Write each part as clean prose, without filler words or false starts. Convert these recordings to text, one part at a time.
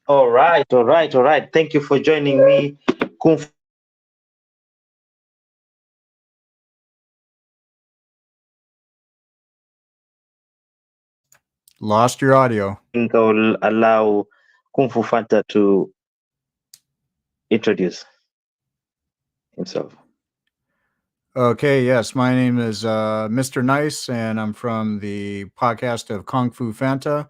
All right, all right, all right. Thank you for joining me. Kung Fu Fanta today is like Lost your audio. think I will allow Kung Fu Fanta to introduce himself. Okay, yes, my name is Mr. Nice, and I'm from the podcast of Kung Fu Fanta.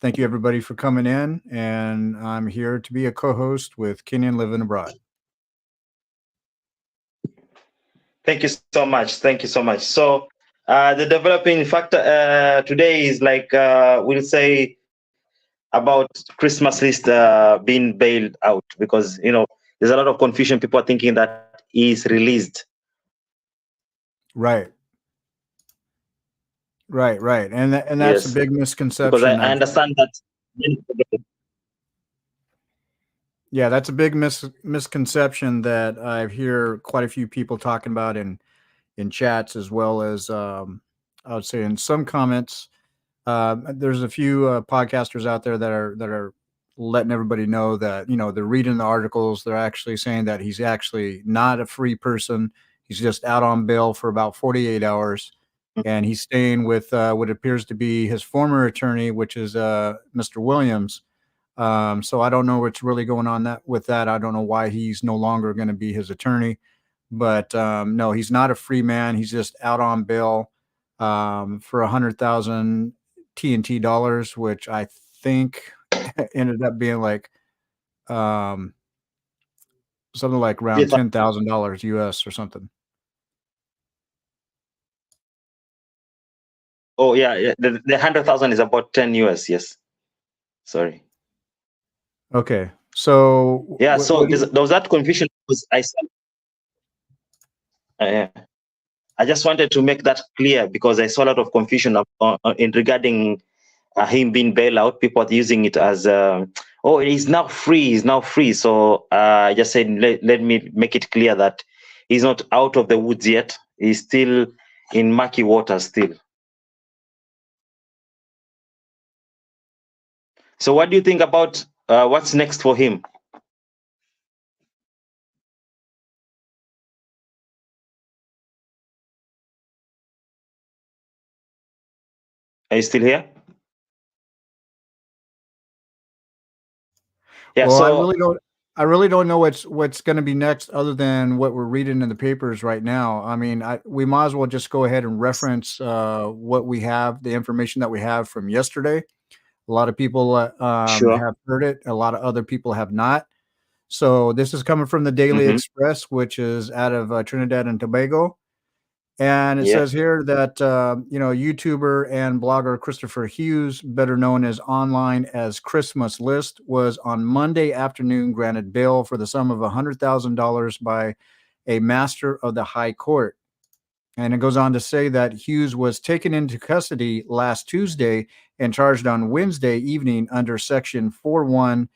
Thank you, everybody, for coming in, and I'm here to be a co-host with Kenyan Living Abroad. Thank you so much. Thank you so much. So, the developing factor today is like we'll say about Christmas list being bailed out because there's a lot of confusion. People are thinking that is released. Right, right, and that's a Yes, big because I misconception. understand that. Yeah, that's a big misconception that I hear quite a few people talking about in chats as well as I would say in some comments. There's a few podcasters out there that are letting everybody know that they're reading the articles. They're actually saying that he's actually not a free person. He's just out on bail for about 48 hours, and he's staying with what appears to be his former attorney, which is Mr. Williams. So I don't know what's really going on with that. I don't know why he's no longer going to be his attorney, but no, he's not a free man. He's just out on bail for 100,000 TNT dollars, which I think ended up being like um, something like around $10,000 US or something. Oh yeah. The 100,000 is about 10 US. Yes. Sorry. Okay, so Yeah. what So do you, there was that confusion because uh, I just wanted to make that clear because I saw a lot of confusion in regarding him being bailed out. People are using it as, oh, he's now free. He's now free. So I just said, let me make it clear that he's not out of the woods yet. He's still in murky waters still. So what do you think about what's next for him? Are you still here? Yeah. well, So I really don't know what's going to be next, other than what we're reading in the papers right now. I mean, we might as well just go ahead and reference what we have, the information that we have from yesterday. A lot of people sure. have heard it. A lot of other people have not. So this is coming from the Daily Mm-hmm. Express, which is out of Trinidad and Tobago. And it Yeah. says here that YouTuber and blogger Christopher Hughes, better known as online as Christmas List, was on Monday afternoon granted bail for the sum of $100,000 by a master of the High Court. And it goes on to say that Hughes was taken into custody last Tuesday and charged on Wednesday evening under Section 41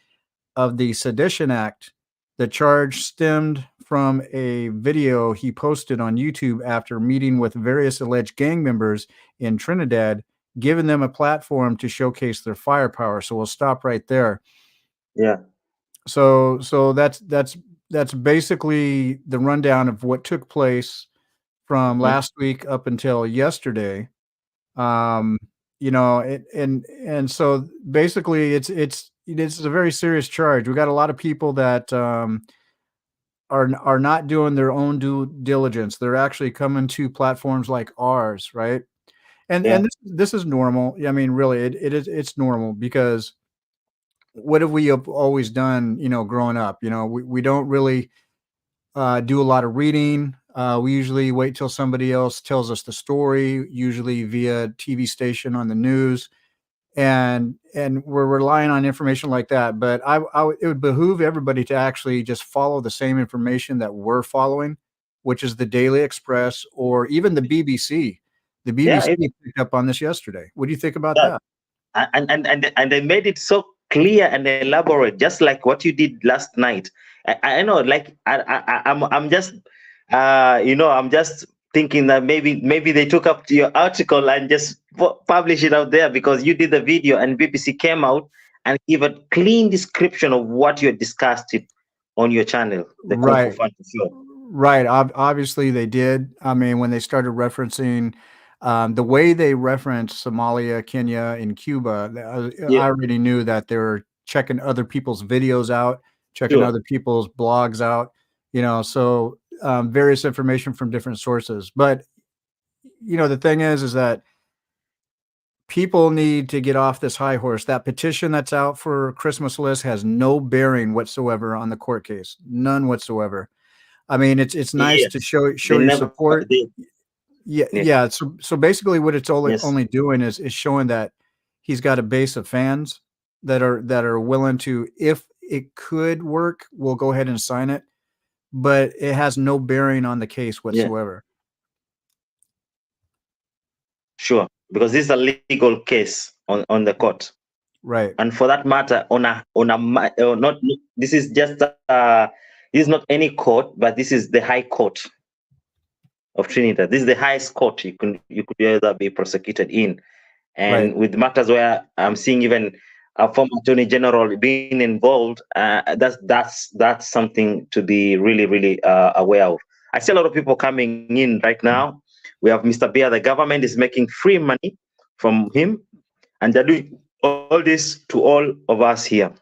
of the Sedition Act. The charge stemmed from a video he posted on YouTube after meeting with various alleged gang members in Trinidad, giving them a platform to showcase their firepower. So we'll stop right there. Yeah. So that's basically the rundown of what took place from Mm-hmm. last week up until yesterday. Um, and so basically it's a very serious charge. We got a lot of people that are not doing their own due diligence. They're actually coming to platforms like ours, right? And Yeah. this is normal. I mean, really, it's normal because what have we always done? Growing up, we don't really do a lot of reading. We usually wait till somebody else tells us the story, usually via TV station on the news, and we're relying on information like that. But it would behoove everybody to actually just follow the same information that we're following, which is the Daily Express or even the BBC. The Yeah. BBC picked up on this yesterday. What do you think about Yeah. that? And they made it so clear and elaborate, just like what you did last night. I know, like I'm just I'm just thinking that maybe they took up your article and just publish it out there because you did the video and BBC came out and give a clean description of what you discussed it on your channel, the Kung Fu Right. Fighting Show. Right. Obviously, they did. I mean, when they started referencing the way they referenced Somalia, Kenya, and Cuba, Yeah, I already knew that they were checking other people's videos out, checking sure. other people's blogs out, so various information from different sources. But, the thing is that people need to get off this high horse. That petition that's out for Christmas list has no bearing whatsoever on the court case, none whatsoever. I mean, it's nice to Yes. show They your never support. they Yeah, yes. yeah. So basically, what it's Yes. only doing is showing that he's got a base of fans that are willing to, if it could work, we'll go ahead and sign it. But it has no bearing on the case Yeah. whatsoever. Sure. Because this is a legal case on the court. Right. And for that matter, not this is just this is not any court, but this is the High Court of Trinidad. This is the highest court you could either be prosecuted in. And Right. with matters where I'm seeing even a former attorney general being involved, that's something to be really, really aware of. I see a lot of people coming in right now. We have Mr. Beer. The government is making free money from him, and they're doing all this to all of us here.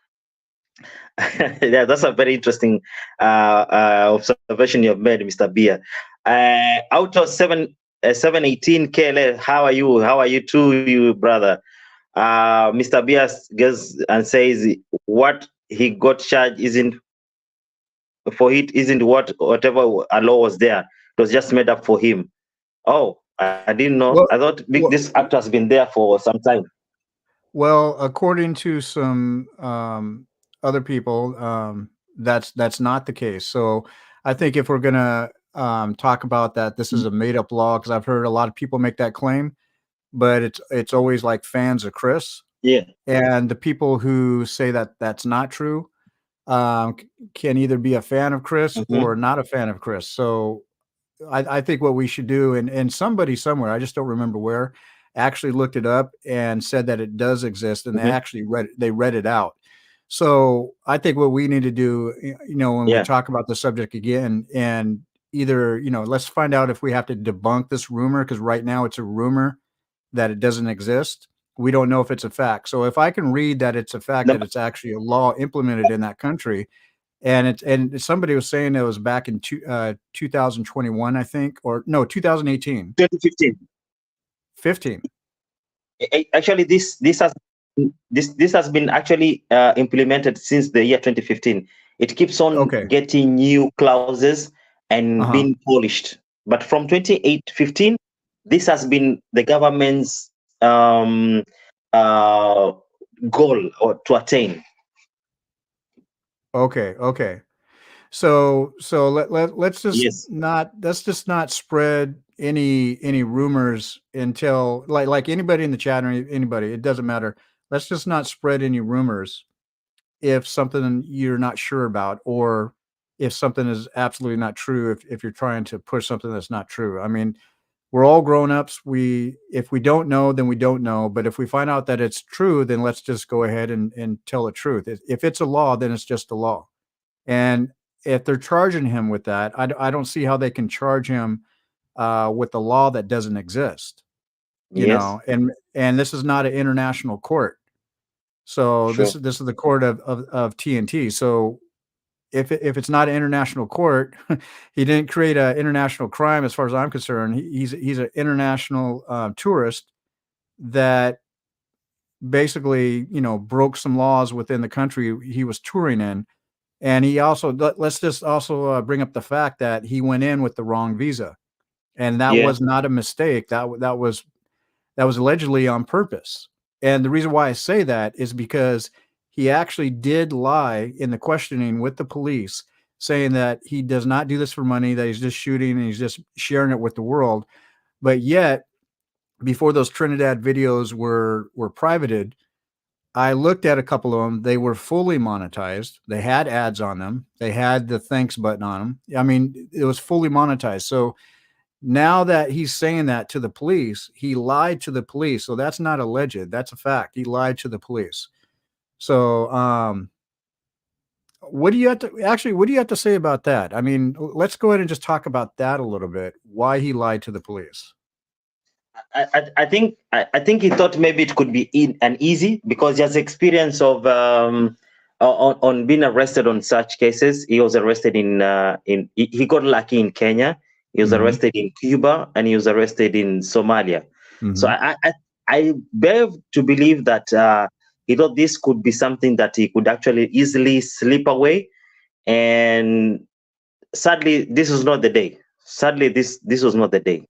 Yeah, that's a very interesting observation you've made, Mr. Beer. Out of 718 KLA, how are you? How are you too, you brother? Mr. Bias goes and says what he got charged isn't whatever a law was there. It was just made up for him. Oh, I didn't know. I Well, thought this well, actor has been there for some time. well, according to some other people, that's not the case. So I think if we're gonna talk about that, this is a made up law, because I've heard a lot of people make that claim, but it's always like fans of Chris. Yeah. And the people who say that that's not true can either be a fan of Chris Mm-hmm. or not a fan of Chris. So I think what we should do, and somebody somewhere, I just don't remember where, actually looked it up and said that it does exist, and they Mm-hmm. actually read it out. So I think what we need to do, when we Yeah. talk about the subject again, and either, let's find out if we have to debunk this rumor, because right now it's a rumor that it doesn't exist. We don't know if it's a fact. So if I can read that it's a fact, The, that it's actually a law implemented in that country, and somebody was saying it was back in 2021, I think, or no, 2018, 2015. 15. Actually, this has been actually implemented since the year 2015. It keeps on Okay. getting new clauses and Uh-huh. being polished. But from 2015, this has been the government's goal or to attain. Okay. So let's just Yes. not spread any rumors until, like anybody in the chat or anybody, it doesn't matter. Let's just not spread any rumors if something you're not sure about, or if something is absolutely not true, if you're trying to push something that's not true. I mean, we're all grown-ups. If we don't know, then we don't know. But if we find out that it's true, then let's just go ahead and tell the truth. If it's a law, then it's just a law. And if they're charging him with that, I don't see how they can charge him with the law that doesn't exist. Yes. And this is not an international court. So Sure. this is the court of TNT. So if it's not an international court, he didn't create an international crime, as far as I'm concerned. He's an international tourist that basically, broke some laws within the country he was touring in. And he also, let's just also bring up the fact that he went in with the wrong visa, and that Yeah. was not a mistake. That was allegedly on purpose. And the reason why I say that is because he actually did lie in the questioning with the police, saying that he does not do this for money, that he's just shooting and he's just sharing it with the world. But yet, before those Trinidad videos were privated, I looked at a couple of them. They were fully monetized. They had ads on them. They had the thanks button on them. I mean, it was fully monetized. So now that he's saying that to the police, he lied to the police. So that's not alleged. That's a fact. He lied to the police. So, what do you have to say about that? I mean, let's go ahead and just talk about that a little bit. Why he lied to the police? I think he thought maybe it could be an easy, because he has experience of on being arrested on such cases. He was arrested he got lucky in Kenya. He was arrested in Cuba, and he was arrested in Somalia. So I bear to believe that he thought this could be something that he could actually easily slip away. And sadly, this was not the day. Sadly, this was not the day.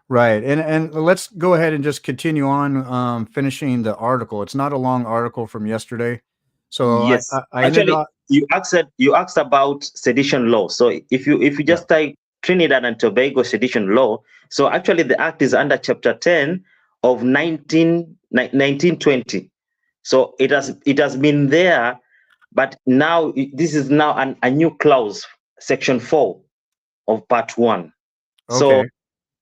Right. And let's go ahead and just continue on finishing the article. It's not a long article from yesterday. So Yes, I ended actually, up. you asked about sedition law. So if you just type Trinidad and Tobago sedition law, so actually the act is under Chapter 10 of 1920. So it has been there, but now this is now a new clause, Section 4 of Part 1. So Okay.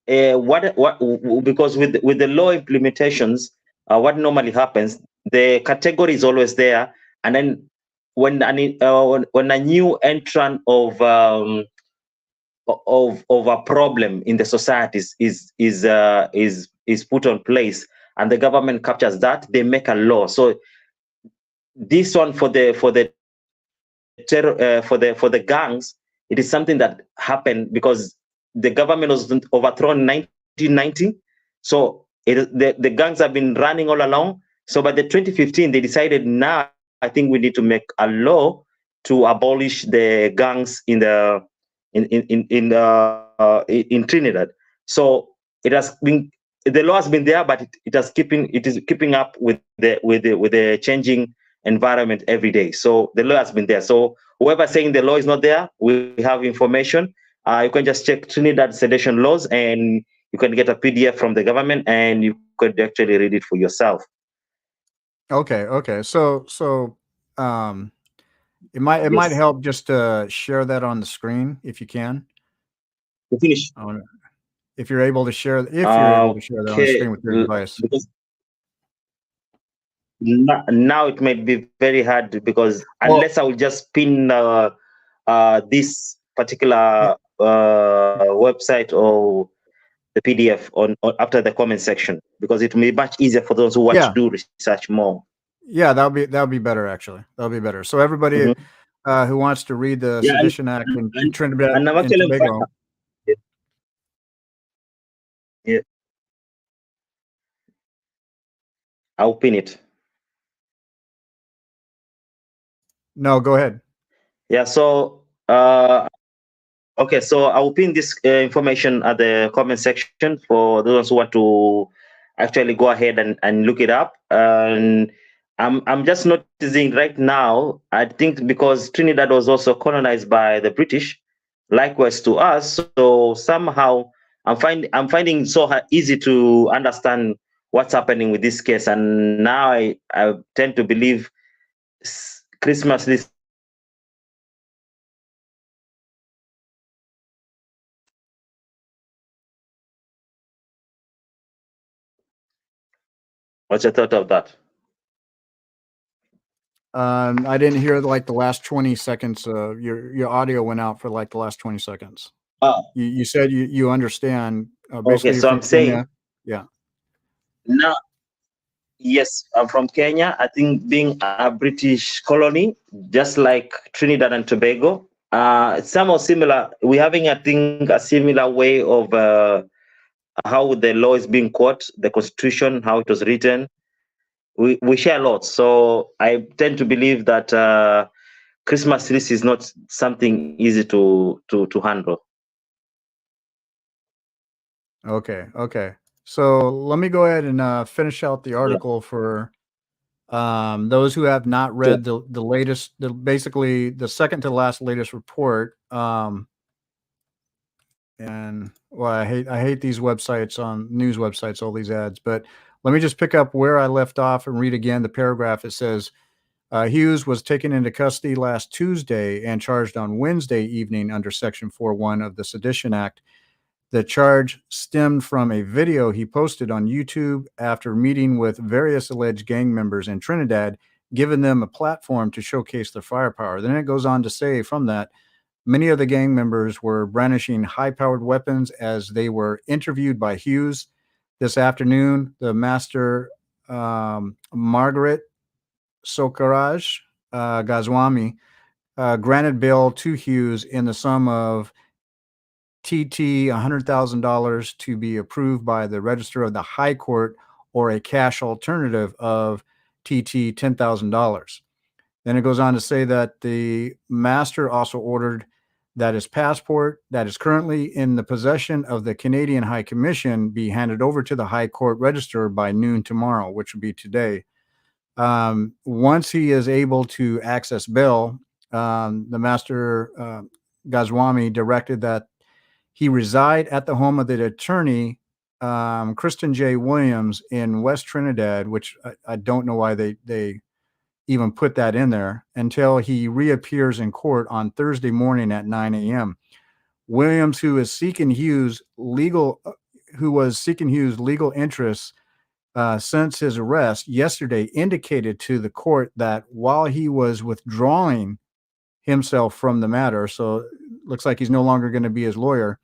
because with the law implementations, what normally happens, the category is always there, and then when a new entrant of a problem in the society is put on place, and the government captures that, they make a law. So this one for the gangs, it is something that happened because the government was overthrown in 1990. So the gangs have been running all along. So by the 2015, they decided, now I think we need to make a law to abolish the gangs in Trinidad. So the law has been there, but it is keeping up with the changing environment every day. So the law has been there. So whoever saying the law is not there, we have information. You can just check Trinidad sedition laws, and you can get a PDF from the government, and you could actually read it for yourself. Okay. So it might help just to share that on the screen if you can. To finish. If you're able to share that on the screen with your device. Because now it might be very hard, because unless I will just pin this particular website or the PDF on after the comment section, because it will be much easier for those who want to do research more. Yeah, that'll be better, actually. That'll be better. So everybody who wants to read the Sedition Act in Trinidad and Tobago. Yeah. I'll pin it. No, go ahead. Yeah, so okay, so I'll pin this information at the comment section for those who want to actually go ahead and look it up. And I'm just noticing right now, I think because Trinidad was also colonized by the British, likewise to us. So somehow I'm finding it so easy to understand what's happening with this case. And now I tend to believe Christmas list. What's your thought of that? I didn't hear like the last 20 seconds. Your audio went out for like the last 20 seconds. You said you understand. Basically, okay, so I'm saying, yeah. Now, yes, I'm from Kenya. I think being a British colony, just like Trinidad and Tobago, somehow similar. We're having, I think, a similar way of how the law is being quoted, the Constitution, how it was written. We share a lot. So I tend to believe that Christmas list is not something easy to handle. Okay. So let me go ahead and finish out the article for those who have not read the latest, basically the second to last latest report. And well, I hate these websites, on news websites, all these ads, but let me just pick up where I left off and read again the paragraph. It says, Hughes was taken into custody last Tuesday and charged on Wednesday evening under Section 4.1 of the Sedition Act. The charge stemmed from a video he posted on YouTube after meeting with various alleged gang members in Trinidad, giving them a platform to showcase their firepower. Then it goes on to say from that, many of the gang members were brandishing high-powered weapons as they were interviewed by Hughes. This afternoon, the master, Margaret Sokaraj Gazwami, granted bail to Hughes in the sum of TT $100,000 to be approved by the Register of the High Court, or a cash alternative of TT $10,000. Then it goes on to say that the master also ordered that his passport that is currently in the possession of the Canadian High Commission be handed over to the High Court Register by noon tomorrow, which would be today. Once he is able to access bail, the master, Gazwami, directed that he reside at the home of the attorney, Kristen J. Williams, in West Trinidad, which I don't know why they even put that in there, until he reappears in court on Thursday morning at 9 a.m. Williams, who was seeking Hughes' legal interests since his arrest yesterday, indicated to the court that while he was withdrawing himself from the matter, so it looks like he's no longer going to be his lawyer,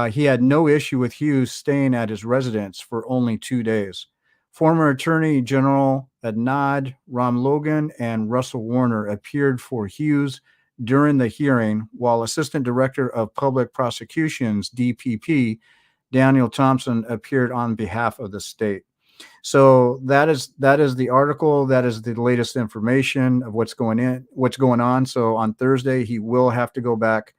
he had no issue with Hughes staying at his residence for only 2 days. Former Attorney General Adnad Ramlogan and Russell Warner appeared for Hughes during the hearing, while Assistant Director of Public Prosecutions, DPP, Daniel Thompson, appeared on behalf of the state. So that is the article. That is the latest information of what's going on. So on Thursday, he will have to go back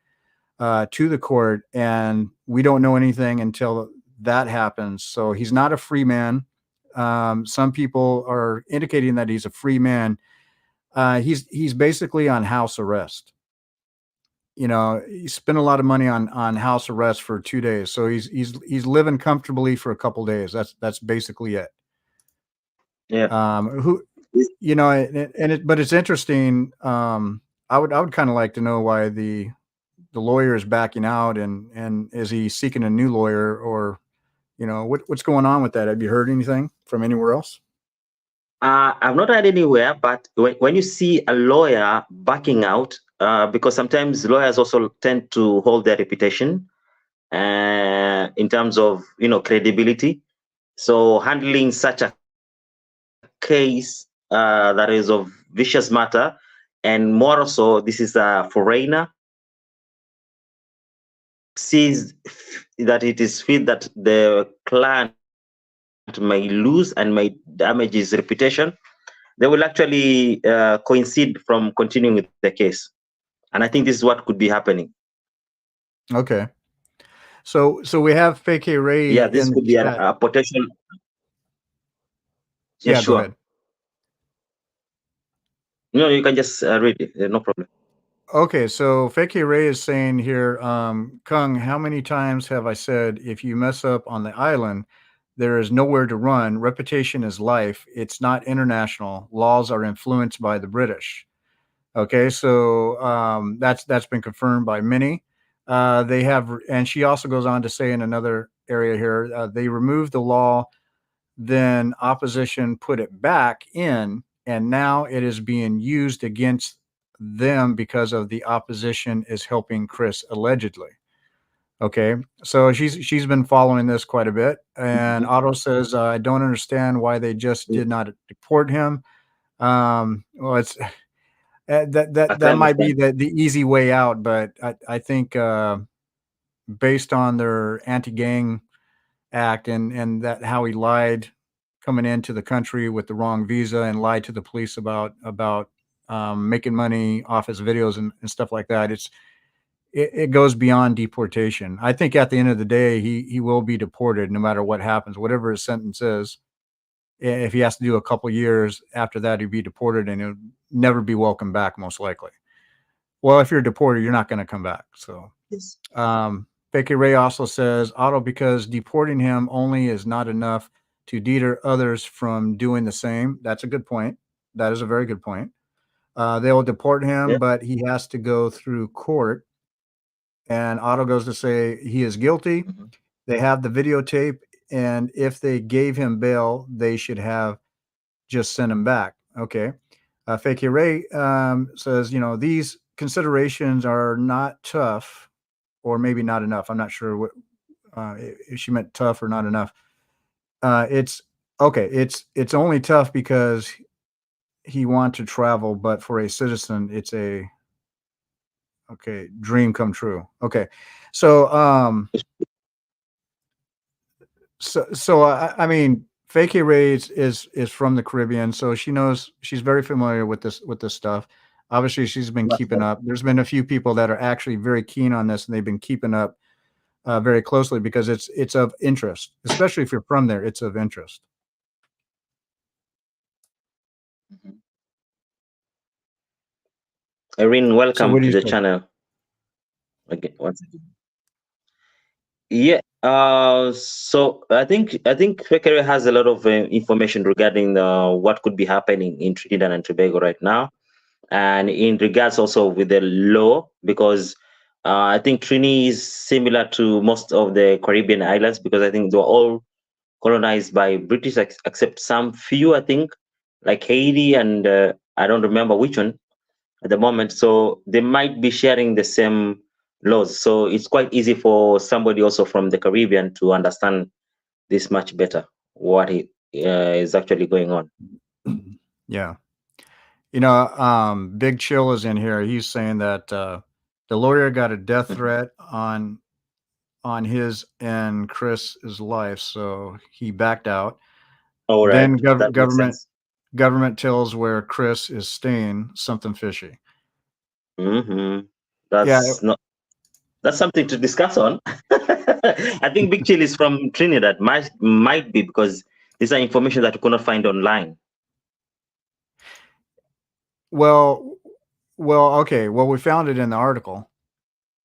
to the court, and we don't know anything until that happens. So he's not a free man. Some people are indicating that he's a free man. He's basically on house arrest. You know, he spent a lot of money on house arrest for 2 days. So he's living comfortably for a couple days. That's basically it. Yeah. But it's interesting. I would kind of like to know why the lawyer is backing out, and is he seeking a new lawyer, or what's going on with that? Have you heard anything from anywhere else? I've not heard anywhere, but when you see a lawyer backing out, because sometimes lawyers also tend to hold their reputation in terms of credibility. So handling such a case that is of vicious matter, and more so, this is a foreigner, sees that it is feel that the client may lose and may damage his reputation, they will actually coincide from continuing with the case. And I think this is what could be happening. Okay. So we have Fake Ray. Yeah, this could be a potential. Yeah, sure. Go ahead. No, you can just read it. No problem. Okay, so Fake Ray is saying here, Kung, how many times have I said, if you mess up on the island, there is nowhere to run. Reputation is life. It's not international. Laws are influenced by the British. Okay, so that's been confirmed by many. They have, and she also goes on to say in another area here, they removed the law, then opposition put it back in, and now it is being used against them because of the opposition is helping Chris, allegedly. Okay, so she's been following this quite a bit, and Otto says, I don't understand why they just did not deport him. Well, it's that might be the easy way out, but I think based on their anti-gang act and that how he lied coming into the country with the wrong visa and lied to the police about making money off his videos and stuff like that, it goes beyond deportation. I think at the end of the day, he will be deported no matter what happens, whatever his sentence is. If he has to do a couple years after that, he'd be deported and he'll never be welcome back, most likely. Well, if you're deported, you're not going to come back. So, Yes. Becky Ray also says, Otto, because deporting him only is not enough to deter others from doing the same. That's a good point. That is a very good point. They will deport him, but he has to go through court. and Otto goes to say he is guilty. Mhm. They have the videotape, and if they gave him bail, they should have just sent him back. Okay. Fake Ray says, these considerations are not tough, or maybe not enough. I'm not sure what if she meant tough or not enough. It's okay. It's only tough because he wants to travel, but for a citizen, it's a dream come true. Okay, so I mean, Fake Ray is from the Caribbean, so she knows, she's very familiar with this stuff. Obviously, she's been That's keeping right. up. There's been a few people that are actually very keen on this, and they've been keeping up very closely because it's of interest, especially if you're from there. It's of interest. Mhm. Erin, So, welcome what do to you the say? channel again. Once again. Yeah. So I think Fekere has a lot of information regarding what could be happening in Trinidad and Tobago right now, and in regards also with the law, because I think Trini is similar to most of the Caribbean islands, because I think they were all colonized by British, except some few, I think, like Haiti, and I don't remember which one at the moment. So they might be sharing the same laws. So it's quite easy for somebody also from the Caribbean to understand this much better, what is actually going on. Yeah. Big Chill is in here. He's saying that the lawyer got a death Mhm. threat on his and Chris's life, so he backed out. All right, Then that makes sense. government tells where Chris is staying, something fishy. hmm Yeah, that's something to discuss on. I think Big Chill is from Trinidad. Might be because these are information that you cannot find online. well, okay. Well, we found it in the article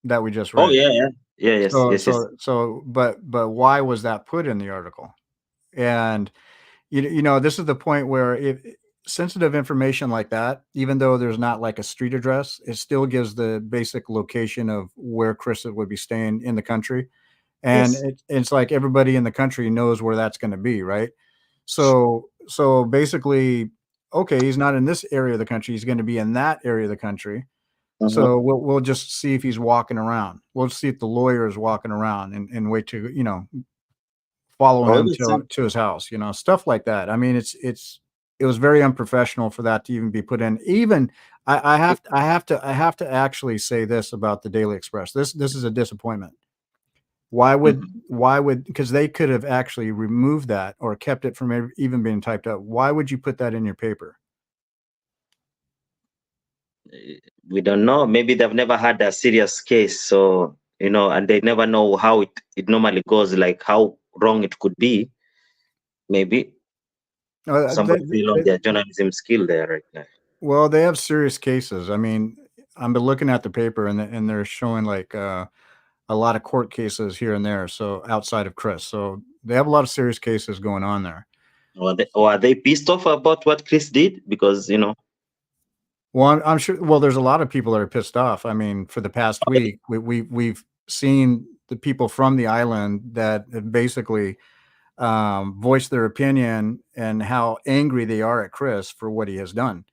that we just Oh read. yeah, yeah, yeah. Yes, So, yes, yes. but why was that put in the article? And this is the point where if sensitive information like that, even though there's not like a street address, it still gives the basic location of where Chris would be staying in the country. And Yes. it's like everybody in the country knows where that's going to be, right? So basically, okay, he's not in this area of the country. He's going to be in that area of the country. Mhm. So we'll just see if he's walking around. We'll see if the lawyer is walking around and wait to follow Oh, it him makes sense. to his house. Stuff like that. I mean, it was very unprofessional for that to even be put in. Even I have to actually say this about the Daily Express. This is a disappointment. Mhm. Why would, because they could have actually removed that or kept it from even being typed up. Why would you put that in your paper? We don't know. Maybe they've never had a serious case, so and they never know how it normally goes, like how wrong it could be. Maybe Uh, they, somebody feel on they, their journalism skill there right now. well, they have serious cases. I mean, I'm been looking at the paper and they're showing like a lot of court cases here and there. So outside of Chris, so they have a lot of serious cases going on there. Or are they pissed off about what Chris did? Because Well, I'm sure. Well, there's a lot of people that are pissed off. I mean, for the past week, we've seen the people from the island that have basically voiced their opinion and how angry they are at Chris for what he has done.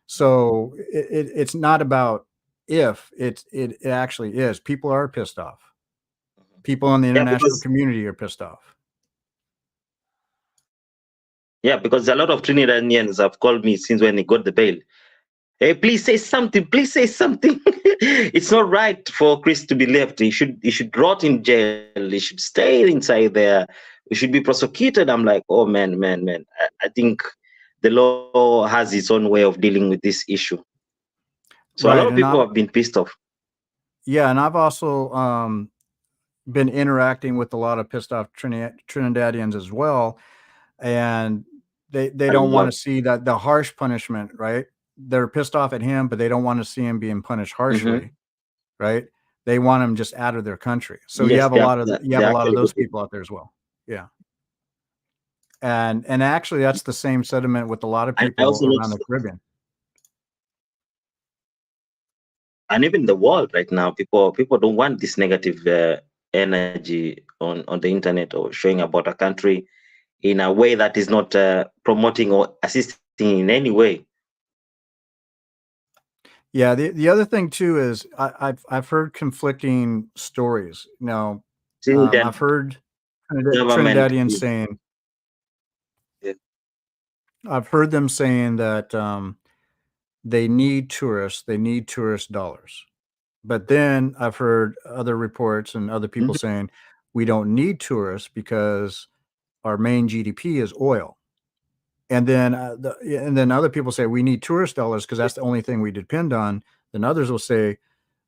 So it's not about if it actually is. People are pissed off. People in the yeah, international because community are pissed off. a lot of Trinidadians have called me since when he got the bail. Hey, please say something. Please say something. It's not right for Chris to be left. He should rot in jail. He should stay inside there. He should be prosecuted. I'm like, oh man, man, man. I think the law has its own way of dealing with this issue. So a lot Right. of And people have been pissed off. I've also been interacting with a lot of pissed off Trinidadians as well, and they A don't want lot. to see that the harsh punishment, right? They're pissed off at him, but they don't want to see him being punished hmm harshly, right? They want him just out of their country. So Yes, you have they're a lot of actually those good people. people out there as well. Yeah. And actually that's the same sentiment with a lot of And I people also around noticed the Caribbean. and even the world right now, people don't want this negative energy on the internet or showing about a country in a way that is not promoting or assisting in any way. Yeah, the other thing too is I've heard conflicting stories. Now, Trinidad I've heard government Trinidadians is, saying, yeah. I've heard them saying that they need tourists, they need tourist dollars. But then I've heard other reports and other people Mhm. saying we don't need tourists because our main GDP is oil. And then other people say we need tourist dollars because that's the only thing we depend on. Then others will say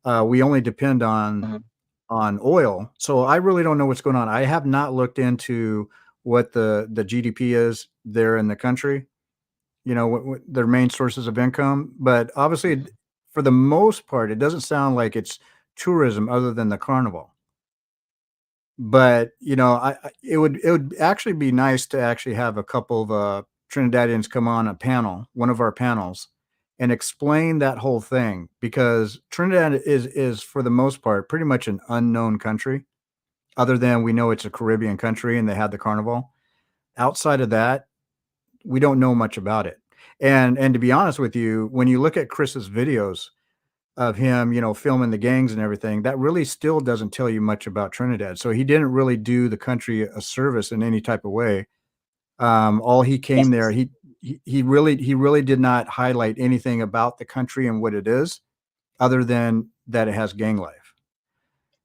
we only depend Mhm. on oil. So I really don't know what's going on. I have not looked into what the GDP is there in the country. You know what their main sources of income, but obviously, for the most part, it doesn't sound like it's tourism other than the carnival. But you know, it would actually be nice to actually have a couple of Trinidadians come on a panel, one of our panels, and explain that whole thing because Trinidad is for the most part pretty much an unknown country, other than we know it's a Caribbean country and they had the carnival. Outside of that, we don't know much about it. And to be honest with you, when you look at Chris's videos of him, you know, filming the gangs and everything, that really still doesn't tell you much about Trinidad. So he didn't really do the country a service in any type of way. All he came there, Yes. he really did not highlight anything about the country and what it is, other than that it has gang life.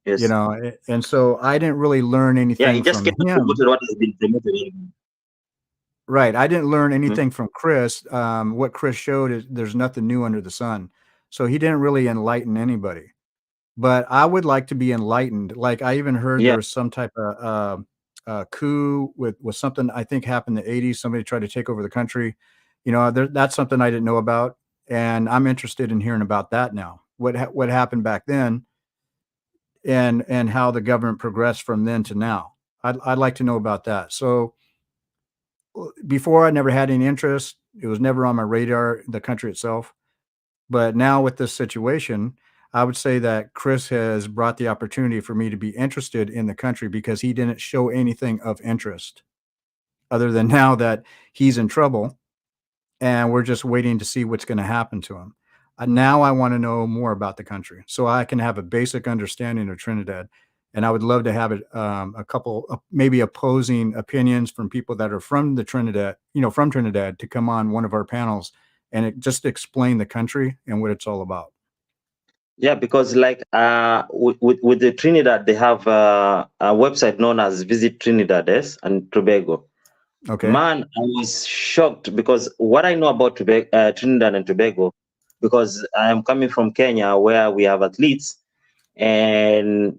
You Yes. know, and so I didn't really learn Yeah, anything he just from came to promote him. what has been promoted. Right, I didn't learn Mhm. anything from Chris. What Chris showed is there's nothing new under the sun. So he didn't really enlighten anybody. But I would like to be enlightened. Like, I even heard Yeah. there was some type of, coup with something I think happened in the '80s. Somebody tried to take over the country. You know, that's something I didn't know about, and I'm interested in hearing about that now. What happened back then, and how the government progressed from then to now. I'd like to know about that. So before, I never had any interest. It was never on my radar, the country itself. But now with this situation, I would say that Chris has brought the opportunity for me to be interested in the country because he didn't show anything of interest other than now that he's in trouble and we're just waiting to see what's going to happen to him. Now I want to know more about the country so I can have a basic understanding of Trinidad. And I would love to have it, a couple, maybe opposing opinions from people that are from the Trinidad, you know, from Trinidad to come on one of our panels and just explain the country and what it's all about. Yeah, because like with the Trinidad, they have a website known as Visit Trinidad and Tobago. Okay. Man, I was shocked because what I know about Trinidad and Tobago, because I am coming from Kenya where we have athletes, and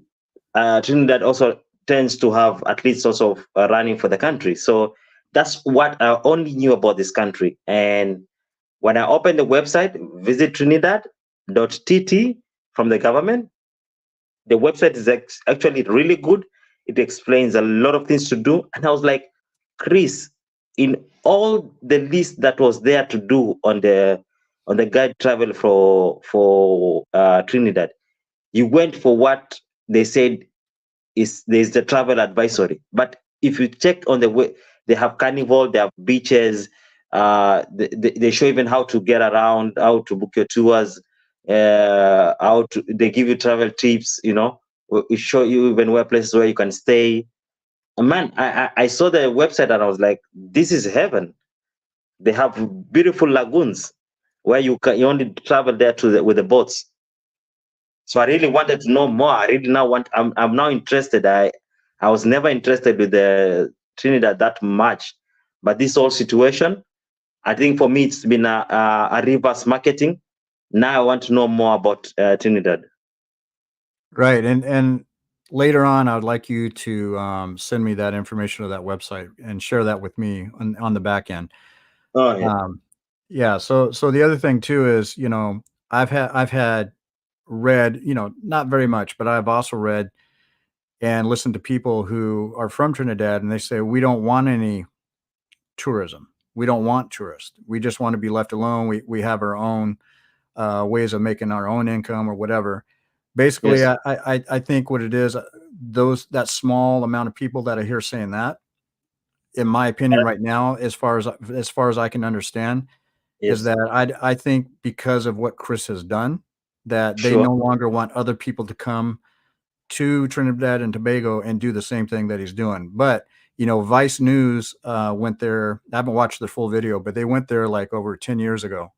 Trinidad also tends to have athletes also running for the country. So that's what I only knew about this country. And when I opened the website, visit Trinidad.tt from the government, the website is actually really good. It explains a lot of things to do. And I was like, Chris, in all the list that was there to do on the guide travel for Trinidad, you went for what they said is there's the travel advisory. But if you check on the way, they have carnival, they have beaches, they show even how to get around, how to book your tours, they give you travel tips, you know, we show you even where places where you can stay. And man, I saw the website and I was like, this is heaven. They have beautiful lagoons where you only travel there with the boats. So I really wanted to know more. I really now want. I'm now interested. I was never interested with the Trinidad that much, but this whole situation, I think for me it's been a reverse marketing. Now I want to know more about Trinidad. Right. And later on, I would like you to send me that information of that website and share that with me on the back end. Oh yeah. Um, yeah. So the other thing too is, you know, I've had read, you know, not very much, but I've also read and listened to people who are from Trinidad, and they say we don't want any tourism. We don't want tourists. We just want to be left alone. We have our own ways of making our own income or whatever. Basically, Yes. I think what it is, that small amount of people that are here saying that, in my opinion, right now, as far as I can understand, is Yes. that I think because of what Chris has done, that they Sure. no longer want other people to come to Trinidad and Tobago and do the same thing that he's doing. But Vice News went there. I haven't watched the full video, but they went there like over 10 years ago.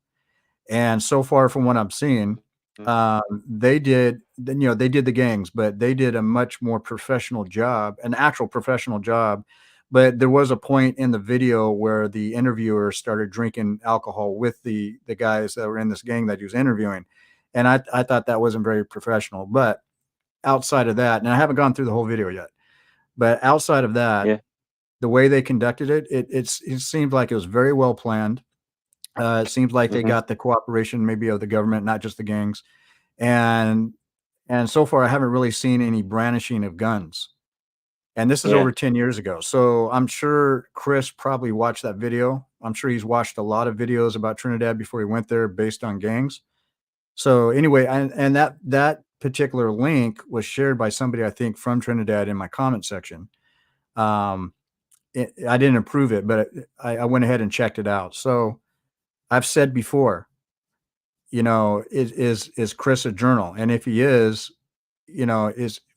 And so far, from what I'm seeing, they did the gangs, but they did a much more professional job, an actual professional job. But there was a point in the video where the interviewer started drinking alcohol with the guys that were in this gang that he was interviewing, and I thought that wasn't very professional. But outside of that, and I haven't gone through the whole video yet, but outside of that, Yeah. the way they conducted it seemed like it was very well planned. It seems like they Mm-hmm. got the cooperation maybe of the government, not just the gangs. And so far, I haven't really seen any brandishing of guns. And this is Yeah. over 10 years ago. So I'm sure Chris probably watched that video. I'm sure he's watched a lot of videos about Trinidad before he went there based on gangs. So anyway, and that particular link was shared by somebody, I think, from Trinidad in my comment section. I didn't approve it, but I went ahead and checked it out. So I've said before, is Chris a journal? And if he is,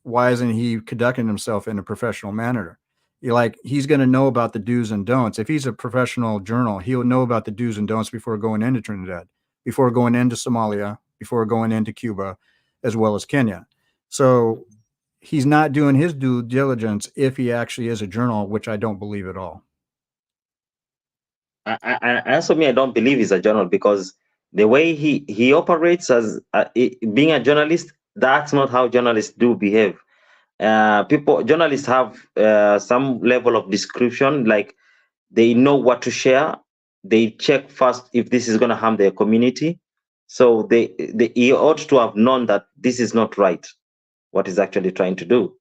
why isn't he conducting himself in a professional manner? He's going to know about the do's and don'ts. If he's a professional journal, he'll know about the do's and don'ts before going into Trinidad, before going into Somalia, before going into Cuba, as well as Kenya. So he's not doing his due diligence if he actually is a journal, which I don't believe at all. As for me, I don't believe he's a journalist because the way he operates as being a journalist, that's not how journalists do behave. Journalists have some level of description, like they know what to share. They check first if this is going to harm their community. So he ought to have known that this is not right, what he's actually trying to do.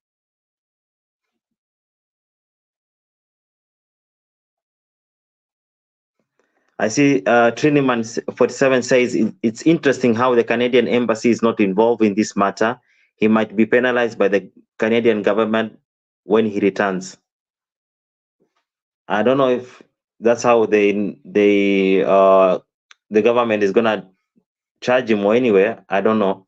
I see Triniman47 says it's interesting how the Canadian embassy is not involved in this matter. He might be penalized by the Canadian government when he returns. I don't know if that's how the government is gonna charge him or anywhere. I don't know,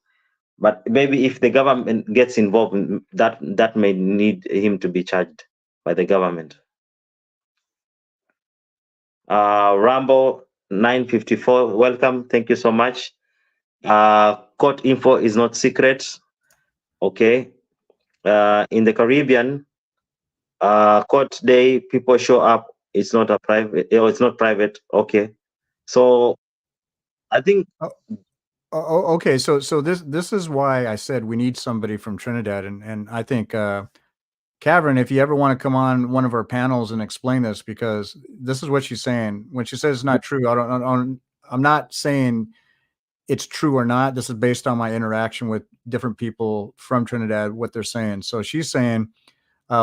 but maybe if the government gets involved, that may need him to be charged by the government. Rambo 954, welcome. Thank you so much. Court info is not secret. Okay. In the Caribbean, court day, people show up. It's not a private, it's not private. Okay. So I think. Okay. So this is why I said we need somebody from Trinidad, and I think Cavern, if you ever want to come on one of our panels and explain this, because this is what she's saying when she says it's not true. I'm not saying it's true or not. This is based on my interaction with different people from Trinidad, what they're saying. So she's saying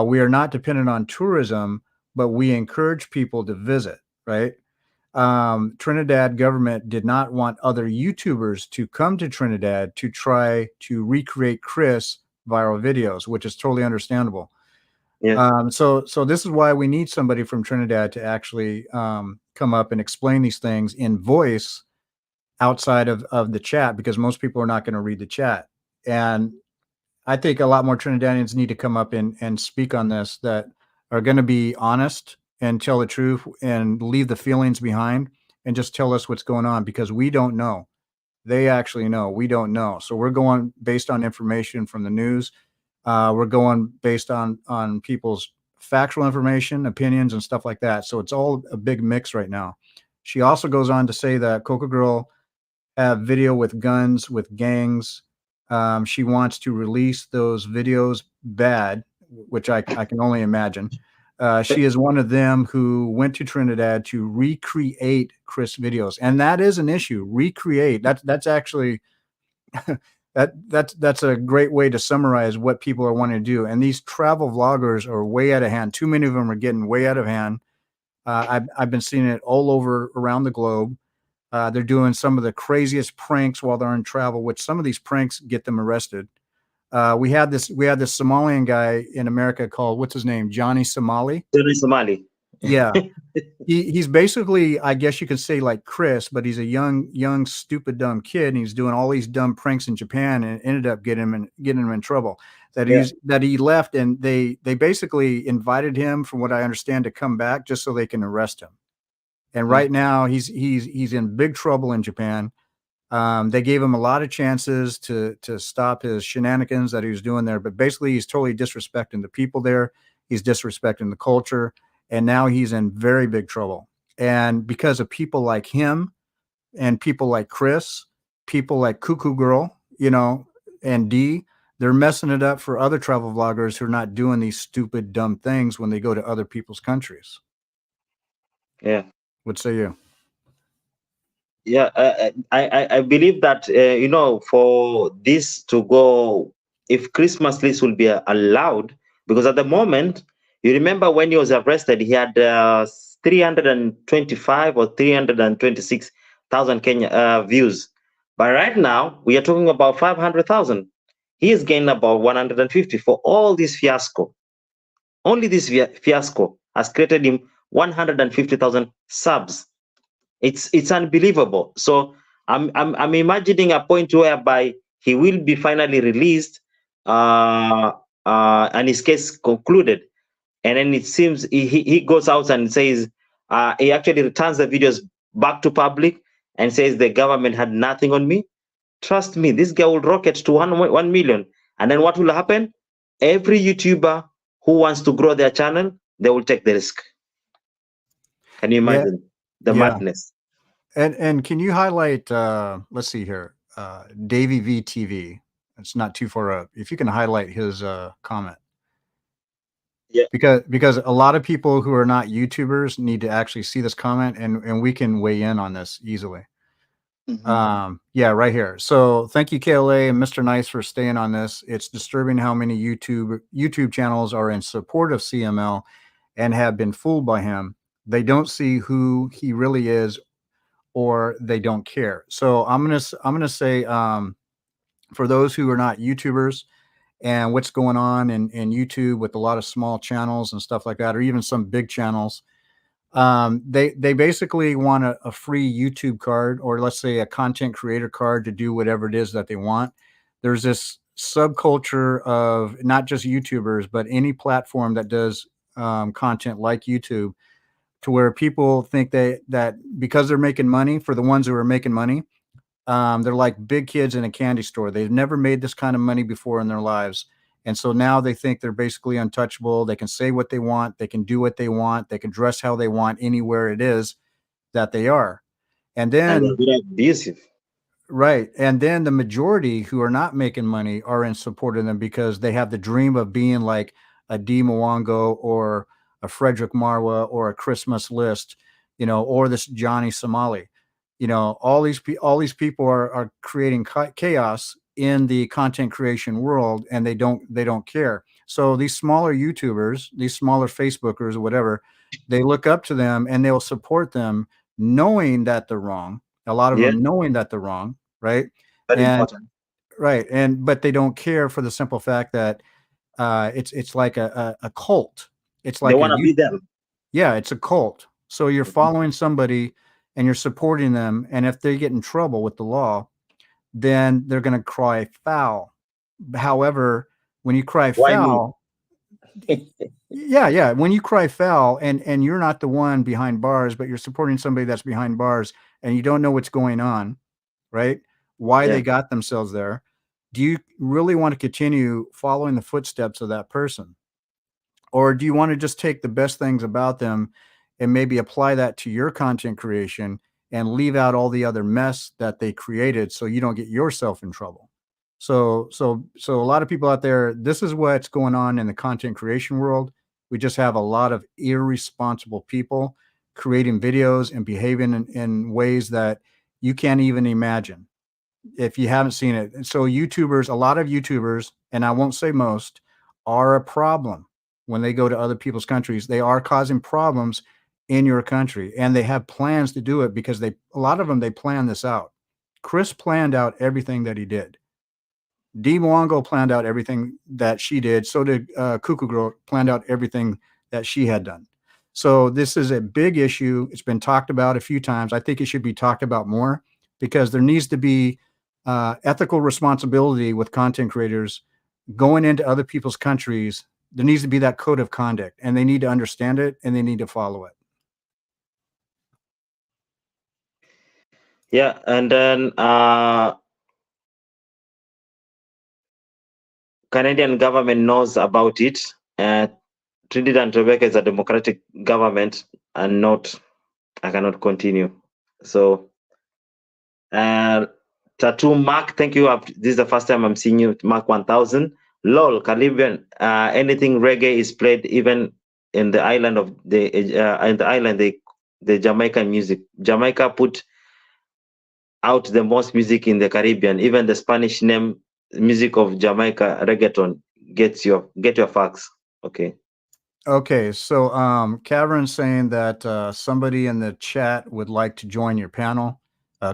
we are not dependent on tourism, but we encourage people to visit, right? Trinidad government did not want other YouTubers to come to Trinidad to try to recreate Chris viral videos, which is totally understandable. Yeah. So this is why we need somebody from Trinidad to actually come up and explain these things in voice outside of the chat, because most people are not going to read the chat. And I think a lot more Trinidadians need to come up and speak on this, that are going to be honest and tell the truth and leave the feelings behind and just tell us what's going on, because we don't know. They actually know. We don't know. So we're going based on information from the news. We're going based on people's factual information, opinions, and stuff like that. So it's all a big mix right now. She also goes on to say that Coca Girl have video with guns, with gangs. She wants to release those videos bad, which I can only imagine. She is one of them who went to Trinidad to recreate Chris videos, and that is an issue. Recreate. That's actually that's a great way to summarize what people are wanting to do. And these travel vloggers are way out of hand. Too many of them are getting way out of hand. I've been seeing it all over around the globe. They're doing some of the craziest pranks while they're in travel, which some of these pranks get them arrested. We had this Somalian guy in America called, what's his name? Johnny Somali. There is Somali. Yeah. He's basically, I guess you could say, like Chris, but he's a young, stupid, dumb kid, and he's doing all these dumb pranks in Japan, and ended up getting him in trouble. Yeah. That he left, and they basically invited him, from what I understand, to come back just so they can arrest him. And Mm. right now he's in big trouble in Japan. They gave him a lot of chances to stop his shenanigans that he was doing there, but basically he's totally disrespecting the people there. He's disrespecting the culture, and now he's in very big trouble. And because of people like him and people like Chris, people like Cuckoo Girl, and D, they're messing it up for other travel vloggers who are not doing these stupid, dumb things when they go to other people's countries. Yeah. What say you? Yeah, I believe that for this to go, if Christmas list will be allowed, because at the moment, you remember when he was arrested, he had 325 or 326,000 Kenya views, but right now we are talking about 500,000. He has gained about 150 for all this fiasco. Only this fiasco has created him 150,000 subs. It's unbelievable. So I'm imagining a point whereby he will be finally released, and his case concluded, and then it seems he goes out and says, he actually returns the videos back to public and says the government had nothing on me. Trust me, this guy will rocket to 1 million, and then what will happen? Every YouTuber who wants to grow their channel, they will take the risk. Can you imagine the madness? And can you highlight, let's see here, Davey VTV? It's not too far up. If you can highlight his comment. Yeah. Because a lot of people who are not YouTubers need to actually see this comment, and we can weigh in on this easily. Yeah, right here. So thank you, KLA and Mr. Nice, for staying on this. It's disturbing how many YouTube channels are in support of CML and have been fooled by him. They don't see who he really is, or they don't care. So I'm gonna say, for those who are not YouTubers, and what's going on in YouTube with a lot of small channels and stuff like that, or even some big channels, they basically want a free YouTube card, or let's say a content creator card, to do whatever it is that they want. There's this subculture of not just YouTubers, but any platform that does content like YouTube, to where people think that because they're making money, for the ones who are making money, they're like big kids in a candy store. They've never made this kind of money before in their lives. And so now they think they're basically untouchable. They can say what they want. They can do what they want. They can dress how they want anywhere it is that they are. And then, and they're abusive. right. And then the majority who are not making money are in support of them, because they have the dream of being like a D Mwango, or a Frederick Marwa, or a Christmas List, or this Johnny Somali. All these people are creating chaos in the content creation world, and they don't care. So these smaller YouTubers, these smaller Facebookers or whatever, they look up to them and they'll support them, knowing that they're wrong. A lot of them knowing that they're wrong, right? Very important. Right, but they don't care, for the simple fact that it's like a cult. It's like they want to be them. Yeah, it's a cult. So you're following somebody and you're supporting them, and if they get in trouble with the law, then they're going to cry foul. However, when you cry foul, yeah, when you cry foul, and you're not the one behind bars, but you're supporting somebody that's behind bars, and you don't know what's going on, right? Why they got themselves there. Do you really want to continue following the footsteps of that person? Or do you want to just take the best things about them and maybe apply that to your content creation, and leave out all the other mess that they created, so you don't get yourself in trouble? So a lot of people out there, this is what's going on in the content creation world. We just have a lot of irresponsible people creating videos and behaving in ways that you can't even imagine if you haven't seen it. And so YouTubers, a lot of YouTubers, and I won't say most, are a problem when they go to other people's countries. They are causing problems in your country, and they have plans to do it because a lot of them, they plan this out. Chris planned out everything that he did. Dee Mwongo planned out everything that she did. So did Cuckoo Girl planned out everything that she had done. So this is a big issue. It's been talked about a few times. I think it should be talked about more because there needs to be ethical responsibility with content creators going into other people's countries. There needs to be that code of conduct, and they need to understand it and they need to follow it. Yeah, and then Canadian government knows about it. Trinidad and Tobago is a democratic government and not. I cannot continue. So, Tattoo Mark, thank you. This is the first time I'm seeing you, Mark 1000. Lol, Caribbean. Anything reggae is played even in the island of the Jamaican music. Jamaica put out the most music in the Caribbean. Even the Spanish name music of Jamaica reggaeton. Get your facts. Okay. Okay, so Cameron's saying that somebody in the chat would like to join your panel.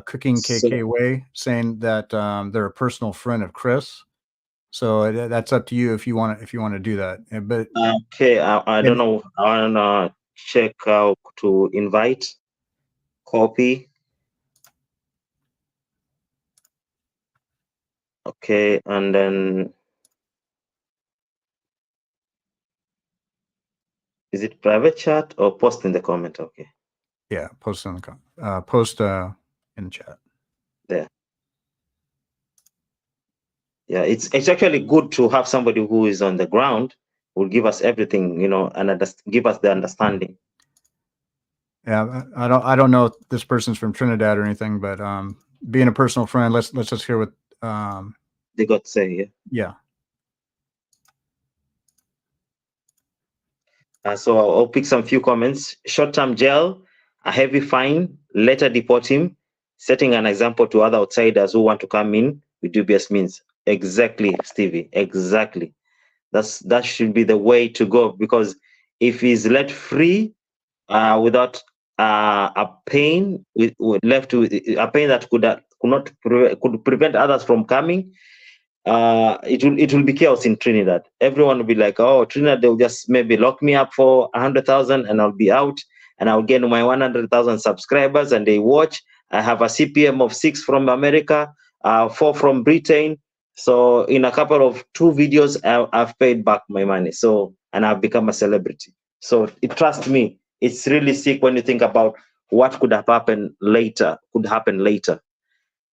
Cooking KK Way saying that they're a personal friend of Chris. So that's up to you if you want to do that. But okay, I don't know. I wanna check out to invite, copy. Okay, and then is it private chat or post in the comment? Okay. Yeah, post in the in the chat. There. Yeah, it's actually good to have somebody who is on the ground, will give us everything, and give us the understanding. Yeah, I don't know if this person's from Trinidad or anything, but being a personal friend, let's just hear what they got to say. Yeah. Yeah. So I'll pick some few comments. Short-term jail, a heavy fine, later deport him, setting an example to other outsiders who want to come in with dubious means. Exactly, Stevie. Exactly. That should be the way to go, because if he's let free without a pain, left with a pain that could prevent others from coming, it will be chaos in Trinidad. Everyone will be like, oh, Trinidad, they'll just maybe lock me up for 100,000 and I'll be out, and I'll gain my 100,000 subscribers, and they watch. I have a CPM of 6 from America, 4 from Britain. So in a couple of 2 videos, I've paid back my money. So, and I've become a celebrity. So trust me, it's really sick when you think about what could happen later.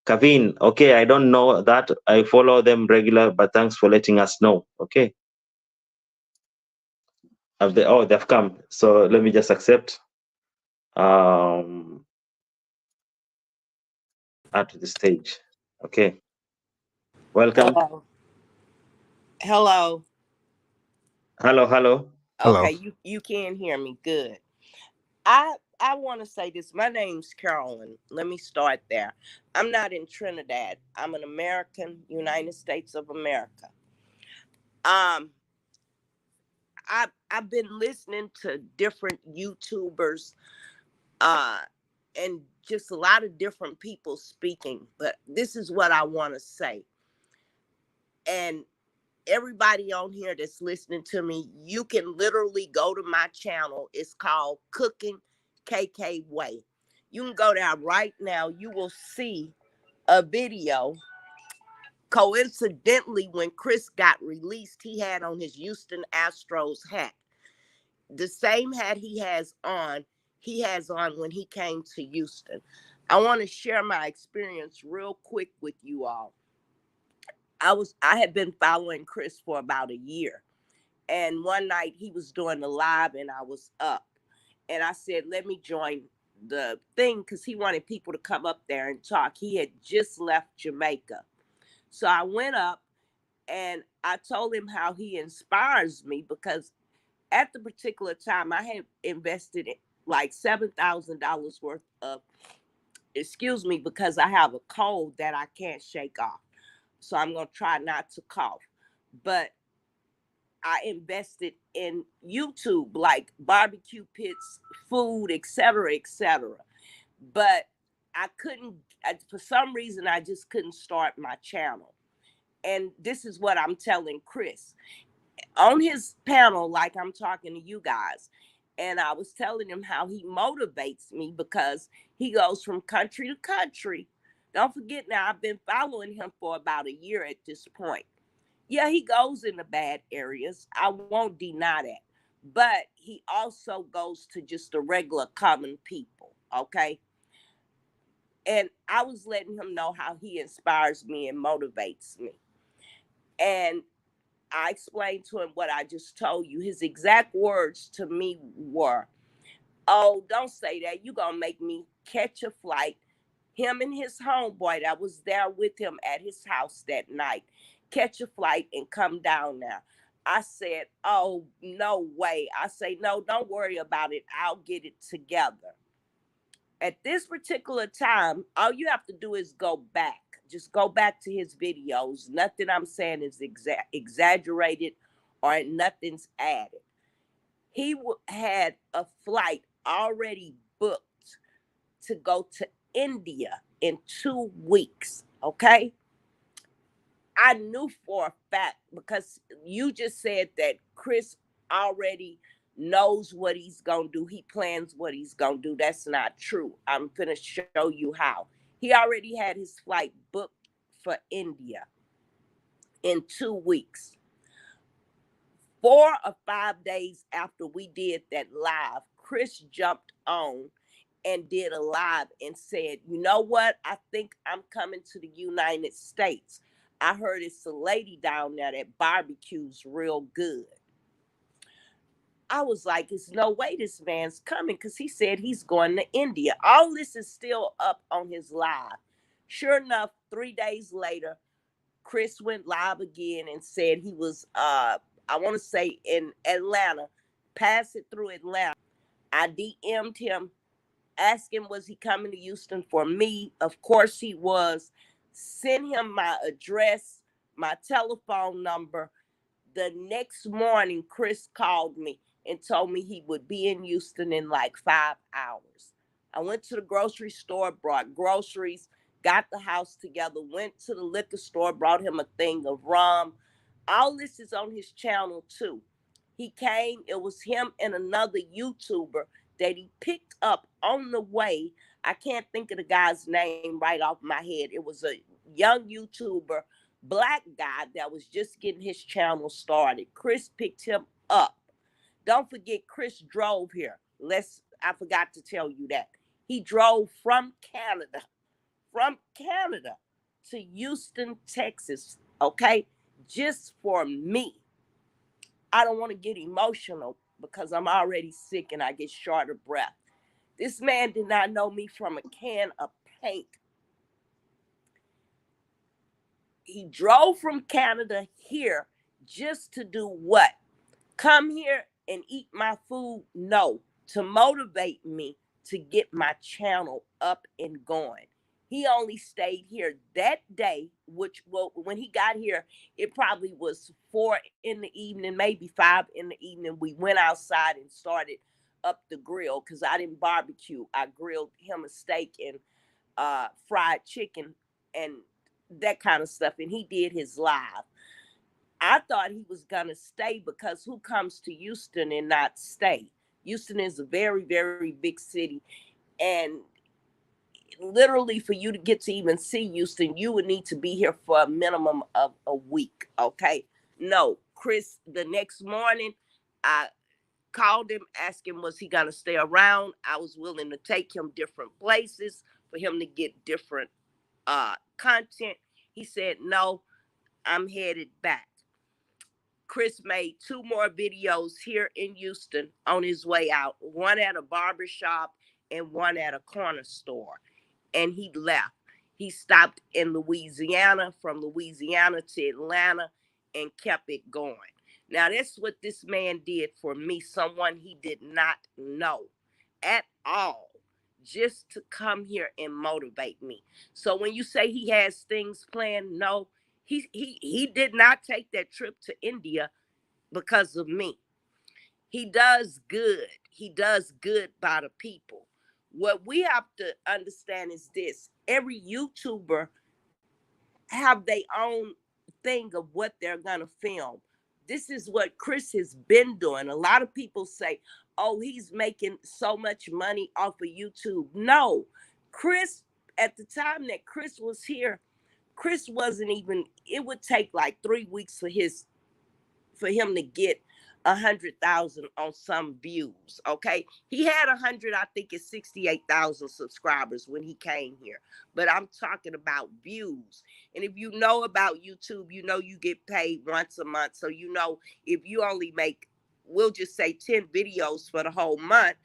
Kavin, okay, I don't know that. I follow them regular, but thanks for letting us know. Okay. They've come. So let me just accept. Add to the stage. Okay. Welcome. Hello. Hello. Okay, you can hear me. Good. I want to say this. My name's Carolyn. Let me start there. I'm not in Trinidad. I'm an American, United States of America. I've been listening to different YouTubers, and just a lot of different people speaking, but this is what I want to say. And everybody on here that's listening to me, you can literally go to my channel. It's called Cooking KK Way. You can go there right now. You will see a video. Coincidentally, when Chris got released, he had on his Houston Astros hat. The same hat he has on when he came to Houston. I want to share my experience real quick with you all. I had been following Chris for about a year. And one night he was doing the live and I was up. And I said, let me join the thing, because he wanted people to come up there and talk. He had just left Jamaica. So I went up and I told him how he inspires me, because at the particular time I had invested like $7,000 worth of, because I have a cold that I can't shake off. So I'm going to try not to cough. But I invested in YouTube, like barbecue pits, food, etc., etc. But for some reason, I just couldn't start my channel. And this is what I'm telling Chris on his panel, like I'm talking to you guys. And I was telling him how he motivates me because he goes from country to country. Don't forget now, I've been following him for about a year at this point. Yeah, he goes in the bad areas. I won't deny that. But he also goes to just the regular common people. Okay. And I was letting him know how he inspires me and motivates me. And I explained to him what I just told you. His exact words to me were, "Oh, don't say that. You're going to make me catch a flight." Him and his homeboy that was there with him at his house that night, catch a flight and come down there. I said, "Oh, no way." I say, "No, don't worry about it. I'll get it together." At this particular time, all you have to do is go back. Just go back to his videos. Nothing I'm saying is exaggerated or nothing's added. He had a flight already booked to go to India in 2 weeks. Okay. I knew for a fact because you just said that Chris already knows what he's going to do. He plans what he's going to do. That's not true. I'm going to show you how. He already had his flight booked for India in 2 weeks. 4 or 5 days after we did that live, Chris jumped on and did a live and said, "You know what? I think I'm coming to the United States. I heard it's a lady down there that barbecues real good." I was like, "There's no way this man's coming," because he said he's going to India. All this is still up on his live. Sure enough, 3 days later, Chris went live again and said he was, I want to say in Atlanta, passing through Atlanta. I DM'd him, asking was he coming to Houston for me. Of course he was. Sent him my address, my telephone number. The next morning, Chris called me and told me he would be in Houston in like 5 hours. I went to the grocery store, brought groceries, got the house together, went to the liquor store, brought him a thing of rum. All this is on his channel too. He came, it was him and another YouTuber that he picked up on the way. I can't think of the guy's name right off my head. It was a young YouTuber, black guy that was just getting his channel started. Chris picked him up. Don't forget, Chris drove here. I forgot to tell you that. He drove from Canada to Houston, Texas, okay, just for me. I don't want to get emotional because I'm already sick and I get short of breath. This man did not know me from a can of paint. He drove from Canada here just to do what? Come here and eat my food? No, to motivate me to get my channel up and going. He only stayed here that day, which, well, when he got here, it probably was 4 in the evening, maybe 5 in the evening. We went outside and started up the grill because I didn't barbecue. I grilled him a steak and fried chicken and that kind of stuff. And he did his live. I thought he was going to stay because who comes to Houston and not stay? Houston is a very, very big city. And literally for you to get to even see Houston, you would need to be here for a minimum of a week. Okay. No, Chris, the next morning, I called him, asked him, was he going to stay around? I was willing to take him different places for him to get different content. He said, "No, I'm headed back." Chris made 2 more videos here in Houston on his way out, one at a barber shop and one at a corner store. And he left. He stopped in Louisiana, from Louisiana to Atlanta, and kept it going. Now, that's what this man did for me, someone he did not know at all, just to come here and motivate me. So when you say he has things planned, no, he did not take that trip to India because of me. He does good. He does good by the people. What we have to understand is this: every YouTuber have their own thing of what they're gonna film. This is what Chris has been doing. A lot of people say, "Oh, he's making so much money off of YouTube." No, Chris, at the time that Chris was here, Chris wasn't even. It would take like 3 weeks for him to get 100,000 on some views. Okay, he had 100, I think it's 68,000 subscribers when he came here. But I'm talking about views. And if you know about YouTube, you know you get paid once a month. So you know if you only make, we'll just say 10 videos for the whole month,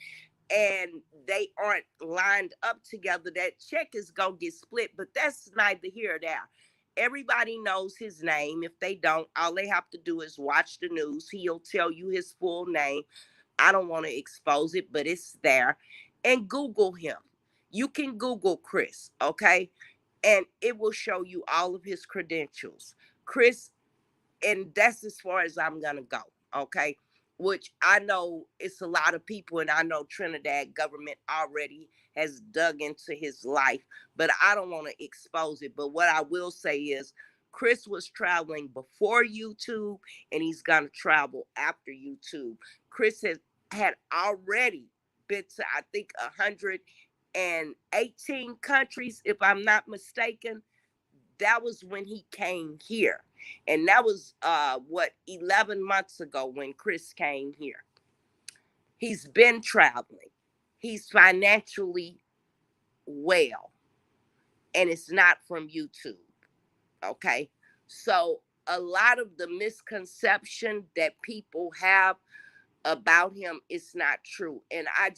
and they aren't lined up together, that check is gonna get split. But that's neither here or there. Everybody knows his name. If they don't, all they have to do is watch the news. He'll tell you his full name. I don't want to expose it, but it's there. And Google him. You can Google Chris, okay? And it will show you all of his credentials. Chris, and that's as far as I'm gonna go, okay? Which I know it's a lot of people, and I know Trinidad government already has dug into his life, but I don't want to expose it. But what I will say is Chris was traveling before YouTube, and he's gonna travel after YouTube. Chris had already been to, I think, 118 countries, if I'm not mistaken. That was when he came here. And that was 11 months ago when Chris came here. He's been traveling. He's financially well. And it's not from YouTube. Okay. So a lot of the misconception that people have about him is not true. And I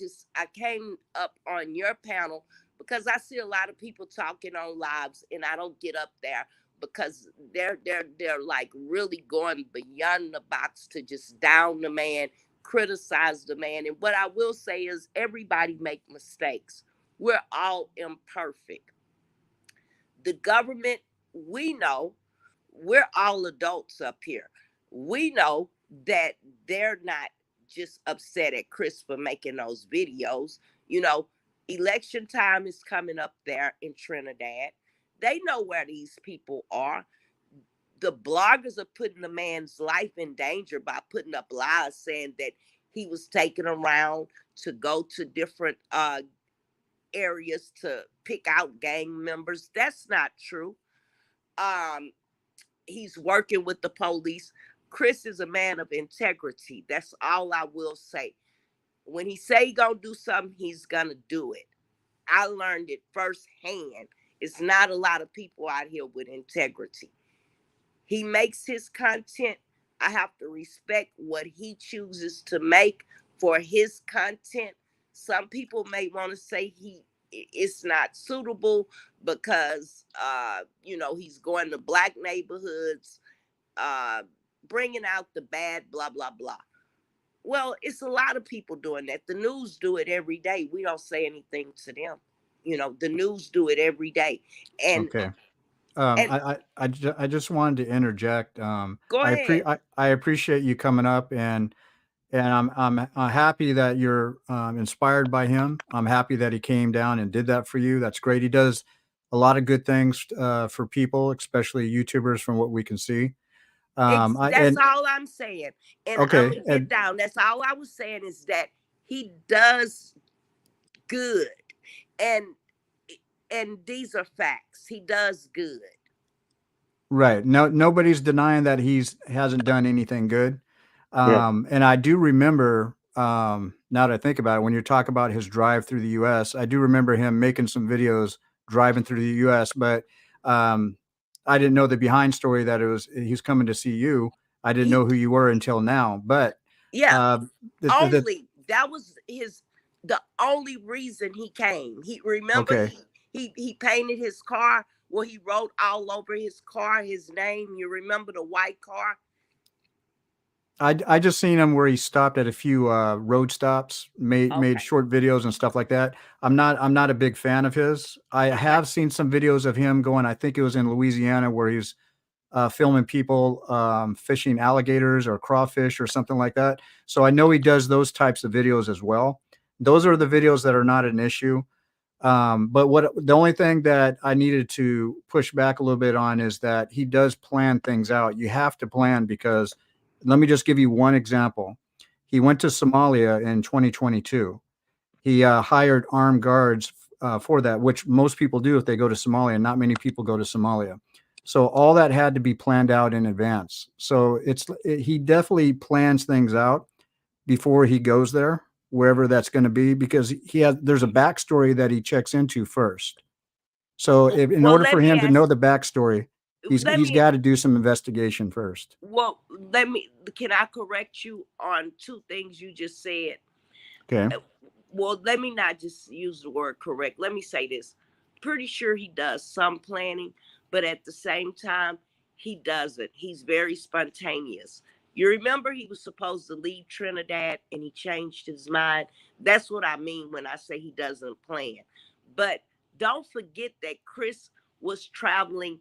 came up on your panel because I see a lot of people talking on lives, and I don't get up there because they're like really going beyond the box to just down the man, criticize the man. And what I will say is everybody make mistakes. We're all imperfect. The government, we know, we're all adults up here. We know that they're not just upset at Chris for making those videos. You know, election time is coming up there in Trinidad. They know where these people are. The bloggers are putting the man's life in danger by putting up lies saying that he was taken around to go to different areas to pick out gang members. That's not true. He's working with the police. Chris is a man of integrity. That's all I will say. When he say he gonna do something, he's gonna do it. I learned it firsthand. It's not a lot of people out here with integrity. He makes his content. I have to respect what he chooses to make for his content. Some people may want to say it's not suitable because he's going to black neighborhoods, bringing out the bad, blah blah blah. Well, it's a lot of people doing that. The news do it every day. We don't say anything to them. The news do it every day. And Okay. and I just wanted to interject. go ahead. I appreciate you coming up, and I'm happy that you're inspired by him. I'm happy that he came down and did that for you. That's great. He does a lot of good things for people, especially YouTubers, from what we can see. That's all I'm saying. And okay, I'm gonna get down. That's all I was saying is that he does good. And these are facts. He does good. right. No, nobody's denying that hasn't done anything good. And I do remember, now that I think about it, when you talk about his drive through the US, I do remember him making some videos driving through the US, but I didn't know the behind story that he's coming to see you. I didn't know who you were until now, but that was the only reason he came. He he painted his car. Well, he wrote all over his car his name. You remember the white car? I just seen him where he stopped at a few road stops, made short videos and stuff like that. I'm not a big fan of his. I have seen some videos of him going. I think it was in Louisiana where he's filming people fishing alligators or crawfish or something like that. So I know he does those types of videos as well. Those are the videos that are not an issue. But what the only thing that I needed to push back a little bit on is that he does plan things out. You have to plan, because let me just give you one example. He went to Somalia in 2022. He hired armed guards for that, which most people do if they go to Somalia. Not many people go to Somalia. So all that had to be planned out in advance. So he definitely plans things out before he goes there, wherever that's going to be, because there's a backstory that he checks into first. So in order for him to know the backstory, he's got to do some investigation first. Well, can I correct you on two things you just said? Okay. Well, let me not just use the word correct. Let me say this. Pretty sure he does some planning, but at the same time, he doesn't. He's very spontaneous. You remember he was supposed to leave Trinidad and he changed his mind. That's what I mean when I say he doesn't plan. But don't forget that Chris was traveling.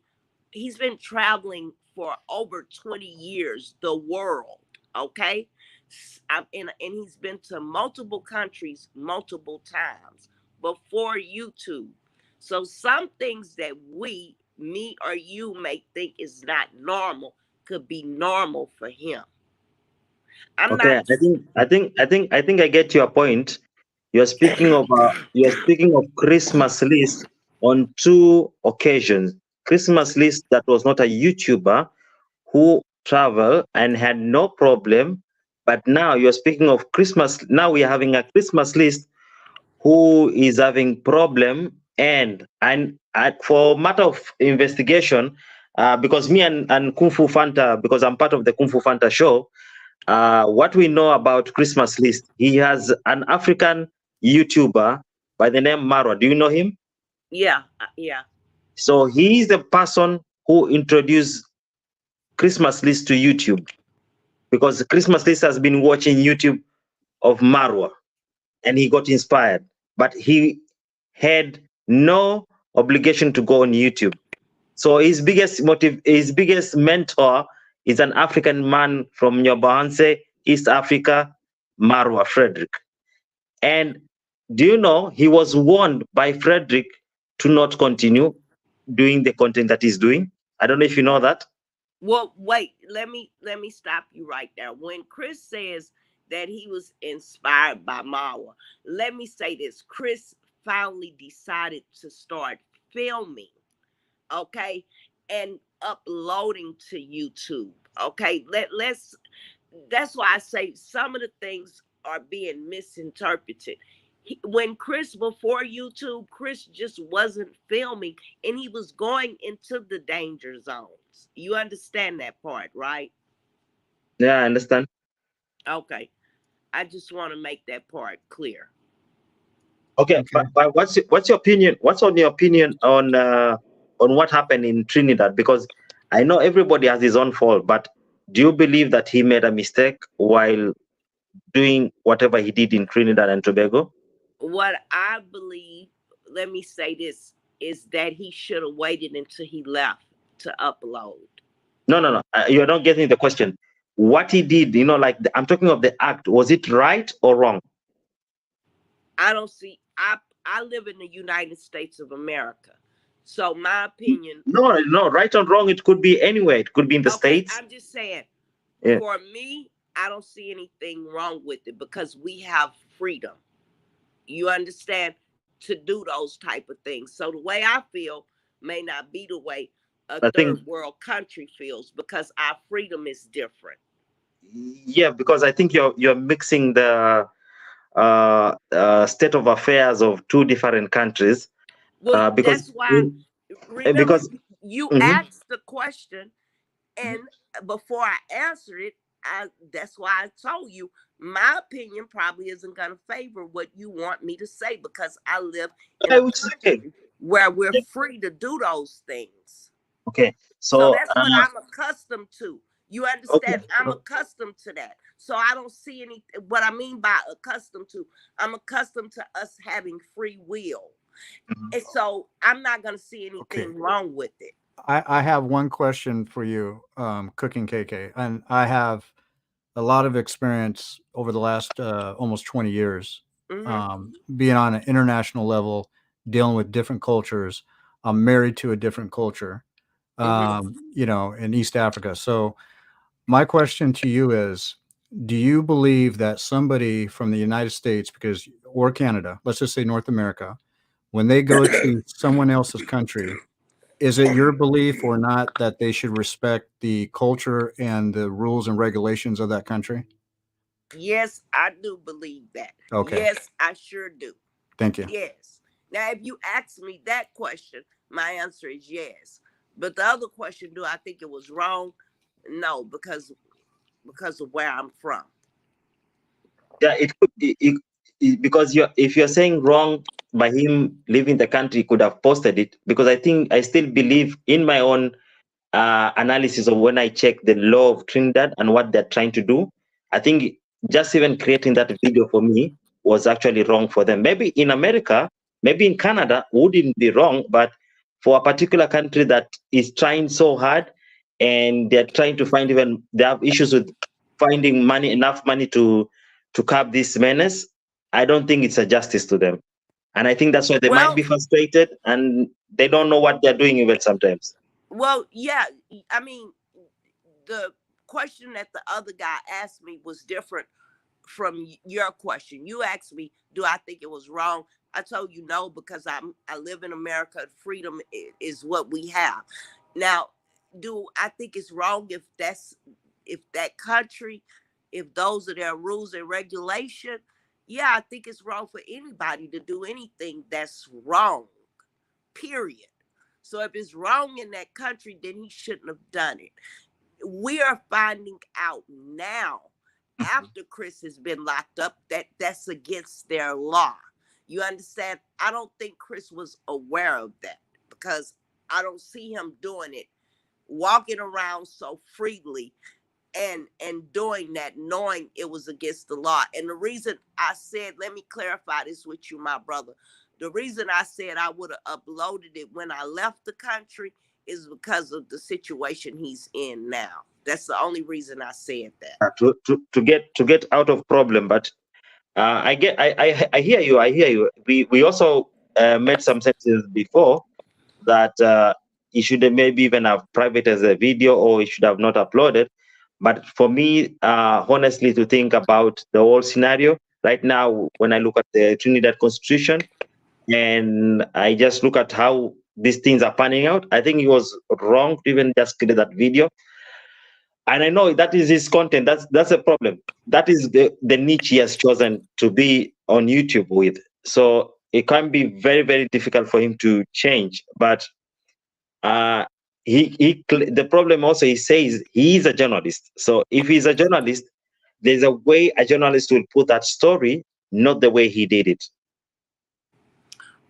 He's been traveling for over 20 years, the world, okay? And he's been to multiple countries multiple times before YouTube. So some things that me or you may think is not normal could be normal for him. I think I get your point. You're speaking of Christmas list on two occasions. Christmas list that was not a YouTuber who traveled and had no problem, but now you're speaking of Christmas. Now we are having a Christmas list who is having problem, and for matter of investigation, because me and Kung Fu Fanta, because I'm part of the Kung Fu Fanta show. What we know about Christmas list, he has an African YouTuber by the name Marwa. Do you know him? Yeah. So he is the person who introduced Christmas list to YouTube, because Christmas list has been watching YouTube of Marwa and he got inspired, but he had no obligation to go on YouTube. So his biggest mentor is an African man from Nyobahanse, East Africa, Marwa Frederick. And do you know, he was warned by Frederick to not continue doing the content that he's doing. I don't know if you know that. Well, wait, let me stop you right there. When Chris says that he was inspired by Marwa, let me say this. Chris finally decided to start filming, okay, and uploading to YouTube. Okay, that's why I say some of the things are being misinterpreted. When Chris, before YouTube, Chris just wasn't filming and he was going into the danger zones. You understand that part, right? Yeah, I understand. Okay. I just want to make that part clear. Okay. But what's your opinion? What's on your opinion on what happened in Trinidad? Because I know everybody has his own fault, but do you believe that he made a mistake while doing whatever he did in Trinidad and Tobago? What I believe, let me say this, is that he should have waited until he left to upload. No. You're not getting the question. What he did, like I'm talking of the act. Was it right or wrong? I don't see. I live in the United States of America, so my opinion. No, right or wrong, it could be anywhere. It could be in the States. I'm just saying. Yeah. For me, I don't see anything wrong with it because we have freedom. You understand, to do those type of things. So the way I feel may not be the way a third world country feels, because our freedom is different. Yeah, because I think you're mixing the state of affairs of two different countries. Well, because that's why. Remember, because you asked the question, and before I answered it, that's why I told you my opinion probably isn't going to favor what you want me to say, because I live in a country where we're free to do those things. Okay, so that's what I'm accustomed to. You understand? Okay. I'm accustomed to that. So I don't see any. What I mean by accustomed to, I'm accustomed to us having free will. And so I'm not going to see anything wrong with it. I have one question for you, Cooking KK, and I have a lot of experience over the last almost 20 years, being on an international level, dealing with different cultures. I'm married to a different culture, you know, in East Africa. So my question to you is, do you believe that somebody from the United States, or Canada, let's just say North America, when they go to someone else's country, is it your belief or not that they should respect the culture and the rules and regulations of that country? Yes, I do believe that. Okay. Yes, I sure do. Thank you. Yes. Now, if you ask me that question, my answer is yes. But the other question, do I think it was wrong? No, because of where I'm from. Yeah, it could because if you're saying wrong by him leaving the country, he could have posted it, because I think I still believe in my own analysis of when I check the law of Trinidad and what they're trying to do. I think just even creating that video for me was actually wrong for them. Maybe in America, maybe in Canada wouldn't be wrong, but for a particular country that is trying so hard and they're trying to find, even they have issues with finding money, enough money to curb this menace, I don't think it's a justice to them. And I think that's why they might be frustrated and they don't know what they're doing even sometimes. Well, yeah, I mean, the question that the other guy asked me was different from your question. You asked me, do I think it was wrong? I told you no, because I live in America. Freedom is what we have. Now, do I think it's wrong if that country, if those are their rules and regulation? Yeah, I think it's wrong for anybody to do anything that's wrong, period. So if it's wrong in that country, then he shouldn't have done it. We are finding out now, after Chris has been locked up, that that's against their law. You understand? I don't think Chris was aware of that, because I don't see him doing it, walking around so freely and doing that, knowing it was against the law. And the reason I said, let me clarify this with you, my brother. The reason I said I would have uploaded it when I left the country is because of the situation he's in now. That's the only reason I said that. To get out of problem. But I hear you. I hear you. We also made some sentences before that he should have maybe even have private as a video, or he should have not uploaded. But for me, honestly, to think about the whole scenario right now, when I look at the Trinidad Constitution and I just look at how these things are panning out, I think he was wrong to even just create that video. And I know that is his content. That's a problem. That is the niche he has chosen to be on YouTube with. So it can be very, very difficult for him to change. But the problem also, he says he is a journalist. So if he's a journalist, there's a way a journalist will put that story, not the way he did it.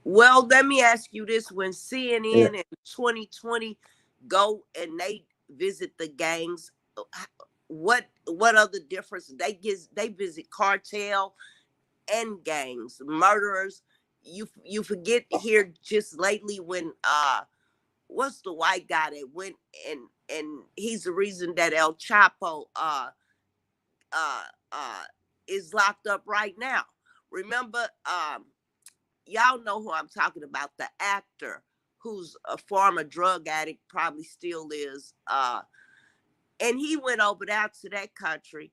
Well, let me ask you this: when CNN in 2020 go and they visit the gangs, what other difference they visit cartel and gangs, murderers? You forget here just lately when what's the white guy that went and he's the reason that El Chapo is locked up right now. Remember, y'all know who I'm talking about, the actor who's a former drug addict, probably still is. And he went over there to that country,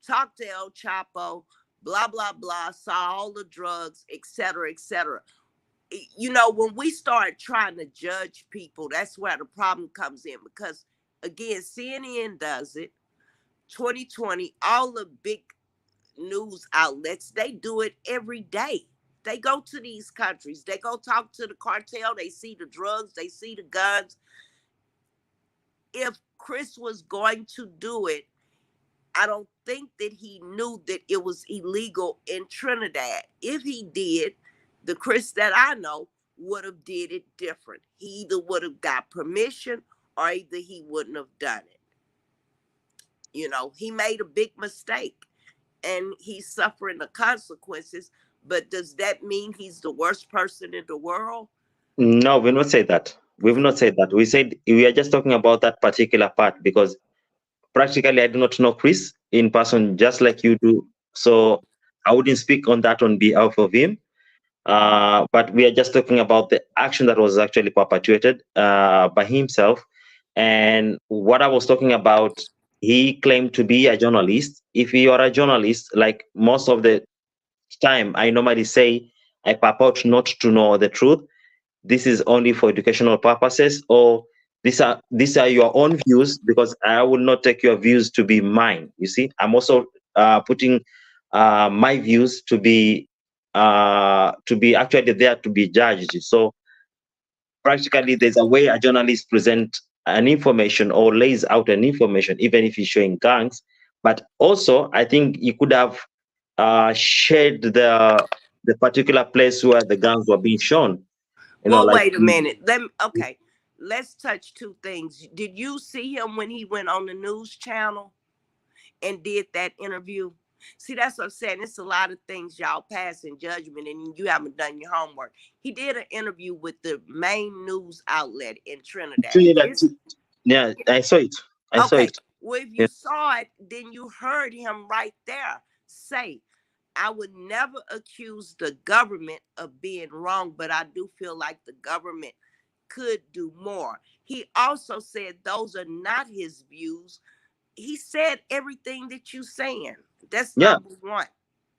talked to El Chapo, blah, blah, blah, saw all the drugs, et cetera, et cetera. You know, when we start trying to judge people, that's where the problem comes in. Because, again, CNN does it, 2020, all the big news outlets, they do it every day. They go to these countries. They go talk to the cartel. They see the drugs. They see the guns. If Chris was going to do it, I don't think that he knew that it was illegal in Trinidad. If he did, the Chris that I know would have did it different. He either would have got permission or either he wouldn't have done it. You know, he made a big mistake and he's suffering the consequences. But does that mean he's the worst person in the world? No, we not say that. We've not said that. We said we are just talking about that particular part because practically I do not know Chris in person, just like you do. So I wouldn't speak on that on behalf of him. But we are just talking about the action that was actually perpetuated by himself. And what I was talking about, he claimed to be a journalist. If you are a journalist, like most of the time, I normally say, I purport not to know the truth. This is only for educational purposes, or these are your own views, because I will not take your views to be mine. You see, I'm also putting my views to be actually there to be judged. So practically, there's a way a journalist present an information or lays out an information, even if he's showing gangs. But also, I think you could have shared the particular place where the guns were being shown. Well, Like, wait a minute. Okay. Let's touch two things. Did you see him when he went on the news channel and did that interview? See, that's what I'm saying. It's a lot of things y'all pass in judgment and you haven't done your homework. He did an interview with the main news outlet in Trinidad. Yeah, I saw it. I saw it. Well, if you saw it, then you heard him right there say, I would never accuse the government of being wrong, but I do feel like the government could do more. He also said those are not his views. He said everything that you're saying. That's number one.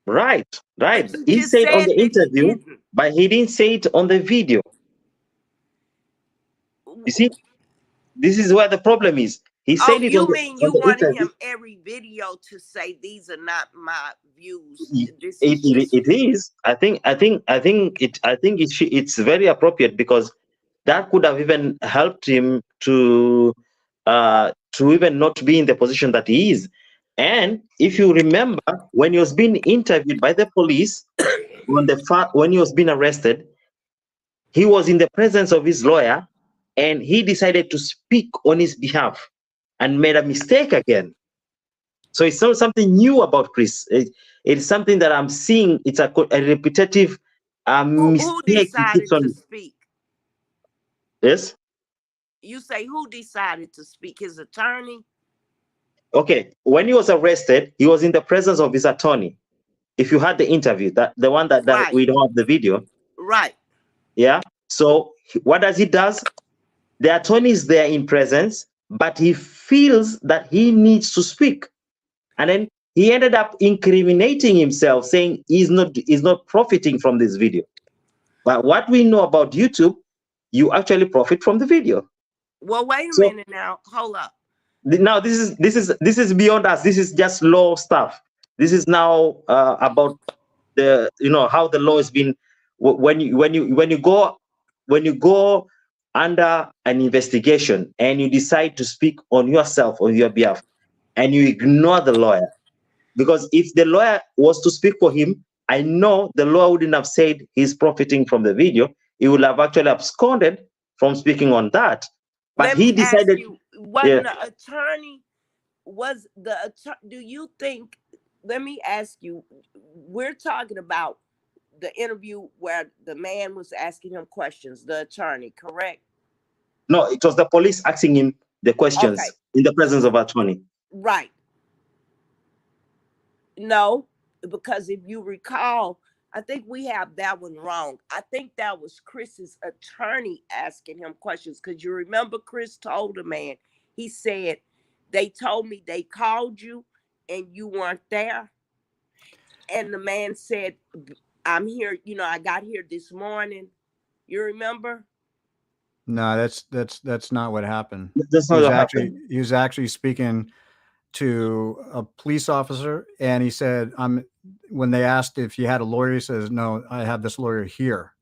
Right. But you He just said on the that he interview, didn't. but he didn't say it on the video. You see, this is where the problem is. He said it on the interview. You wanted him every video to say these are not my views. It is. I think it's very appropriate, because that could have even helped him to even not be in the position that he is. And if you remember, when he was being interviewed by the police when he was being arrested, he was in the presence of his lawyer, and he decided to speak on his behalf and made a mistake again. So it's not something new about Chris. It's something that I'm seeing. It's a repetitive mistake. Who decided to speak? Yes. You say who decided to speak? His attorney? Okay. When he was arrested, he was in the presence of his attorney. If you had the interview, that the one that Right. we don't have the video. Right. Yeah. So what does he does? The attorney is there in presence, but he feels that he needs to speak. And then he ended up incriminating himself, saying he's not profiting from this video. But what we know about YouTube, you actually profit from the video. Well, wait a minute now. Hold up. Now this is beyond us. This is just law stuff. This is now about the how the law has been when you go under an investigation and you decide to speak on yourself, on your behalf, and you ignore the lawyer. Because if the lawyer was to speak for him, I know the lawyer wouldn't have said he's profiting from the video. He would have actually absconded from speaking on that. But he decided. The attorney was the do you think? Let me ask you. We're talking about the interview where the man was asking him questions. The attorney, correct? No, it was the police asking him the questions in the presence of attorney. Right. No, because if you recall, I think we have that one wrong. I think that was Chris's attorney asking him questions, because you remember Chris told the man, he said, they told me they called you and you weren't there. And the man said, I'm here, I got here this morning. You remember? No, that's not what happened. That's not what happened. He was actually speaking to a police officer, and he said, when they asked if you had a lawyer, he says, no, I have this lawyer here.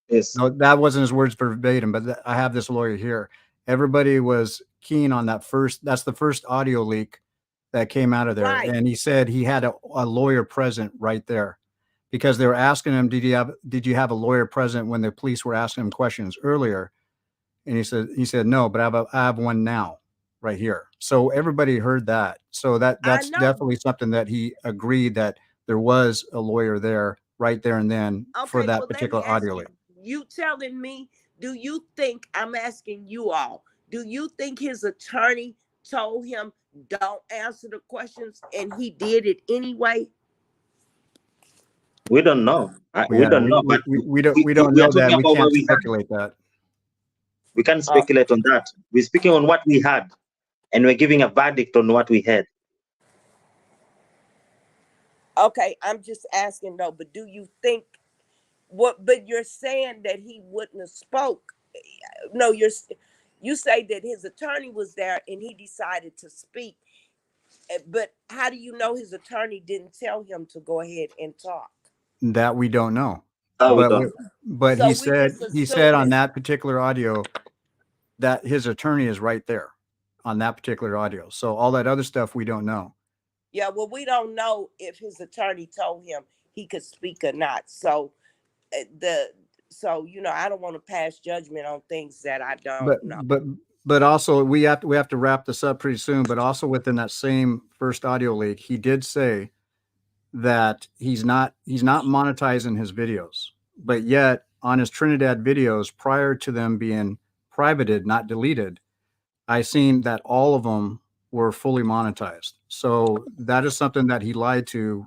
Yes. No, that wasn't his words verbatim, but I have this lawyer here. Everybody was keen on that's the first audio leak that came out of there. Right. And he said he had a lawyer present right there, because they were asking him, did you have a lawyer present when the police were asking him questions earlier? And he said, no, but I have one now right here. So everybody heard that. So that's definitely something that he agreed that there was a lawyer there right there and then for that particular audio leak. You telling me Do you think, I'm asking you all, do you think his attorney told him don't answer the questions and he did it anyway? We don't know. We Yeah, don't know, but we don't we are know that. talking We about what can't we had. speculate that. We can't Uh, speculate on that. We're speaking on what we had, and we're giving a verdict on what we had. okay, I'm just asking though, but do you think what, but you're saying that he wouldn't have spoke. No, you say that his attorney was there and he decided to speak. But how do you know his attorney didn't tell him to go ahead and talk? That we don't know. No, we But don't. but So we just he said on assuming. that particular audio that his attorney is right there on that particular audio. So all that other stuff we don't know. Yeah, well, we don't know if his attorney told him he could speak or not. So I don't want to pass judgment on things that I don't But know. but also we have to wrap this up pretty soon. But also within that same first audio leak, he did say that he's not monetizing his videos, but yet on his Trinidad videos prior to them being privated, not deleted, I seen that all of them were fully monetized. So that is something that he lied to.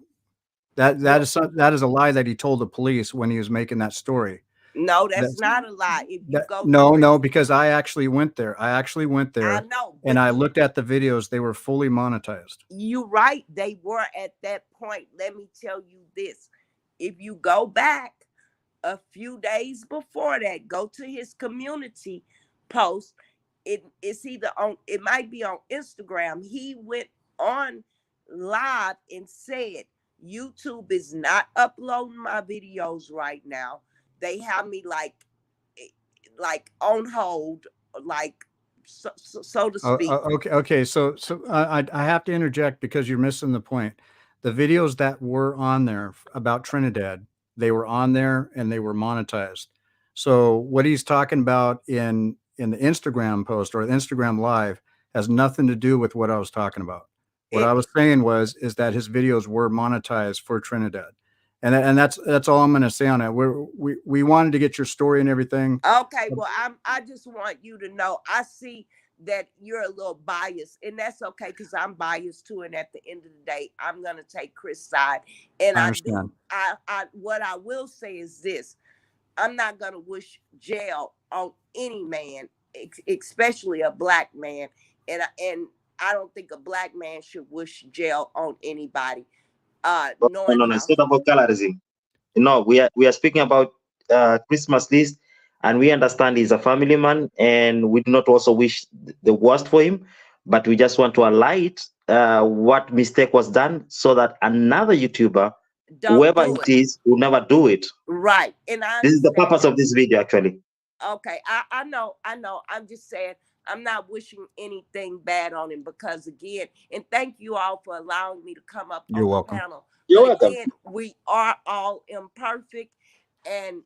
That is a lie that he told the police when he was making that story. No, that's That's not a lie. If you go no, because I actually went there. I know, And but I looked at the videos. They were fully monetized. you're right. They were at that point. Let me tell you this. If you go back a few days before that, go to his community post. It's either on, it might be on Instagram. He went on live and said, YouTube is not uploading my videos right now. They have me like on hold, like so to speak. Okay. So I have to interject because you're missing the point. The videos that were on there about Trinidad, they were on there and they were monetized. So what he's talking about in the Instagram post or the Instagram live has nothing to do with what I was talking about. What I was saying is that his videos were monetized for Trinidad. And that's all I'm going to say on it. We wanted to get your story and everything. Okay, well, I just want you to know. I see that you're a little biased, and that's okay because I'm biased too. And at the end of the day, I'm gonna take Chris' side. And I I understand. do. I what I will say is this: I'm not gonna wish jail on any man, especially a black man. And I don't think a black man should wish jail on anybody. No, Knowing no, no. how. It's not about colorism. No, we are speaking about Christmas list, and we understand he's a family man, and we do not also wish the worst for him, but we just want to highlight what mistake was done so that another YouTuber, Don't whoever do it it. is, will never do it. Right, and I This is the understand purpose that. of this video, actually. Okay, I know. I'm just saying I'm not wishing anything bad on him because again, and thank you all for allowing me to come up You're on the welcome. panel. You're But welcome. again, we are all imperfect, and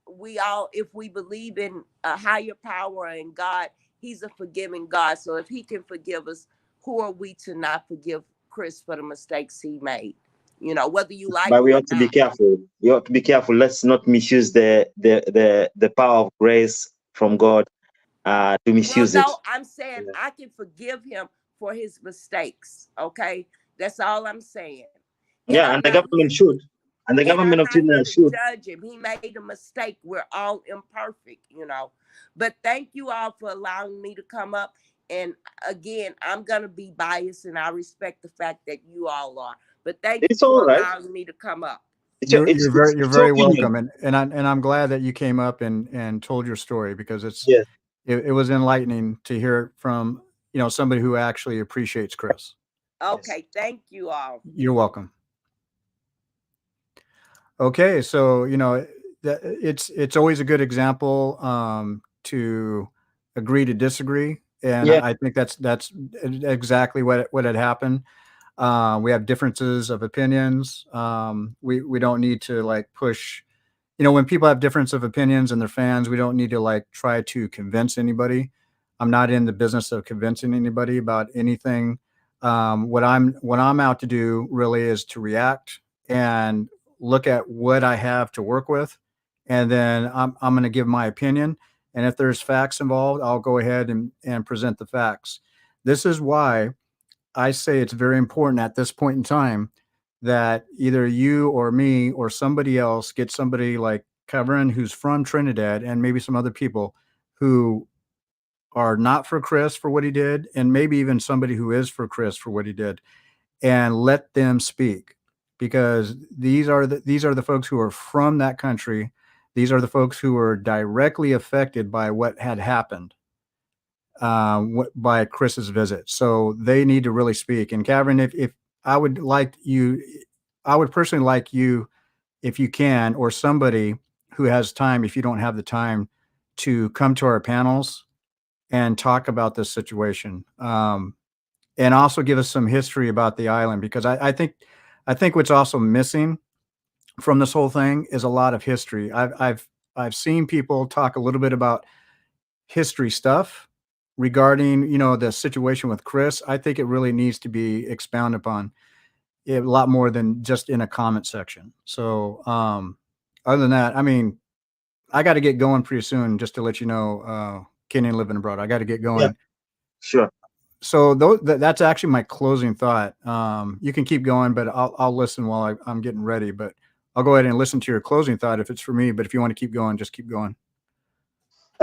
we all, if we believe in a higher power and God, He's a forgiving God. So if He can forgive us, who are we to not forgive Chris for the mistakes he made? You know, whether you like But him we or ought to be not. careful. We ought to be careful. Let's not misuse the power of grace from God to Well, misuse it. no, I'm saying Yeah. I can forgive him for his mistakes. Okay, that's all I'm saying. And Yeah, and the government should. And the I'm government of not here Trinidad to should. judge him. He made a mistake. We're all imperfect, you know. But thank you all for allowing me to come up. And again, I'm gonna be biased, and I respect the fact that you all are. But thank you It's all for right. allowing me to come up. It's your, it's, You're it's your very opinion. welcome, and I'm glad that you came up and told your story because Yes. it was enlightening to hear it from somebody who actually appreciates Chris. Okay, thank you all. You're welcome. Okay, so it's always a good example to agree to disagree, and Yeah. I think that's exactly what had happened. We have differences of opinions. We don't need to like push. When people have difference of opinions and they're fans, we don't need to like try to convince anybody. I'm not in the business of convincing anybody about anything. What I'm out to do really is to react and look at what I have to work with and then I'm going to give my opinion. And if there's facts involved, I'll go ahead and present the facts. This is why I say it's very important at this point in time that either you or me or somebody else get somebody like Carolyn, who's from Trinidad, and maybe some other people who are not for Chris for what he did, and maybe even somebody who is for Chris for what he did, and let them speak, because these are the folks who are from that country. These are the folks who were directly affected by what had happened by Chris's visit. So they need to really speak. And Kevin, if I would like you, I would personally like you, if you can, or somebody who has time, if you don't have the time, to come to our panels and talk about this situation. And also give us some history about the island, because I think what's also missing from this whole thing is a lot of history. I've seen people talk a little bit about history stuff regarding, the situation with Chris. I think it really needs to be expounded upon a lot more than just in a comment section. So other than that, I mean, I got to get going pretty soon, just to let you know, Kenny living abroad. I got to get going. Yeah, sure. So that's actually my closing thought. You can keep going, but I'll listen while I'm getting ready. But I'll go ahead and listen to your closing thought if it's for me. But if you want to keep going, just keep going.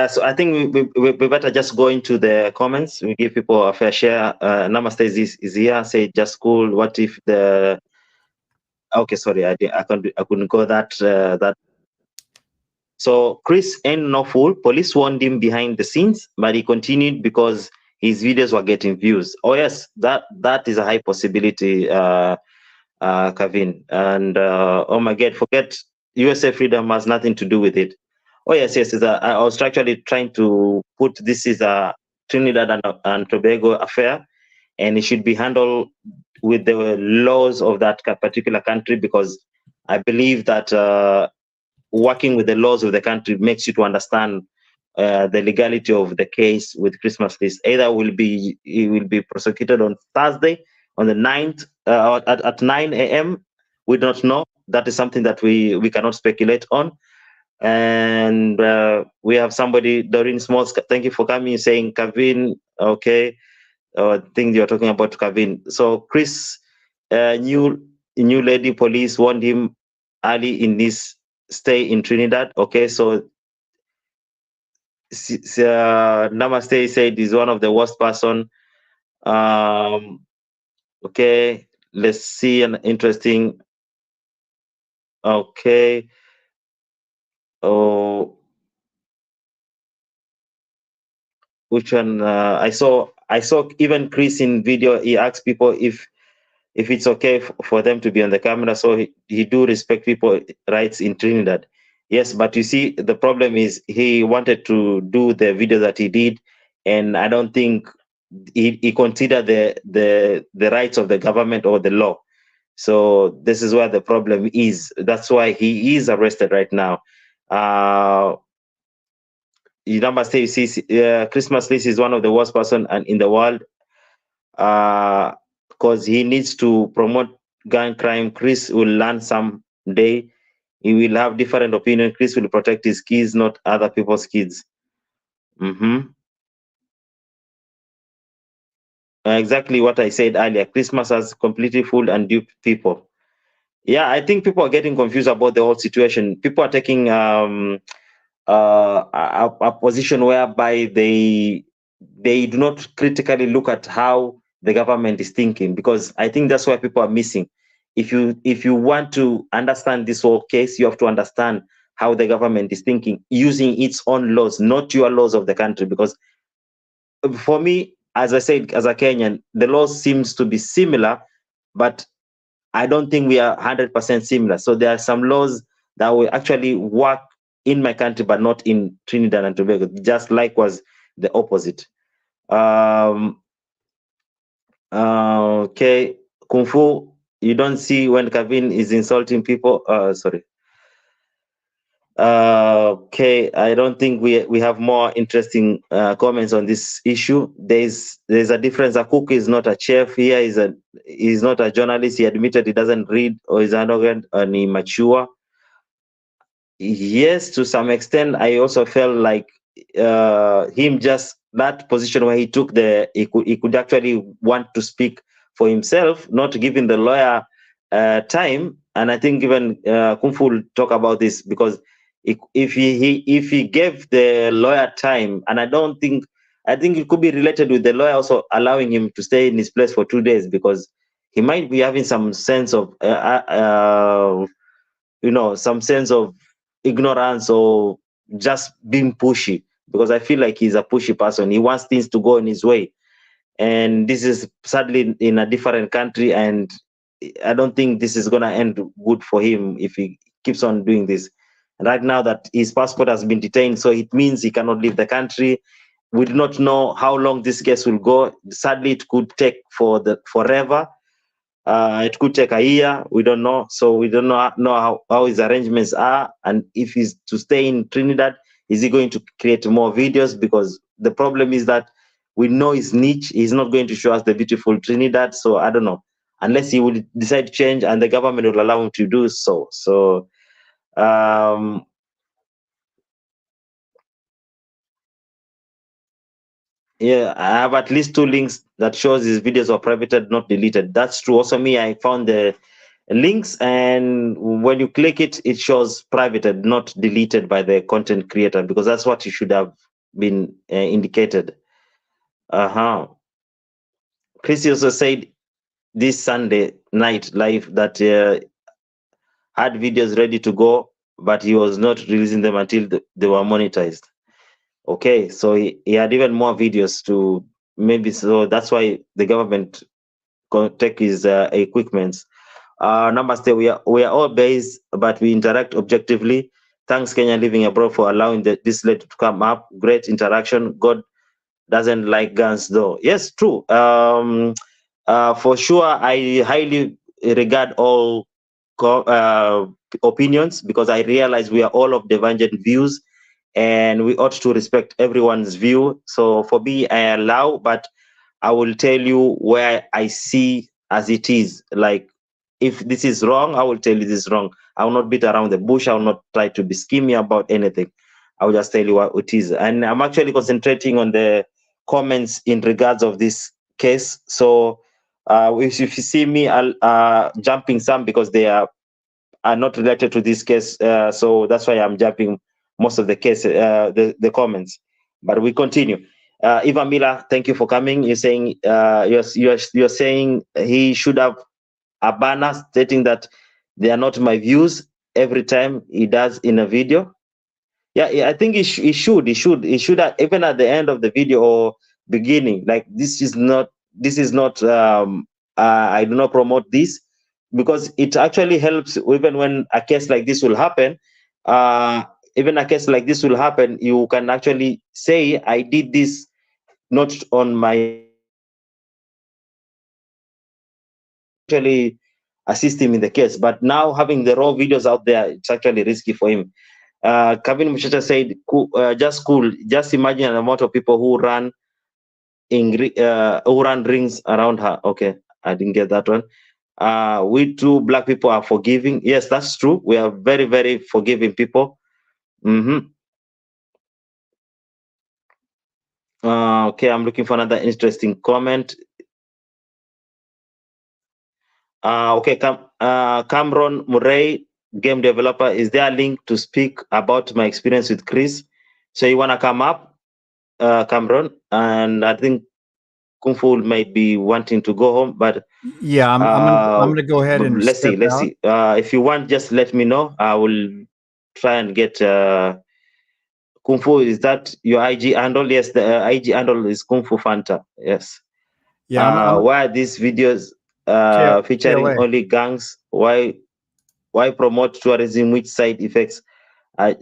So I think we better just go into the comments. We give people a fair share. Namaste is here. Say just cool. What if the? Okay, sorry, I couldn't go that. So Chris ain't no fool. Police warned him behind the scenes, but he continued because his videos were getting views. Oh yes, that is a high possibility, Kevin. And oh my God, forget USA freedom has nothing to do with it. Oh yes, I was actually trying to put this is a Trinidad and Tobago affair, and it should be handled with the laws of that particular country, because I believe that working with the laws of the country makes you to understand the legality of the case with Christmas list. Either he will be prosecuted on Thursday on the 9th at 9 a.m. We don't know. That is something that we cannot speculate on. And we have somebody, Doreen Smalls, thank you for coming, saying, Kevin, okay, I think you're talking about Kevin. So Chris, new lady police warned him early in this stay in Trinidad. Okay, so Namaste said he's one of the worst person. Okay, let's see an interesting. Okay. Oh, which one? I saw even Chris in video. He asked people if it's okay for them to be on the camera. So he do respect people rights in Trinidad. Yes, but you see, the problem is he wanted to do the video that he did, and I don't think he considered the rights of the government or the law. So this is where the problem is. That's why he is arrested right now. You must say, Christmas list is one of the worst person in the world, because he needs to promote gun crime. Chris will learn someday. He will have different opinion. Chris will protect his kids, not other people's kids. Exactly what I said earlier. Christmas has completely fooled and duped people. Yeah, I think people are getting confused about the whole situation. People are taking a position whereby they do not critically look at how the government is thinking, because I think that's why people are missing. If you want to understand this whole case, you have to understand how the government is thinking, using its own laws, not your laws of the country. Because for me, as I said, as a Kenyan, the laws seems to be similar, but I don't think we are 100% similar. So there are some laws that will actually work in my country, but not in Trinidad and Tobago. Just like was the opposite. Okay, Kung Fu, you don't see when Kevin is insulting people. Sorry. Okay, I don't think we have more interesting comments on this issue. There's a difference. A cook is not a chef. Here he's not a journalist. He admitted he doesn't read or is arrogant and immature. Yes, to some extent. I also felt like him just that position where he took he could actually want to speak for himself, not giving the lawyer time. And I think even Kung Fu will talk about this, because if he gave the lawyer time, and I think it could be related with the lawyer also allowing him to stay in his place for 2 days, because he might be having some sense of some sense of ignorance or just being pushy, because I feel like he's a pushy person. He wants things to go in his way, and this is sadly in a different country, and I don't think this is going to end good for him if he keeps on doing this. Right now that his passport has been detained, so it means he cannot leave the country. We do not know how long this case will go. Sadly, it could take forever. It could take a year. We don't know. So we don't know how his arrangements are. And if he's to stay in Trinidad, is he going to create more videos? Because the problem is that we know his niche. He's not going to show us the beautiful Trinidad. So I don't know. Unless he will decide to change and the government will allow him to do so. So yeah, I have at least 2 links that shows his videos are privated, not deleted. That's true. Also, me, I found the links, and when you click it, it shows privated, not deleted by the content creator, because that's what it should have been indicated. Chris also said this Sunday night live that had videos ready to go, but he was not releasing them until they were monetized. Okay, so he had even more videos to maybe, so that's why the government take his equipments. Namaste, we are all based, but we interact objectively. Thanks, Kenya Living Abroad, for allowing this letter to come up. Great interaction. God doesn't like guns, though. Yes, true. For sure, I highly regard all opinions, because I realize we are all of divergent views, and we ought to respect everyone's view. So for me, I allow, but I will tell you where I see as it is. Like, if this is wrong, I will tell you this is wrong. I will not beat around the bush. I will not try to be scheming about anything. I will just tell you what it is. And I'm actually concentrating on the comments in regards of this case. So if you see me jumping some, because they are not related to this case, so that's why I'm jumping most of the case, the comments. But we continue. Eva Miller, thank you for coming. You're saying you're saying he should have a banner stating that they are not my views every time he does in a video. Yeah, I think he should even at the end of the video or beginning, like, this is not I do not promote this, because it actually helps. Even when a case like this will happen, you can actually say, I did this not on my actually assist him in the case. But now having the raw videos out there, it's actually risky for him. Kevin Mushata said, just cool. Just imagine the amount of people who run rings around her. Okay, I didn't get that one. We too, black people are forgiving. Yes, that's true. We are very, very forgiving people. Okay, I'm looking for another interesting comment. Okay, Cameron Murray, game developer. Is there a link to speak about my experience with Chris? So you want to come up, Cameron? And I think Kung Fu might be wanting to go home, but yeah, I'm gonna go ahead and let's see. If you want, just let me know. I will try and get Kung Fu. Is that your IG handle? Yes, the IG handle is Kung Fu Fanta. Yes. Yeah, why are these videos featuring KLA. only gangs? Why promote tourism? Which side effects are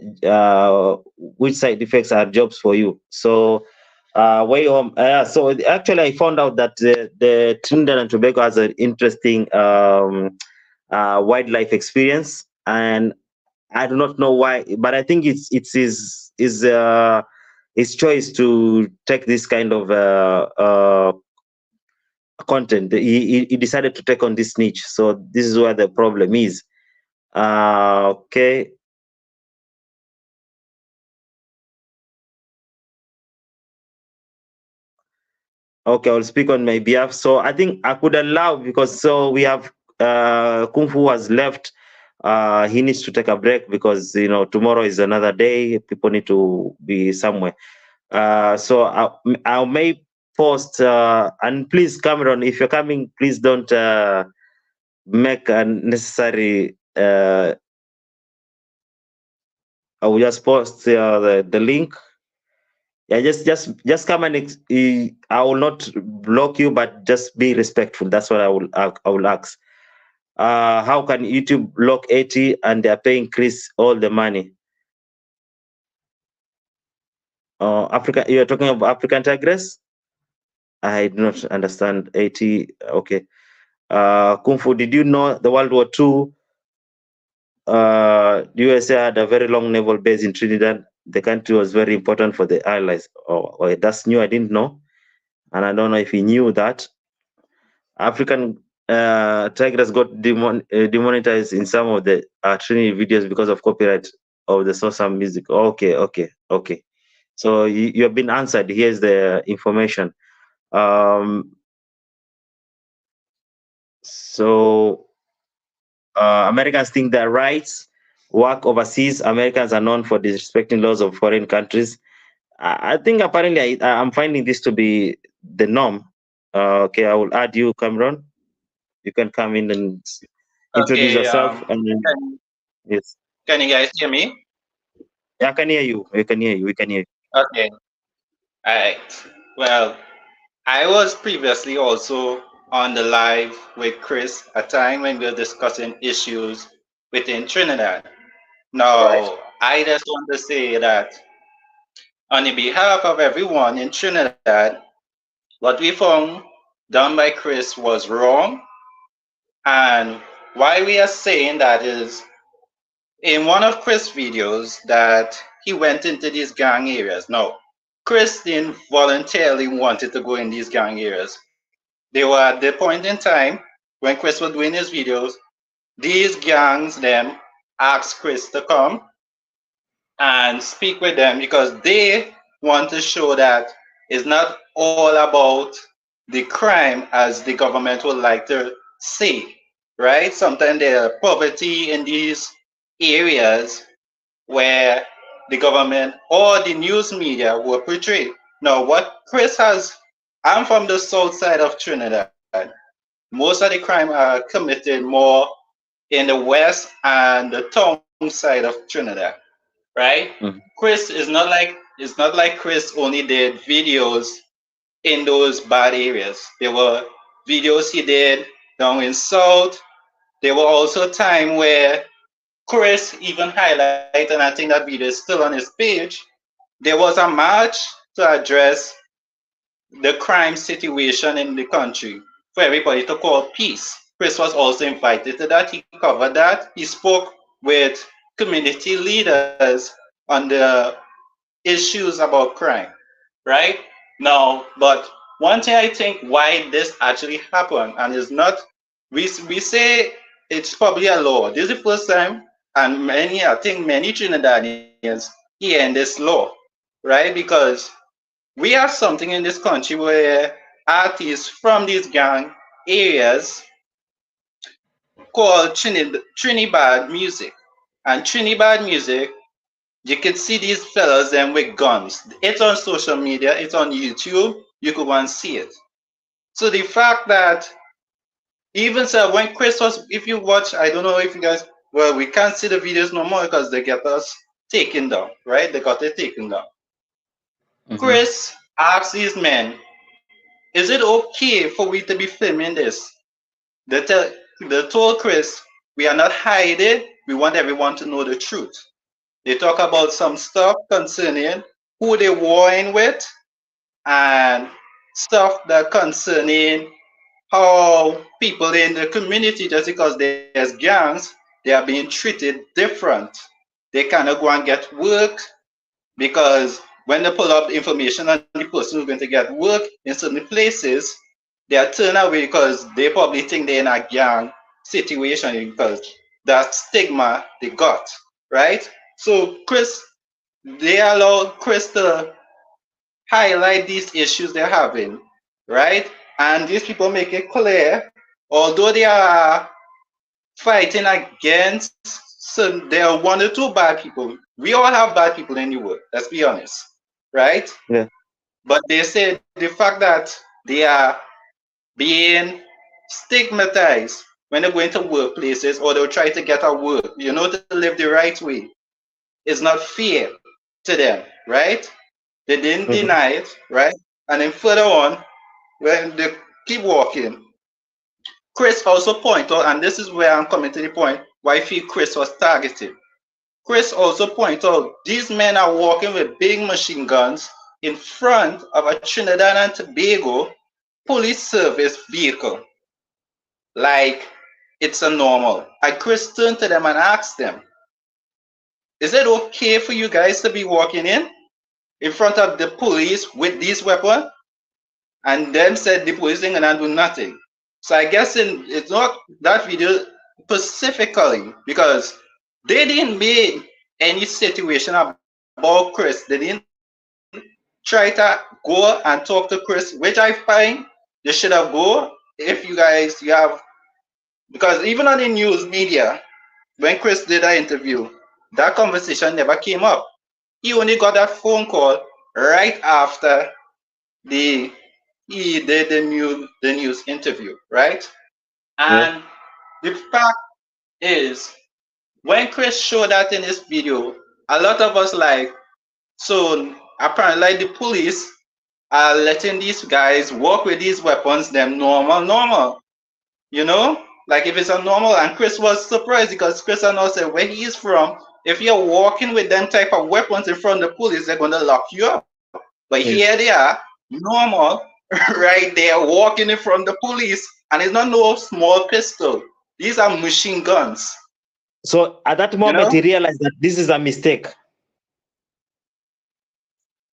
jobs for you? So way home. So actually, I found out that the Trinidad and Tobago has an interesting wildlife experience, and I do not know why, but I think it's his choice to take this kind of content. He decided to take on this niche, so this is where the problem is. Okay, Okay, I'll speak on my behalf. So I think I could allow, because so we have Kung Fu has left. He needs to take a break because tomorrow is another day. People need to be somewhere. So I may post, and please, Cameron, if you're coming, please don't make unnecessary. I will just post the link. Yeah, just come and I will not block you, but just be respectful. That's what I will ask. How can YouTube block 80 and they're paying Chris all the money? Africa, you're talking about African Tigress? I do not understand 80. Okay. Kung Fu, did you know the World War II? The USA had a very long naval base in Trinidad. The country was very important for the Allies. Oh, that's new. I didn't know, and I don't know if he knew that. African Tigress got demonetized in some of the Trinity videos because of copyright of the Sosa music. Okay. So you have been answered. Here's the information. So Americans think their rights work overseas. Americans are known for disrespecting laws of foreign countries. I think apparently I'm finding this to be the norm. Okay, I will add you, Cameron. You can come in and introduce Okay. yourself. And yes, Can you guys hear me? I can hear you. We can hear you. We can hear you. Okay. All right. Well, I was previously also on the live with Chris, a time when we were discussing issues within Trinidad. Right. Now, I just want to say that on the behalf of everyone in Trinidad, what we found done by Chris was wrong. And why we are saying that is in one of Chris' videos that he went into these gang areas. Now, Chris didn't voluntarily wanted to go in these gang areas. They were at the point in time when Chris was doing his videos, these gangs them asked Chris to come and speak with them because they want to show that it's not all about the crime as the government would like to say, right? Sometimes there are poverty in these areas where the government or the news media will portray. Now, what Chris has, I'm from the south side of Trinidad. Most of the crime are committed more in the west and the town side of Trinidad, right? Mhm. Chris is not like it's not like Chris only did videos in those bad areas. There were videos he did down in south. There were also time where Chris even highlighted, and I think that video is still on his page. There was a march to address the crime situation in the country for everybody to call peace. Chris was also invited to that. He covered that. He spoke with community leaders on the issues about crime, right? Now, but one thing I think why this actually happened, and is not, we say it's probably a law. This is the first time, and I think many Trinidadians hear in this law, right? Because we have something in this country where artists from these gang areas called Trinidad music. And Trinidad music, you can see these fellas them with guns. It's on social media, it's on YouTube, you could go and see it. So the fact that even so when Chris was, if you watch, I don't know if you guys, well, we can't see the videos no more because they get us taken down, right? They got it taken down. Mhm. Chris asked these men, is it okay for we to be filming this? They told Chris, we are not hiding. We want everyone to know the truth. They talk about some stuff concerning who they warring with and stuff that concerning how people in the community, just because there's gangs, they are being treated different. They cannot go and get work because when they pull up the information on the person who's going to get work in certain places, they are turned away because they probably think they're in a gang situation because that stigma they got, right? So they allowed Chris to highlight these issues they're having. right? And these people make it clear, although they are fighting against, so there are one or two bad people. We all have bad people in the world, let's be honest, right? Yeah. But they say the fact that they are being stigmatized when they go into workplaces or they'll try to get a work, to live the right way, is not fair to them, right? They didn't Mm-hmm. deny it, right? And then further on, when they keep walking, Chris also pointed out, and this is where I'm coming to the point why I feel Chris was targeted. Chris also pointed out these men are walking with big machine guns in front of a Trinidad and Tobago police service vehicle. Like it's a normal. And Chris turned to them and asked them, is it okay for you guys to be walking in front of the police with these weapons? And them said the police ain't gonna do nothing. So I guess it's not that video specifically because they didn't make any situation about Chris. They didn't try to go and talk to Chris, which I find they should have go if you have, because even on the news media, when Chris did that interview, that conversation never came up. He only got that phone call right after the he did the news interview, right? Yeah. And the fact is, when Chris showed that in his video, a lot of us like, so apparently like the police are letting these guys walk with these weapons, them normal, like if it's a normal. And Chris was surprised because Chris and I said where he is from, if you're walking with them type of weapons in front of the police, they're gonna lock you up. But Yes. here they are, normal, right there, walking in front of the police, and it's not no small pistol. These are machine guns. So at that moment, he realized that this is a mistake.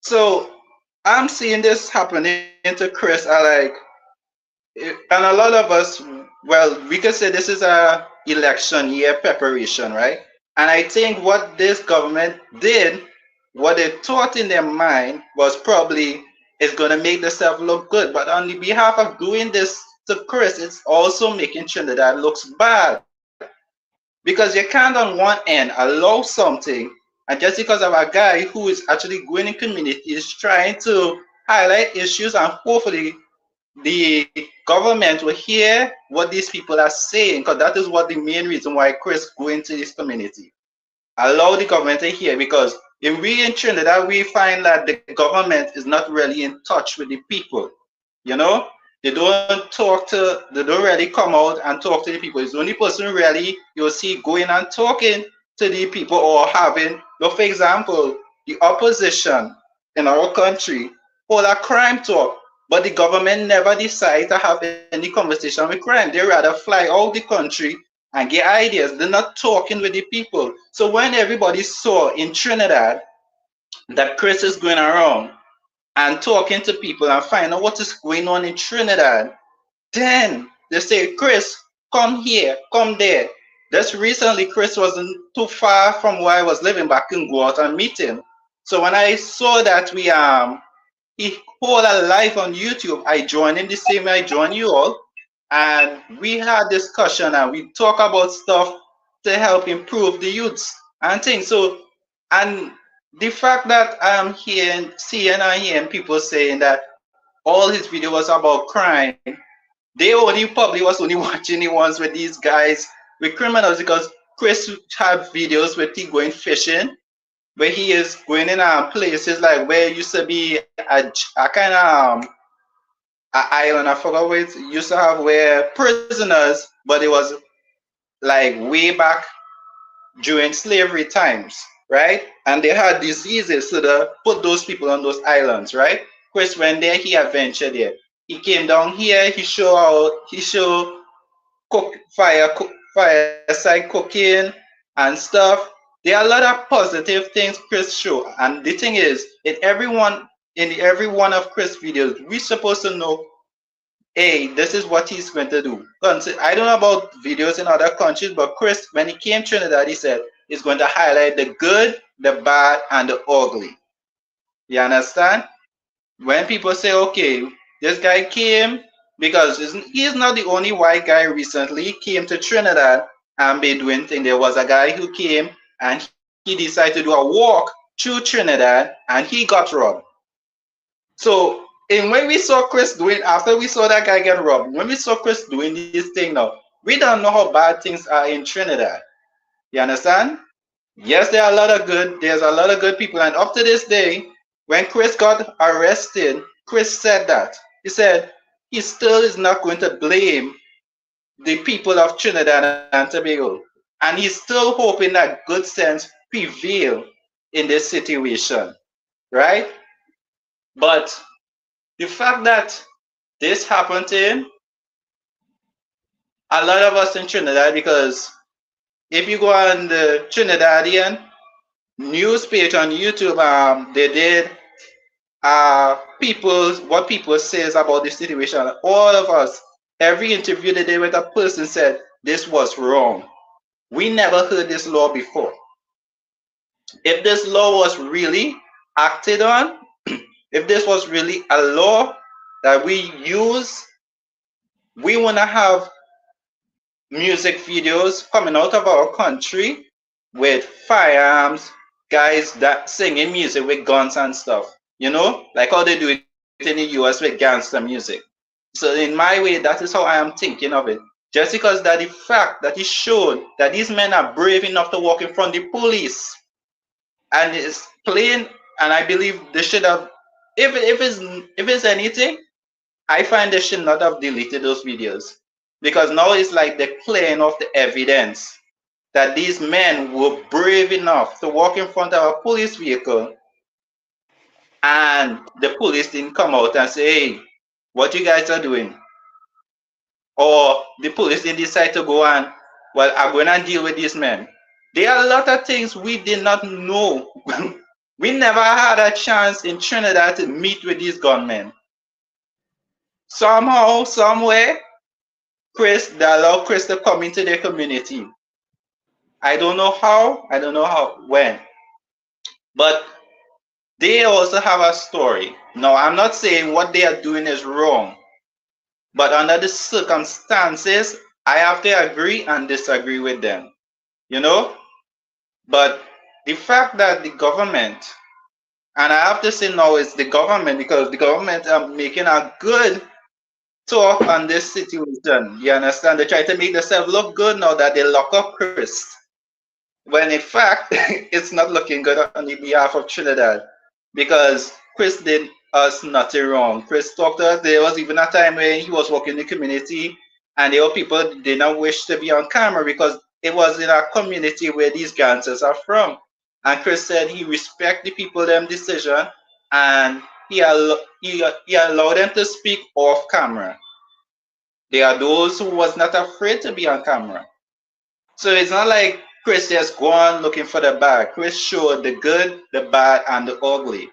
So I'm seeing this happening to Chris. And a lot of us, well, we could say this is a election year preparation, right? And I think what this government did, what they thought in their mind was probably it's going to make themselves look good. But on the behalf of doing this to Chris, it's also making Trinidad looks bad. Because you can't on one end allow something, and just because of a guy who is actually going in communities trying to highlight issues, and hopefully the government will hear what these people are saying, because that is what the main reason why Chris go into this community. Allow the government to hear, because if we in Trinidad, we find that the government is not really in touch with the people. They don't really come out and talk to the people. It's the only person really you'll see going and talking to the people or having, for example, the opposition in our country hold a crime talk, but the government never decide to have any conversation with crime. They rather fly out the country and get ideas. They're not talking with the people. So when everybody saw in Trinidad that Chris is going around and talking to people and find out what is going on in Trinidad, then they say, Chris, come here, come there. Just recently, Chris wasn't too far from where I was living, but I couldn't go out and meet him. So when I saw that he hold a live on YouTube, I joined him the same way I joined you all. And we had discussion and we talk about stuff to help improve the youths and things. So, and the fact that I'm seeing and hearing people saying that all his video was about crime, they only probably was only watching the ones with these guys with criminals, because Chris have videos with he going fishing, where he is going in places like where it used to be a kind of island, I forgot where it used to have, where prisoners, but it was like way back during slavery times, right? And they had diseases, so they put those people on those islands, right? Chris went there, he adventured there. He came down here, he show fireside cooking and stuff. There are a lot of positive things Chris show. And the thing is, in every one of Chris videos, we're supposed to know, hey, this is what he's going to do. I don't know about videos in other countries, but Chris, when he came to Trinidad, he said he's going to highlight the good, the bad, and the ugly. You understand? When people say, okay, This guy came because he's not the only white guy recently came to Trinidad and be doing things. There was a guy who came and he decided to do a walk through Trinidad and he got robbed. So, and when we saw Chris doing, after we saw that guy get robbed, when we saw Chris doing this thing now, we don't know how bad things are in Trinidad. You understand? Yes, there are a lot of good, there's a lot of good people. And up to this day, when Chris got arrested, Chris said that. He said he still is not going to blame the people of Trinidad and Tobago. And he's still hoping that good sense prevail in this situation, right? But the fact that this happened to him, a lot of us in Trinidad, because if you go on the Trinidadian news page on YouTube, they did what people says about the situation. All of us, every interview they did with a person said this was wrong. We never heard this law before. If this law was really acted on, if this was really a law that we use, we want to have music videos coming out of our country with firearms, guys that singing music with guns and stuff, you know, like how they do it in the US with gangster music. So in my way, that is how I am thinking of it. Just because that the fact that it showed that these men are brave enough to walk in front of the police, and it's plain, and I believe they should have, if it's anything, I find they should not have deleted those videos, because now it's like they're playing off the evidence that these men were brave enough to walk in front of a police vehicle and the police didn't come out and say, hey, what you guys are doing? Or the police didn't decide to go and, well, I'm going to deal with these men. There are a lot of things we did not know. We never had a chance in Trinidad to meet with these gunmen. Somehow, somewhere, they allow Chris to come into their community. I don't know how, when. But they also have a story. Now, I'm not saying what they are doing is wrong. But under the circumstances, I have to agree and disagree with them. You know? But the fact that the government, and I have to say now it's the government, because the government are making a good talk on this situation. You understand? They try to make themselves look good now that they lock up Chris. When in fact, it's not looking good on the behalf of Trinidad, because Chris did us nothing wrong. Chris talked to us. There was even a time when he was working in the community and there were people that did not wish to be on camera because it was in our community where these gangsters are from. And Chris said he respect the people them decision and he allowed them to speak off camera. There are those who was not afraid to be on camera. So it's not like Chris just go on looking for the bad. Chris showed the good, the bad, and the ugly.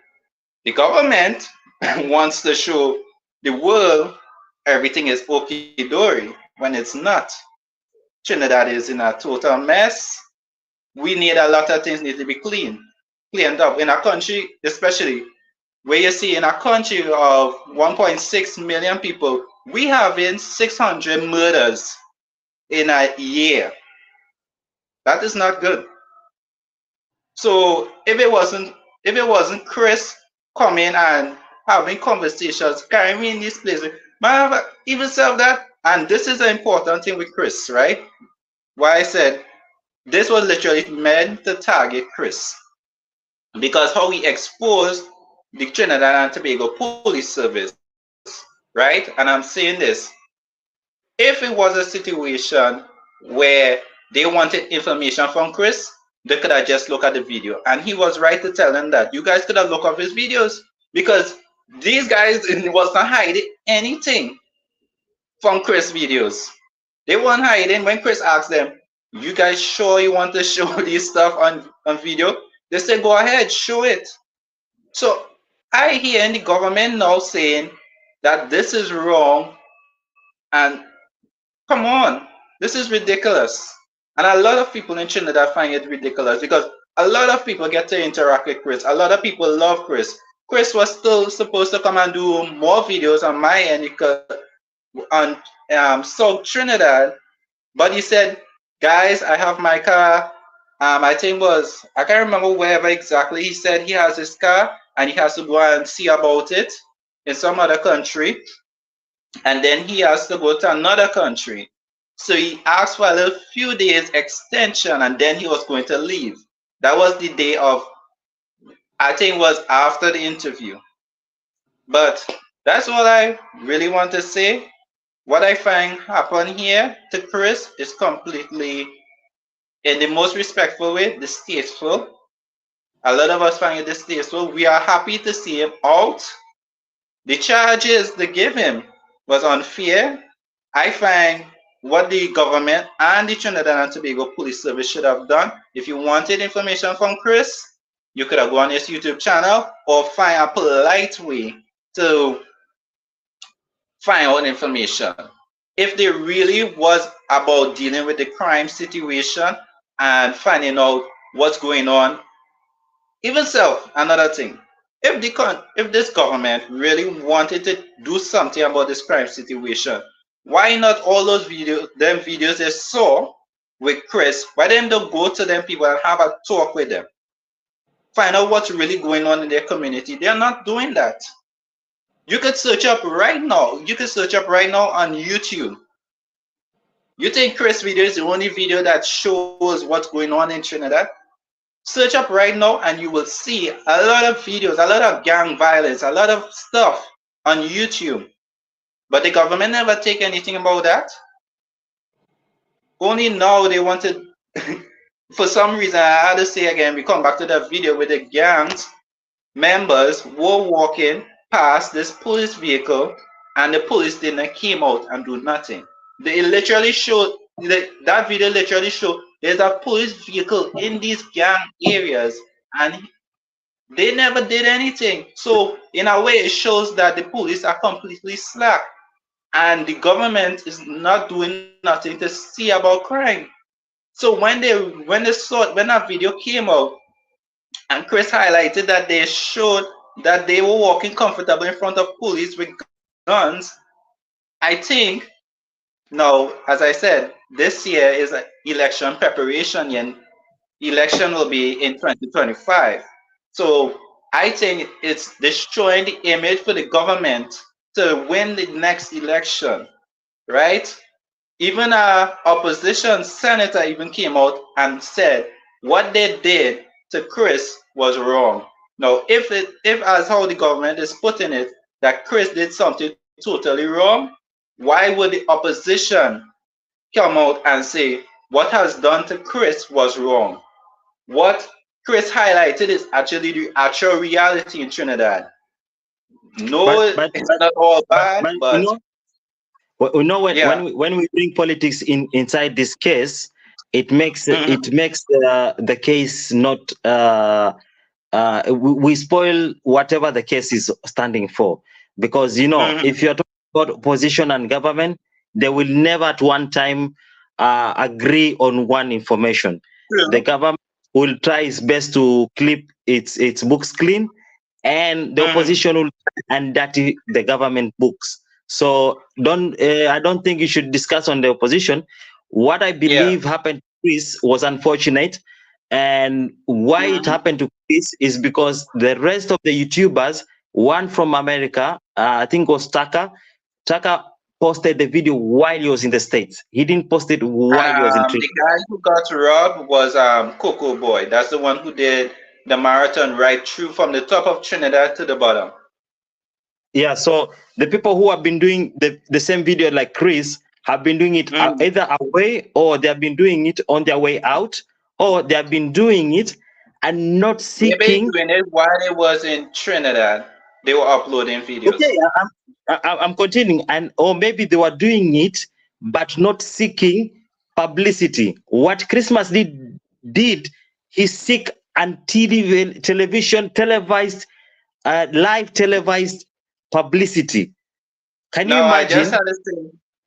The government wants to show the world everything is okie-dory when it's not. Trinidad is in a total mess. We need a lot of things need to be cleaned up. In a country, especially where you see in a country of 1.6 million people, we having 600 murders in a year. That is not good. So if it wasn't Chris coming and having conversations, carrying me in these places, man, even self that, and this is an important thing with Chris, right? Why I said this was literally meant to target Chris, because how he exposed the Trinidad and Tobago police service, right? And I'm saying this, if it was a situation where they wanted information from Chris, they could have just looked at the video. And he was right to tell them that. You guys could have looked up his videos, because these guys was not hiding anything from Chris videos. They weren't hiding. When Chris asked them, you guys sure you want to show this stuff on video? They said, go ahead, show it. So I hear in the government now saying that this is wrong, and come on, this is ridiculous. And a lot of people in Trinidad find it ridiculous because a lot of people get to interact with Chris. A lot of people love Chris. Chris was still supposed to come and do more videos on my end on South Trinidad, but he said, guys, I have my car. I think I can't remember wherever exactly. He said he has his car and he has to go and see about it in some other country. And then he has to go to another country. So he asked for a few days extension and then he was going to leave. That was the day of, I think it was after the interview. But that's what I really want to say. What I find happened here to Chris is completely, in the most respectful way, distasteful. A lot of us find it distasteful. We are happy to see him out. The charges they give him was unfair. I find what the government and the Trinidad and Tobago Police Service should have done. If you wanted information from Chris, you could have gone on his YouTube channel or find a polite way to find out information. If they really was about dealing with the crime situation and finding out what's going on, even so, another thing, if this government really wanted to do something about this crime situation, why not all those videos they saw with Chris, why didn't they go to them people and have a talk with them? Find out what's really going on in their community. They're not doing that. You could search up right now. You could search up right now on YouTube. You think Chris video is the only video that shows what's going on in Trinidad? Search up right now and you will see a lot of videos, a lot of gang violence, a lot of stuff on YouTube. But the government never take anything about that. Only now they wanted, for some reason, I had to say again, we come back to that video with the gangs members were walking past this police vehicle and the police didn't came out and do nothing. They literally showed, that video literally showed there's a police vehicle in these gang areas and they never did anything. So in a way, it shows that the police are completely slack and the government is not doing nothing to see about crime. So when that video came out and Chris highlighted that they showed that they were walking comfortable in front of police with guns, I think now, as I said, this year is an election preparation year. Election will be in 2025. So I think it's destroying the image for the government to win the next election, right? Even our opposition senator even came out and said what they did to Chris was wrong. Now, if as how the government is putting it, that Chris did something totally wrong, why would the opposition come out and say what has done to Chris was wrong? What Chris highlighted is actually the actual reality in Trinidad. No, it's not all bad, but you know when we bring politics inside this case, it makes the case not we spoil whatever the case is standing for, because if you're talking about opposition and government, they will never at one time agree on one information. The government will try its best to keep its books clean, and the opposition will try and dirty the government books. So I don't think you should discuss on the opposition. What I believe happened to Chris was unfortunate, and why it happened to Chris is because the rest of the YouTubers, one from America, I think was Tucker posted the video while he was in the States. He didn't post it while he was in Trinidad. The guy who got robbed was Coco Boy. That's the one who did the marathon right through from the top of Trinidad to the bottom. Yeah, so the people who have been doing the same video like Chris have been doing it either away, or they have been doing it on their way out, or they have been doing it and not seeking. They've been doing it while they was in Trinidad. They were uploading videos. Okay, I'm continuing, or maybe they were doing it but not seeking publicity. What Christmas did he seek and television televised, live televised publicity. Can you imagine?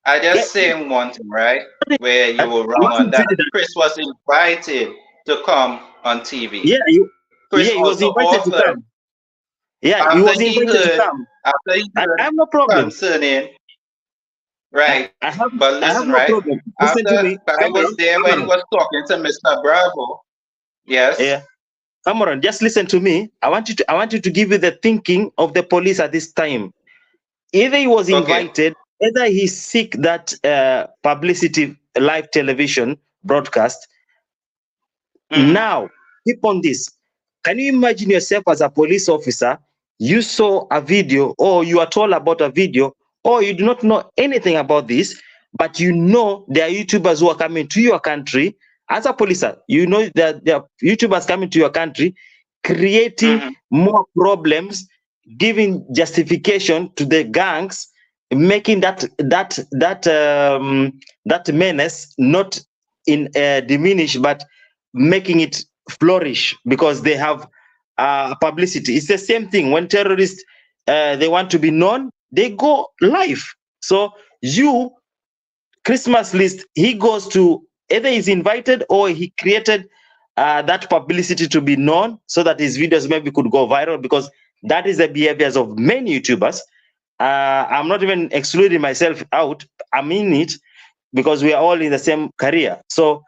I just saying one thing, right? Where you were wrong on that. Chris was invited to come on TV. Yeah, he was invited to come. Yeah, he After was he invited to heard, come. after he I heard have no problem. concerning, right? I have But I have listen, no right? problem. Listen to After me, I was there when he Cameron. was talking to Mr. Bravo. Yes. Yeah, Cameron, just listen to me. I want you to give you the thinking of the police at this time. Either he was Okay. invited, either he seek that publicity live television broadcast. Mhm. Now, keep on this. Can you imagine yourself as a police officer? You saw a video, or you are told about a video, or you do not know anything about this, but you know there are YouTubers who are coming to your country. As a police, you know that there are YouTubers coming to your country, creating Mhm. more problems, giving justification to the gangs, making that menace not in diminish, but making it flourish because they have publicity. It's the same thing when terrorists they want to be known, they go live. So you Christmas list, he goes to either he's invited or he created that publicity to be known so that his videos maybe could go viral, because that is the behaviors of many YouTubers. I'm not even excluding myself out. I'm in it because we are all in the same career. So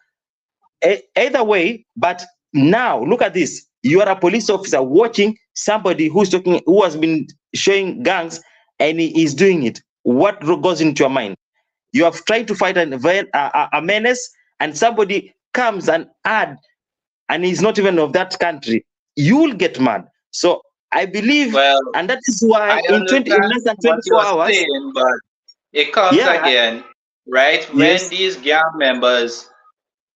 either way, but now look at this. You are a police officer watching somebody who's talking, who has been showing gangs, and he is doing it. What goes into your mind? You have tried to fight a menace, and somebody comes and add, and he's not even of that country. You'll get mad. So I believe, Well, and that is why I in understand less than what 24 you're hours, saying, but it comes yeah, again, right? When yes, these gang members,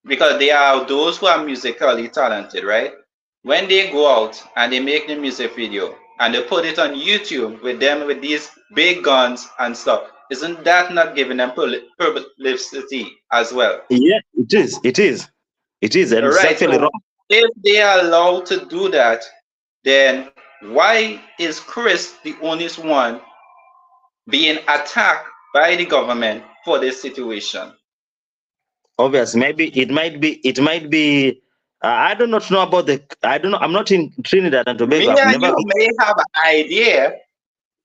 because they are those who are musically talented, right? When they go out and they make the music video and they put it on YouTube with them with these big guns and stuff, isn't that not giving them publicity as well? yeah, it is, and it's Right. actually wrong. So if they are allowed to do that, then why is Chris the only one being attacked by the government for this situation? Obvious. Maybe it might be. I do not know about the. I don't know. I'm not in Trinidad and Tobago. Me I've and never you been. may have an idea,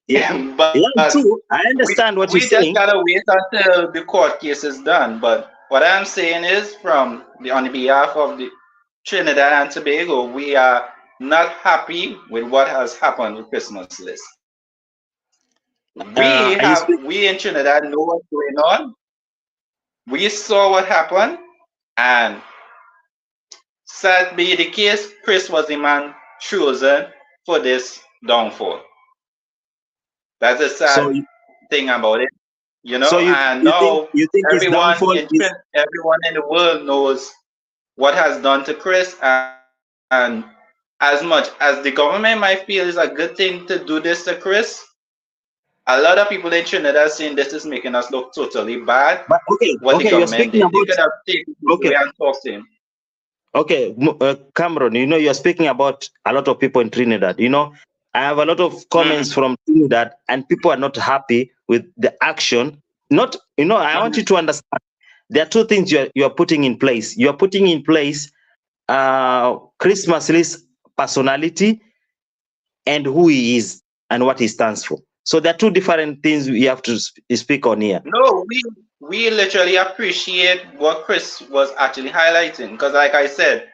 Yeah, but yeah, true. I understand what you're we just saying. gotta wait until the court case is done. But what I'm saying is, on the behalf of the Trinidad and Tobago, we are not happy with what has happened with Christmas list. You speak. We in Trinidad know what's going on. We saw what happened, and sad be the case, Chris was the man chosen for this downfall. That's a So, sad thing about it, so and you think now his downfall is everyone in the world knows what has done to Chris, and as much as the government might feel is a good thing to do this to Chris, a lot of people in Trinidad are saying this is making us look totally bad. But okay, What the okay, you're government speaking did, they about. could have taken it Okay, away and talked to him. okay, Cameron. You're speaking about a lot of people in Trinidad. I have a lot of Mhm, comments from Trinidad, and people are not happy with the action. Not, I want you mhm. to understand. There are two things you are putting in place. You are putting in place Christmas list personality and who he is and what he stands for. So there are two different things we have to speak on here. No, we literally appreciate what Chris was actually highlighting because, like I said,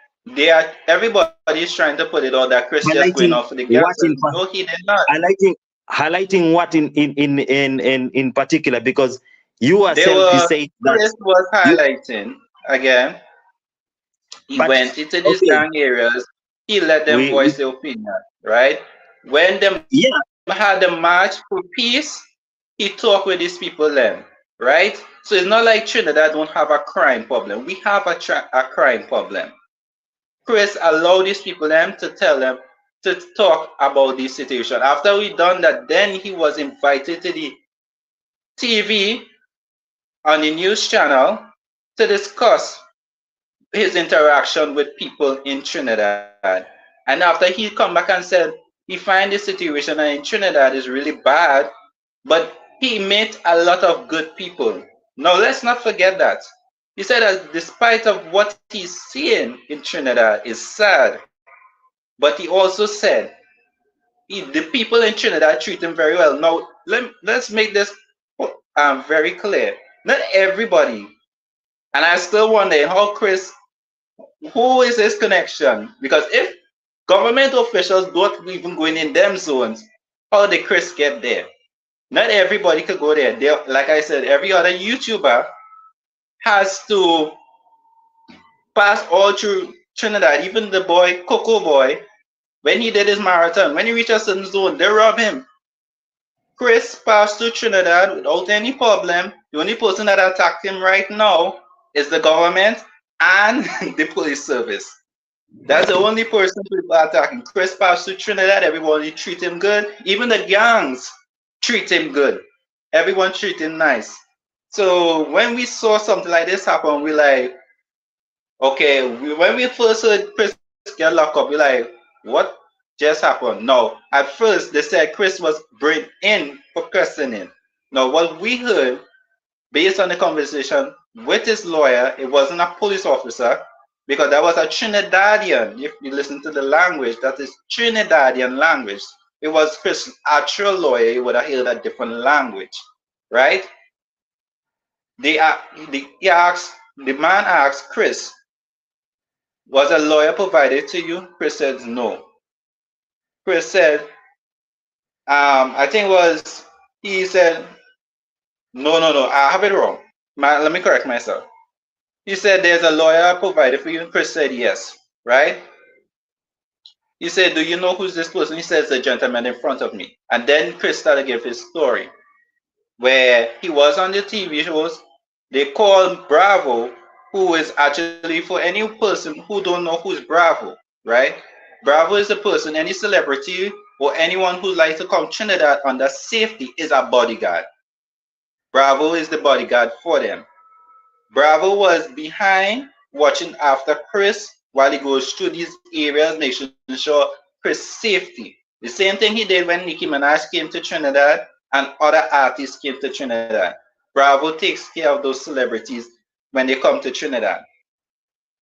everybody's trying to put it out that Chris just going off Highlighting for the what gangsters. No, he did not. highlighting what in particular, because you yourself you say that Chris was you highlighting again. He but went into these okay, gang areas. He let them we voice their opinion, right? When them yeah, had the march for peace, he talked with these people then, right? So it's not like Trinidad don't have a crime problem. We have a crime problem. Chris allowed these people them to tell them to talk about this situation. After we done that, then he was invited to the TV on the news channel to discuss his interaction with people in Trinidad. And after he come back and said he find the situation in Trinidad is really bad, but he met a lot of good people. Now let's not forget that. He said that despite of what he's seeing in Trinidad is sad, but he also said the people in Trinidad treat him very well. Now, let's make this very clear. Not everybody, and I still wonder how Chris, who is his connection? Because if government officials don't even go in them zones, how did Chris get there? Not everybody could go there. Like I said, every other YouTuber has to pass all through Trinidad. Even the boy, Coco Boy, when he did his marathon, when he reached a certain zone, they robbed him. Chris passed through Trinidad without any problem. The only person that attacked him right now is the government and the police service. That's the only person people are attacking. Chris passed through Trinidad. Everybody treat him good. Even the gangs treat him good. Everyone treat him nice. So when we saw something like this happen, we like, okay, when we first heard Chris get locked up, we like, what just happened? No, at first they said Chris was brought in for questioning. Now, what we heard, based on the conversation with his lawyer, it wasn't a police officer, because that was a Trinidadian. If you listen to the language, that is Trinidadian language. It was Chris' actual lawyer, he would have heard a different language, right? The man asked Chris, was a lawyer provided to you? Chris said no. Chris said, I think he said, no, I have it wrong. Let me correct myself. He said, there's a lawyer provided for you. Chris said yes, right? He said, do you know who's this person? He says, the gentleman in front of me. And then Chris started to give his story, where he was on the TV shows. They called Bravo, who is actually, for any person who don't know who's Bravo, right? Bravo is a person, any celebrity or anyone who likes to come Trinidad under safety is a bodyguard. Bravo is the bodyguard for them. Bravo was behind watching after Chris while he goes through these areas, making sure Chris' safety. The same thing he did when Nicki Minaj came to Trinidad and other artists came to Trinidad. Bravo takes care of those celebrities when they come to Trinidad.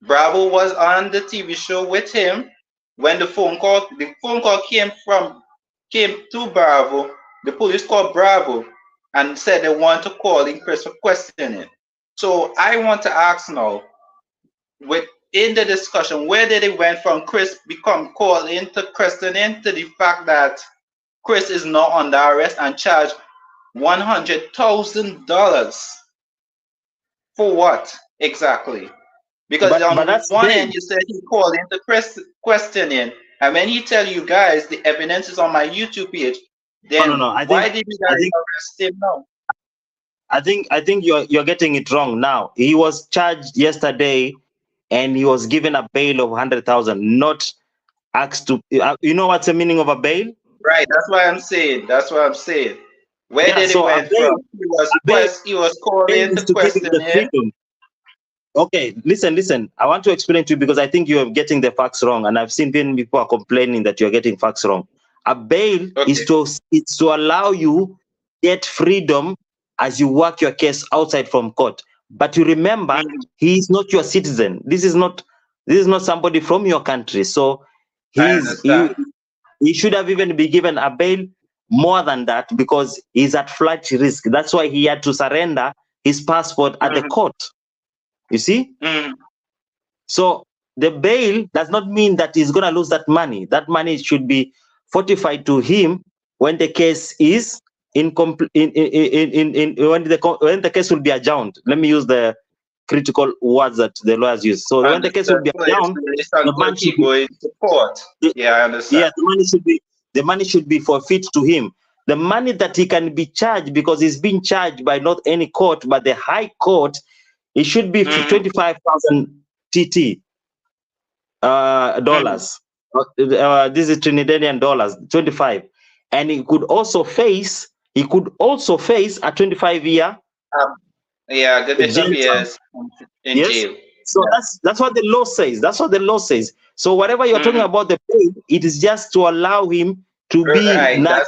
Bravo was on the TV show with him when the phone call came to Bravo. The police called Bravo and said they want to call in Chris for questioning. So I want to ask now, in the discussion, where did it went from Chris become called into questioning to the fact that Chris is now under arrest and charged $100,000 for what exactly? Because on one end you said he called into questioning, and when he tell you guys the evidence is on my YouTube page, then why did you guys arrest him now? I think you're getting it wrong now. He was charged yesterday, and he was given a bail of 100,000, not asked to. You know what's the meaning of a bail? Right. That's what I'm saying. Where did it went from? He was called in to question. Okay, listen. I want to explain to you because I think you are getting the facts wrong, and I've seen people are complaining that you're getting facts wrong. A bail is to allow you get freedom as you work your case outside from court. But you remember, he is not your citizen. This is not somebody from your country. So he should have even been given a bail more than that because he's at flight risk. That's why he had to surrender his passport at the court. You see? So the bail does not mean that he's going to lose that money. That money should be fortified to him when the case is when the case will be adjourned. Let me use the critical words that the lawyers use. So when the case will be adjourned, the money should be to court. Yeah, I understand. Yeah, the money should be forfeit to him. The money that he can be charged, because he's being charged by not any court but the high court, it should be 25,000 TT dollars. This is Trinidadian dollars, 25, and he could also face a 25-year years in jail. So that's what the law says. So whatever you're talking about the bail, it is just to allow him to be now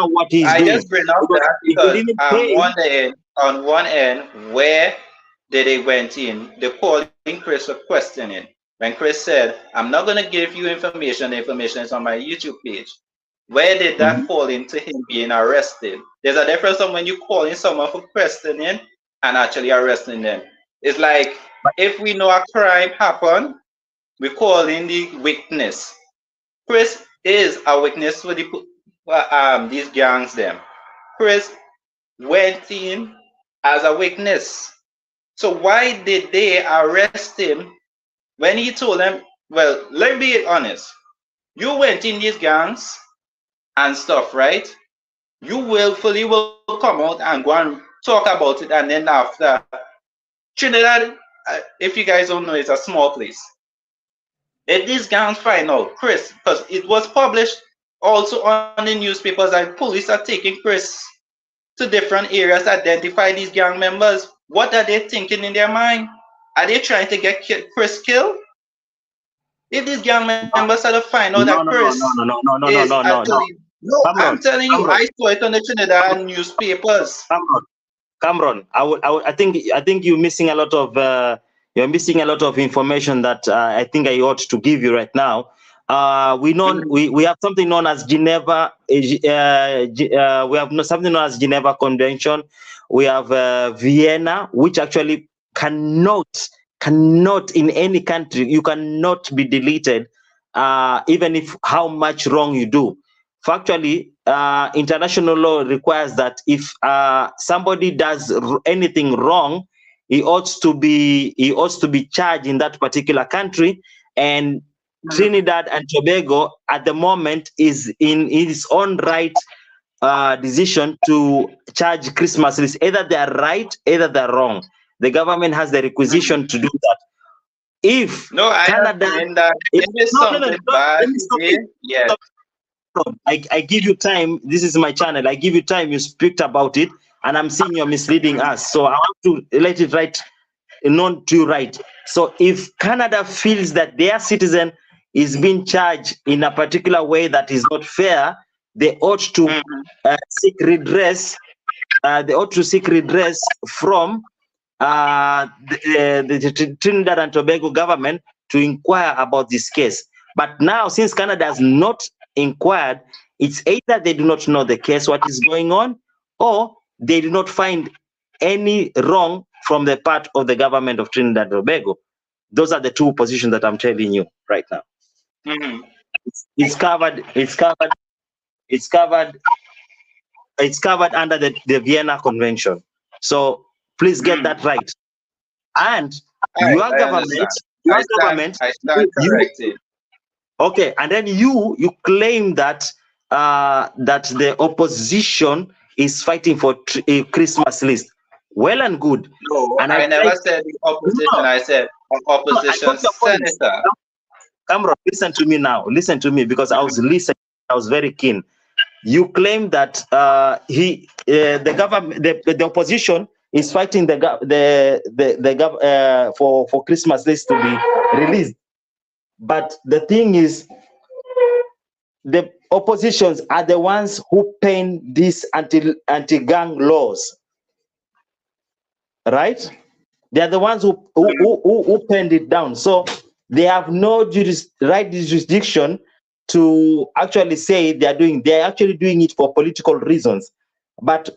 what he's doing. I just bring up that because on one end, where they went in, they called in Chris for questioning. When Chris said, I'm not going to give you information, the information is on my YouTube page. Where did that fall into him being arrested? There's a difference from when you calling someone for questioning and actually arresting them. It's like if we know a crime happened, we call in the witness. Chris is a witness for these gangs. Them. Chris went in as a witness. So why did they arrest him when he told them? Well, let's be honest. You went in these gangs and stuff, right? You willfully will come out and go and talk about it, and then after Trinidad, if you guys don't know, it's a small place. If these gangs find out Chris, because it was published also on the newspapers that police are taking Chris to different areas to identify these gang members, what are they thinking in their mind? Are they trying to get Chris killed? If these gang members are to find out that Chris is actually no, I'm telling you, I saw it on the Trinidad newspapers. Cameron, I think you're missing a lot of information that I think I ought to give you right now. We have something known as Geneva. We have something known as Geneva Convention. We have Vienna, which actually cannot in any country, you cannot be deleted, even if how much wrong you do. Factually, international law requires that if somebody does anything wrong, he ought to be charged in that particular country. And Trinidad and Tobago at the moment is in its own right decision to charge Christmas list. Either they are right, either they're wrong. The government has the requisition to do that. If Canada, I give you time. This is my channel. I give you time. You speak about it, and I'm seeing you're misleading us. So I want to let it right, known to you right. So if Canada feels that their citizen is being charged in a particular way that is not fair, they ought to seek redress. They ought to seek redress from the Trinidad and Tobago government to inquire about this case. But now, since Canada has not inquired, it's either they do not know the case, what is going on, or they do not find any wrong from the part of the government of Trinidad and Tobago. Those are the two positions that I'm telling you right now. It's covered under the Vienna Convention. So please get that right. And your government, I stand corrected. Okay, and then you claim that that the opposition is fighting for a Christmas list. Well and good. No, and I never said the opposition. No. I said opposition senator. Cameron, listen to me now. Listen to me, because I was listening. I was very keen. You claim that the government, the opposition is fighting for Christmas list to be released. But the thing is, the oppositions are the ones who pen these anti-gang laws, right? They are the ones who penned it down. So they have no jurisdiction to actually say they're actually doing it for political reasons. But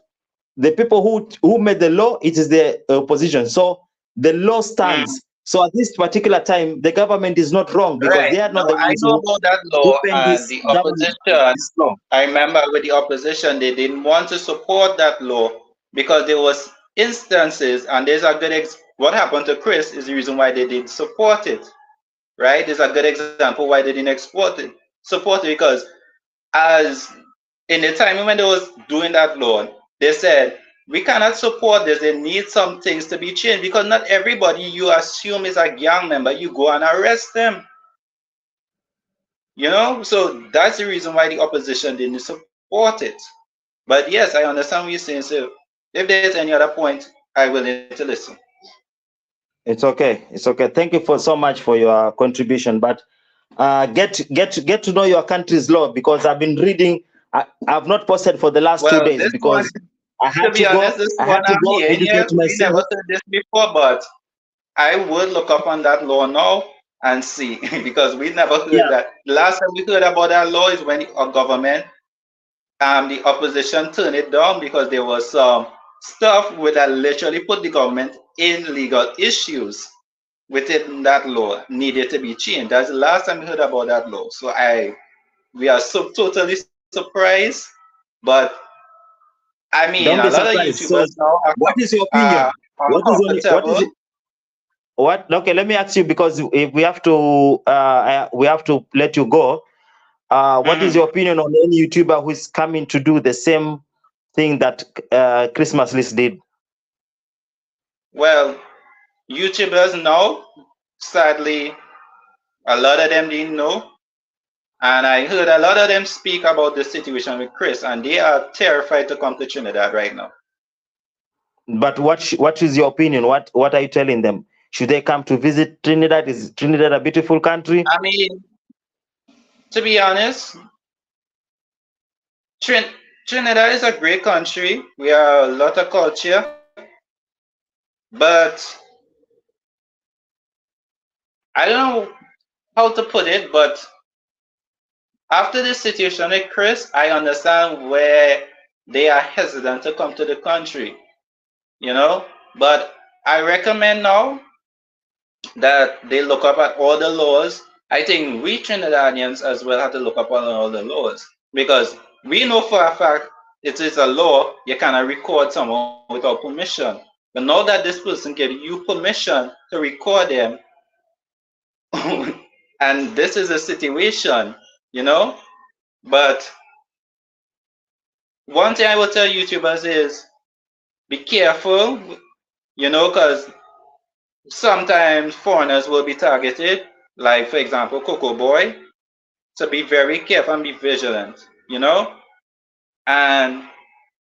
the people who made the law, it is the opposition. So the law stands. So at this particular time, the government is not wrong, because they are not the ones. I know about that law and the opposition. I remember with the opposition, they didn't want to support that law because there was instances, and there's a good what happened to Chris is the reason why they didn't support it, right? There's a good example why they didn't support it because as in the time when they was doing that law, they said, we cannot support this. They need some things to be changed, because not everybody you assume is a gang member, you go and arrest them. You know, so that's the reason why the opposition didn't support it. But yes, I understand what you're saying. So if there's any other point, I will need to listen. It's okay. It's okay. Thank you so much for your contribution. But get to know your country's law, because I've been reading. I've not posted for the last 2 days because I had to go. I had to go educate myself. We never said this before, but I would look up on that law now and see, because we never heard that. Last time we heard about that law is when our government the opposition turned it down because there was some stuff that literally put the government in legal issues within that law needed to be changed. That's the last time we heard about that law. So we are so totally surprised, but I mean, a Don't be lot of surprised. So, YouTubers now what is your are opinion? What is your what is uncomfortable. it? What? Okay, let me ask you because if we have to let you go. What is Mhm. your opinion on any YouTuber who is coming to do the same thing that Christmas List did? Well, YouTubers now, sadly, a lot of them didn't know. And I heard a lot of them speak about the situation with Chris, and they are terrified to come to Trinidad right now. But what is your opinion? What are you telling them? Should they come to visit Trinidad? Is Trinidad a beautiful country? I mean, to be honest, Trinidad is a great country. We have a lot of culture, but I don't know how to put it. But after this situation with Chris, I understand where they are hesitant to come to the country, you know. But I recommend now that they look up at all the laws. I think we Trinidadians as well have to look up on all the laws because we know for a fact it is a law you cannot record someone without permission. But now that this person gave you permission to record them, and this is a situation, you know. But one thing I will tell YouTubers is be careful, you know, because sometimes foreigners will be targeted, like for example, Coco Boy. So be very careful and be vigilant, you know? And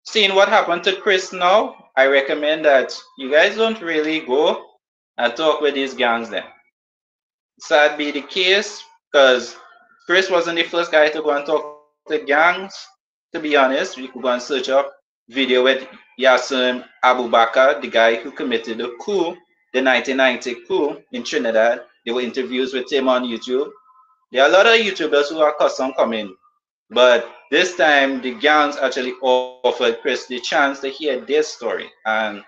seeing what happened to Chris now, I recommend that you guys don't really go and talk with these gangs then. Sad be the case, because Chris wasn't the first guy to go and talk to gangs. To be honest, you could go and search up video with Yassin Abu Bakr, the guy who committed the coup, the 1990 coup in Trinidad. There were interviews with him on YouTube. There are a lot of YouTubers who are custom coming, but this time the gangs actually offered Chris the chance to hear their story. And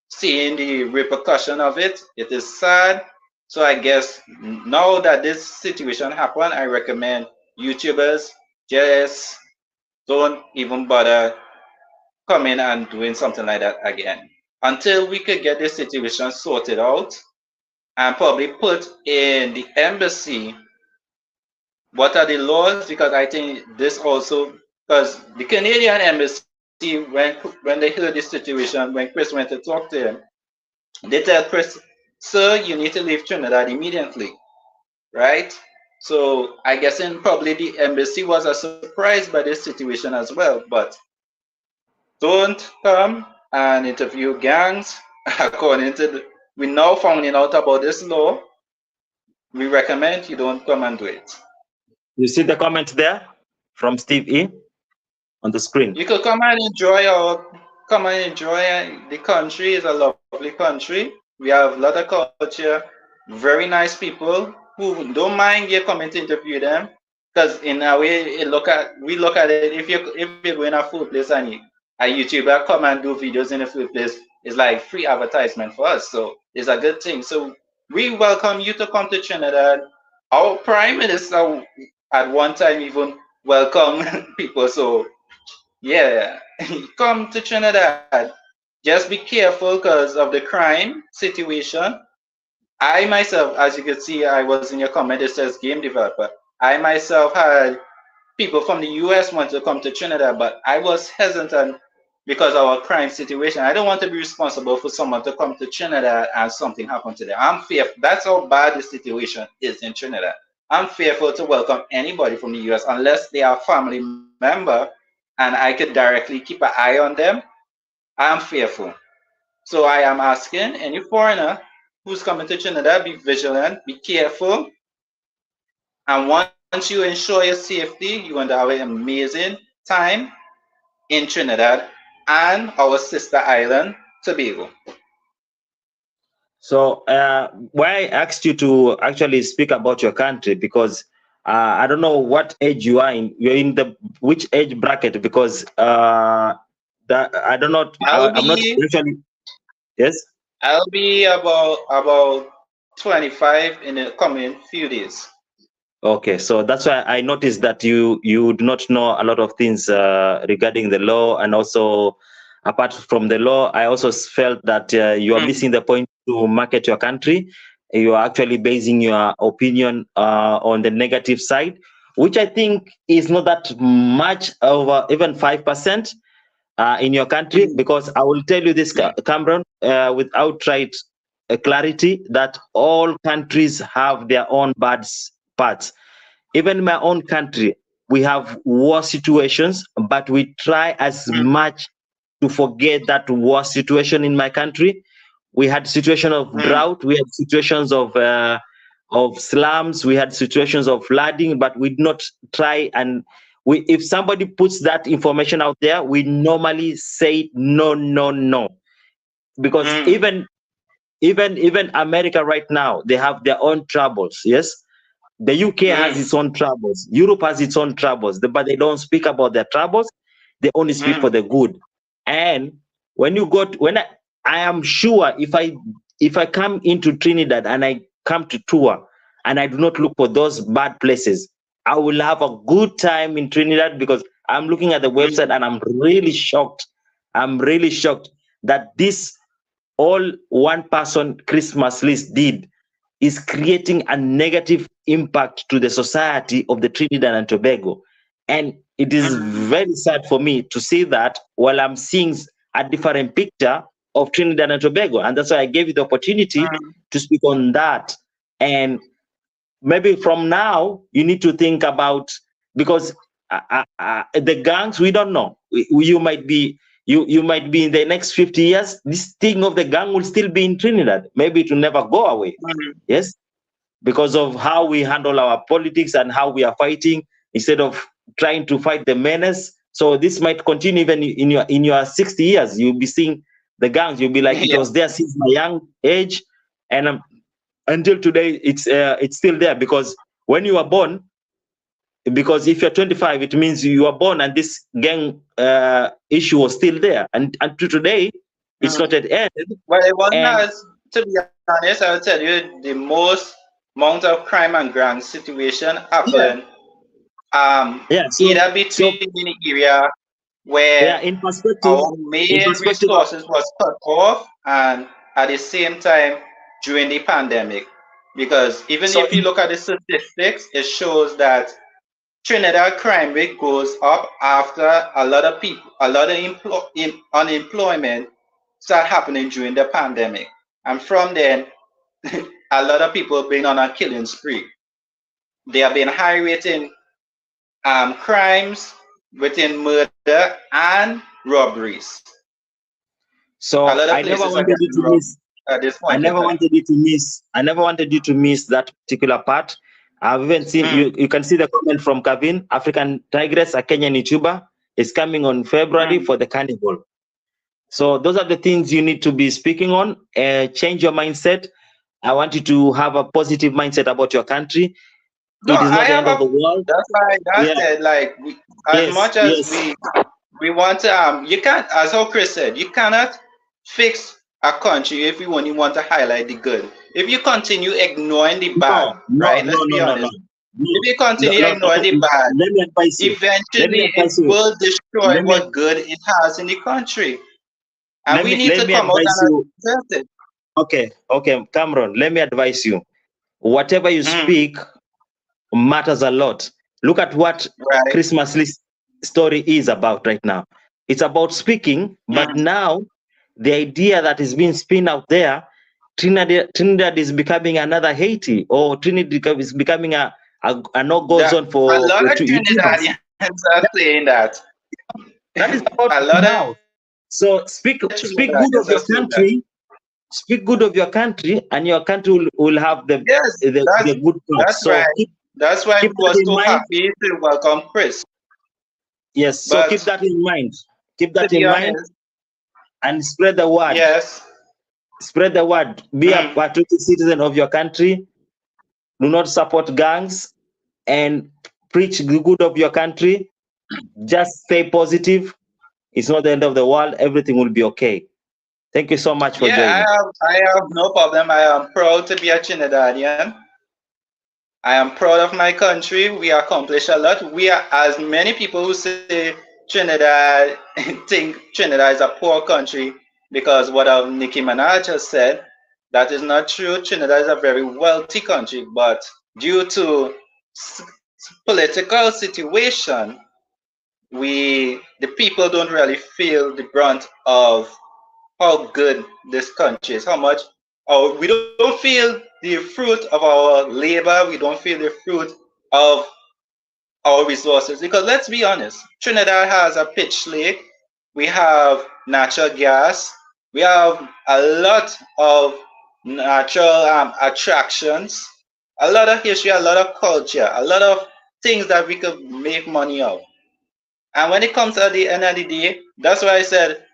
seeing the repercussion of it, it is sad. So I guess now that this situation happened, I recommend YouTubers just don't even bother coming and doing something like that again until we could get this situation sorted out and probably put in the embassy what are the laws, because I think this also, because the Canadian embassy when they heard the situation, when Chris went to talk to him, they tell Chris, sir, you need to leave Trinidad immediately, right? So I guess in probably the embassy was a surprise by this situation as well. But don't come and interview gangs. According to we now finding out about this law, we recommend you don't come and do it. You see the comment there from Steve E on the screen. You could come and enjoy the country. It's a lovely country. We have a lot of culture, very nice people who don't mind you coming to interview them. Because in a way, we look at it. If you go in a food place and a YouTuber come and do videos in a food place, it's like free advertisement for us. So it's a good thing. So we welcome you to come to Trinidad. Our Prime Minister at one time even welcome people. So yeah, come to Trinidad. Just be careful because of the crime situation. I myself, as you can see, I was in your comment, it says game developer. I myself had people from the US want to come to Trinidad, but I was hesitant because of our crime situation. I don't want to be responsible for someone to come to Trinidad and something happen to them. I'm fearful. That's how bad the situation is in Trinidad. I'm fearful to welcome anybody from the US unless they are a family member and I could directly keep an eye on them. I'm fearful. So I am asking any foreigner who's coming to Trinidad, be vigilant, be careful. And once you ensure your safety, you're going to have an amazing time in Trinidad and our sister island, Tobago. So why I asked you to actually speak about your country, because I don't know what age you are in. You're in the which age bracket? Because that I don't know. I'm not usually. Yes. I'll be about 25 in the coming few days. Okay, so that's why I noticed that you do not know a lot of things regarding the law, and also apart from the law, I also felt that you are missing the point to market your country. You are actually basing your opinion on the negative side, which I think is not that much, over even 5% in your country. Because I will tell you this, Cameron, with outright clarity, that all countries have their own bad parts. Even in my own country, we have war situations, but we try as much to forget that war situation in my country. We had situation of drought, we had situations of slums, we had situations of flooding, but we did not try. And if somebody puts that information out there, we normally say no, no, no, because even America right now, they have their own troubles. Yes, the UK has its own troubles. Europe has its own troubles, but they don't speak about their troubles. They only speak for the good. And when you I am sure if I come into Trinidad and I come to tour and I do not look for those bad places, I will have a good time in Trinidad, because I'm looking at the website and I'm really shocked. I'm really shocked that this all one person Christmas list did is creating a negative impact to the society of the Trinidad and Tobago. And it is very sad for me to see that while I'm seeing a different picture of Trinidad and Tobago. And that's why I gave you the opportunity to speak on that. And maybe from now, you need to think about, because the gangs, we don't know. You might be in the next 50 years, this thing of the gang will still be in Trinidad. Maybe it will never go away. Yes, because of how we handle our politics and how we are fighting instead of trying to fight the menace. So this might continue even in your 60 years. You'll be seeing the gangs. You'll be like, it was there since my young age, and until today, it's still there. Because when you are born, because if you're 25, it means you are born and this gang issue was still there, and until today, it's not at end. Well, it wasn't as, to be honest, I will tell you, the most amount of crime and gang situation happened either between the area where in perspective, our main resources was cut off, and at the same time during the pandemic. Because even if you look at the statistics, it shows that Trinidad crime rate goes up after a lot of unemployment start happening during the pandemic. And from then, a lot of people have been on a killing spree. There have been high rating crimes within murder and robberies. So I never wanted you to miss. I never wanted you to miss that particular part. I've even seen you can see the comment from Kevin, African Tigress, a Kenyan YouTuber, is coming on February for the carnival. So those are the things you need to be speaking on. Change your mindset. I want you to have a positive mindset about your country. No, it is not the end of the world. That's why I said, like, as much as we want to, you can't, as how Chris said, you cannot fix a country if you only want to highlight the good. If you continue ignoring the bad, let's be honest. If you continue ignoring the bad, eventually it will destroy what good it has in the country. And we need to come out and address it. Okay, Cameron, let me advise you. Whatever you speak matters a lot. Look at what Christmas list story is about right now. It's about speaking, but now the idea that is being spun out there, Trinidad is becoming another Haiti, or Trinidad is becoming a no-go zone for a lot of Trinidadians are saying that. That is about a lot now. So speak good of your country. Speak good of your country, and your country will have the good parts. So that's why I was so happy to welcome Chris. Yes, so keep that in mind. Keep that in mind, and spread the word. Yes. Spread the word. Be a patriotic citizen of your country. Do not support gangs. and preach the good of your country. Just stay positive. It's not the end of the world. Everything will be okay. Thank you so much for Yeah, joining. I have no problem. I am proud to be a Trinidadian. I am proud of my country. We accomplish a lot. We are, as many people who say Trinidad think Trinidad is a poor country because what Nicki Minaj has said, that is not true. Trinidad is a very wealthy country, but due to political situation, the people don't really feel the brunt of how good this country is, how much, or we don't feel the fruit of our labor, we don't feel the fruit of our resources. Because let's be honest, Trinidad has a pitch lake, we have natural gas, we have a lot of natural attractions, a lot of history, a lot of culture, a lot of things that we could make money of. And when it comes to the end of the day, that's why I said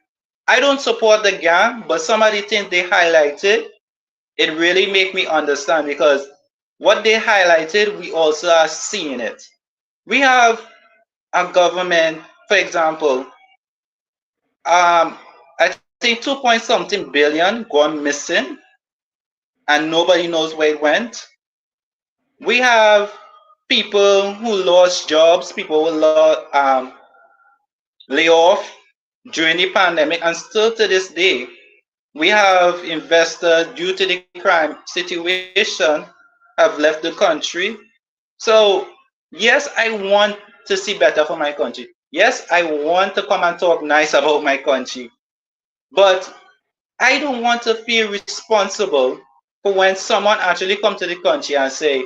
I don't support the gang, but some of the things they highlighted, it really make me understand because what they highlighted, we also are seeing it. We have a government, for example, I think 2 point something billion gone missing and nobody knows where it went. We have people who lost jobs, people who lost, lay off during the pandemic, and still to this day, we have investors due to the crime situation have left the country. So yes, I want to see better for my country. Yes, I want to come and talk nice about my country. But I don't want to feel responsible for when someone actually come to the country and say,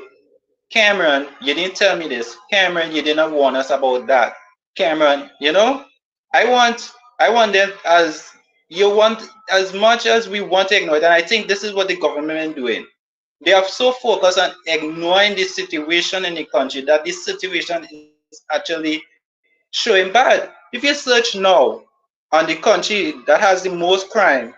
Cameron, you didn't tell me this. Cameron, you didn't warn us about that. Cameron, you know, I want them as you want as much as we want to ignore it. And I think this is what the government is doing. They are so focused on ignoring the situation in the country that this situation is actually showing bad. If you search now on the country that has the most crime,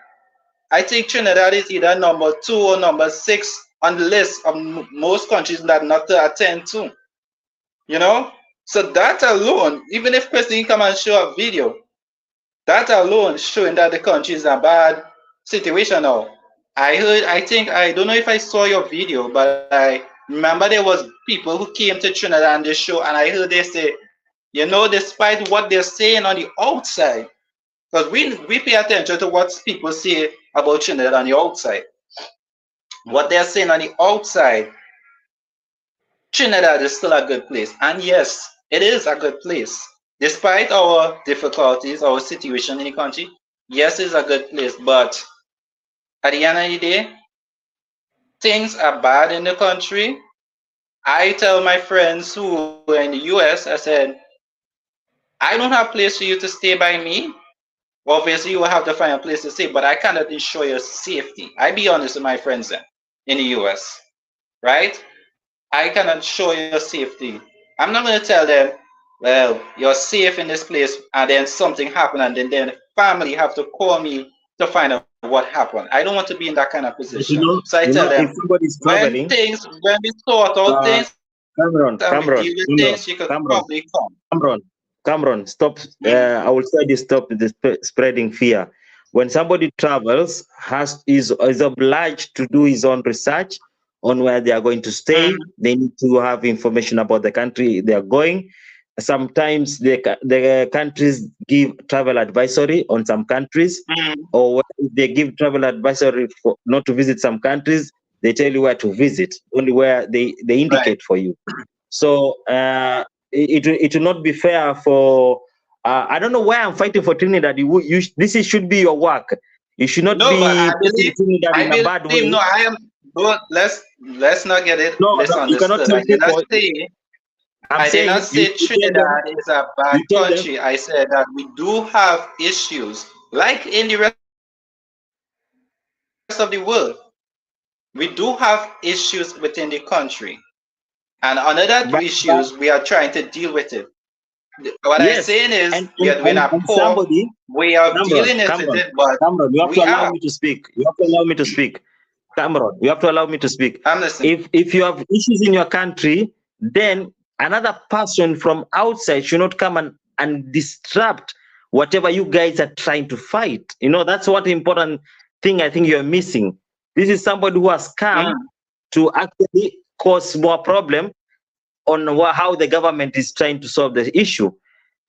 I think Trinidad is either number 2 or number 6 on the list of most countries that not to attend to. You know? So that alone, even if President come and show a video, that alone showing that the country is in a bad situation now. I don't know if I saw your video, but I remember there was people who came to Trinidad and they show, and I heard they say, you know, despite what they're saying on the outside, because we pay attention to what people say about Trinidad on the outside. What they're saying on the outside, Trinidad is still a good place. And yes, it is a good place. Despite our difficulties, our situation in the country, yes, it's a good place. But at the end of the day, things are bad in the country. I tell my friends who are in the US, I said, I don't have a place for you to stay by me. Obviously, you will have to find a place to stay, but I cannot ensure your safety. I be honest with my friends then in the US, right? I cannot show your safety. I'm not going to tell them, well, you're safe in this place, and then something happened, and then the family have to call me to find out what happened. I don't want to be in that kind of position. So I tell them, if somebody's traveling, when we sort out things, Cameron, and we deal with things, you could probably come. Cameron, stop. I will say this: stop the spreading fear. When somebody travels, is obliged to do his own research on where they are going to stay. They need to have information about the country they are going. Sometimes the countries give travel advisory on some countries, or they give travel advisory for not to visit some countries. They tell you where to visit, only where they indicate for you. So it will not be fair for. I don't know why I'm fighting for Trinidad. This should be your work. You should not be putting Trinidad in a bad way. No, I am. Let's not get it misunderstood. You cannot tell people. I did not say Trinidad is a bad country. I said that we do have issues, like in the rest of the world. We do have issues within the country. And under that issues, we are trying to deal with it. What I'm saying is, we're in a poor way of dealing with it, but Cameron, you have to allow me to speak. You have to allow me to speak. Cameron, you have to allow me to speak. I'm listening. If you have issues in your country, then another person from outside should not come and disrupt whatever you guys are trying to fight. You know, that's what important thing I think you're missing. This is somebody who has come to actually cause more problem on how the government is trying to solve the issue.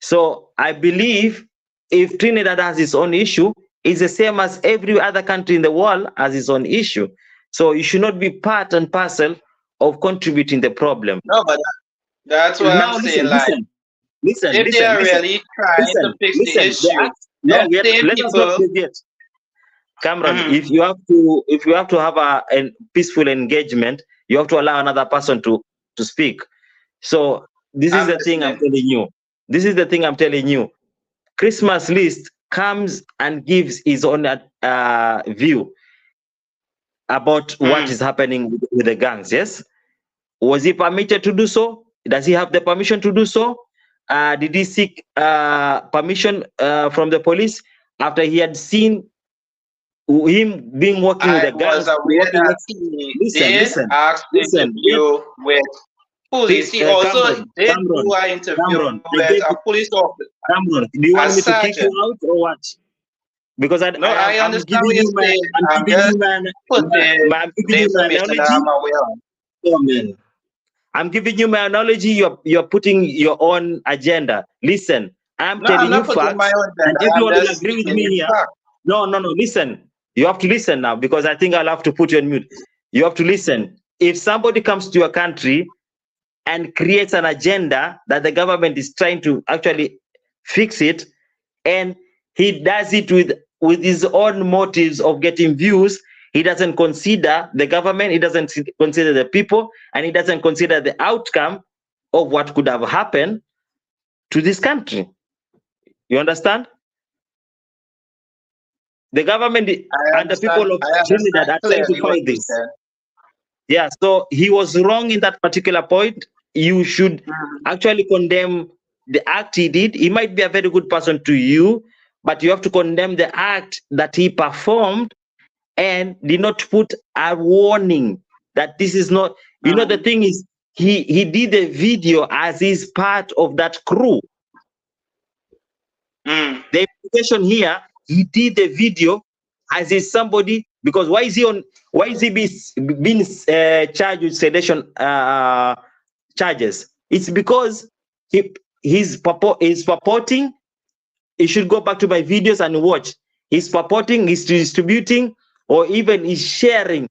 So I believe if Trinidad has its own issue, it's the same as every other country in the world has its own issue. So you should not be part and parcel of contributing the problem. No, but that's what Now I'm saying. Like, if they are really trying to fix the issue, let us not forget, Cameron. If you have to have a peaceful engagement, you have to allow another person to speak. So this is the thing I'm telling you. This is the thing I'm telling you. Christmas List comes and gives his own view about what is happening with the gangs. Yes, was he permitted to do so? Does he have the permission to do so? Did he seek permission from the police after he had seen him being working with the gangs? Listen. Interview with police. He also did do an interview with a police officer. Cameron, do you want me to kick you out or what? Because I understand what you're saying. I'm giving you my analogy. You're putting your own agenda. Listen, I'm telling you facts, and everyone will agree with me here. No. Listen, you have to listen now, because I think I'll have to put you on mute. You have to listen. If somebody comes to your country and creates an agenda that the government is trying to actually fix it, and he does it with his own motives of getting views, he doesn't consider the government, he doesn't consider the people, and he doesn't consider the outcome of what could have happened to this country. You understand? The government and the people of Trinidad are trying to fight this. Yeah, so he was wrong in that particular point. You should actually condemn the act he did. He might be a very good person to you, but you have to condemn the act that he performed and did not put a warning that this is not, you know, the thing is, he did a video as he's part of that crew. The implication here, he did the video as is somebody, because why is he being charged with sedition charges? It's because he's purporting. You should go back to my videos and watch. He's purporting, he's distributing, or even he's sharing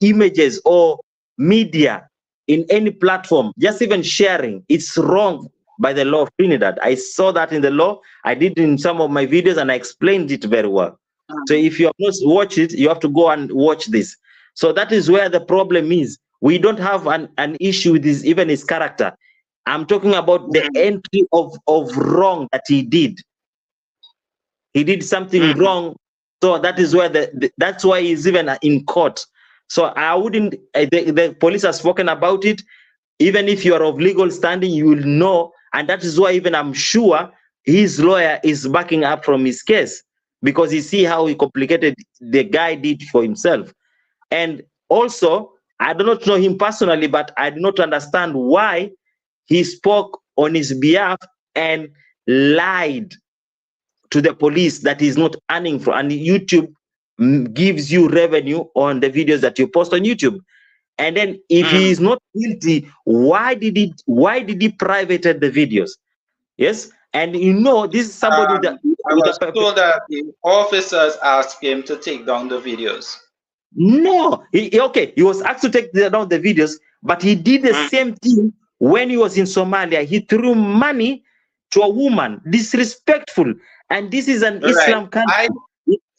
images or media in any platform. Just even sharing, it's wrong by the law of Trinidad. I saw that in the law. I did in some of my videos, and I explained it very well. So if you have not watched it, you have to go and watch this. So that is where the problem is. We don't have an issue with even his character. I'm talking about the entry of wrong that he did. He did something wrong. So that is where that's why he's even in court. So I wouldn't, the police have spoken about it. Even if you are of legal standing, you will know. And that is why even I'm sure his lawyer is backing up from his case, because you see how complicated the guy did for himself. And also, I do not know him personally, but I do not understand why he spoke on his behalf and lied to the police that he's not earning for. And YouTube gives you revenue on the videos that you post on YouTube. And then if he is not guilty, why did he privated the videos? Yes. And you know, this is somebody that I was told that the officers asked him to take down the videos. No, he was asked to take down the videos, but he did the same thing when he was in Somalia. He threw money to a woman, disrespectful, and this is an Islam country.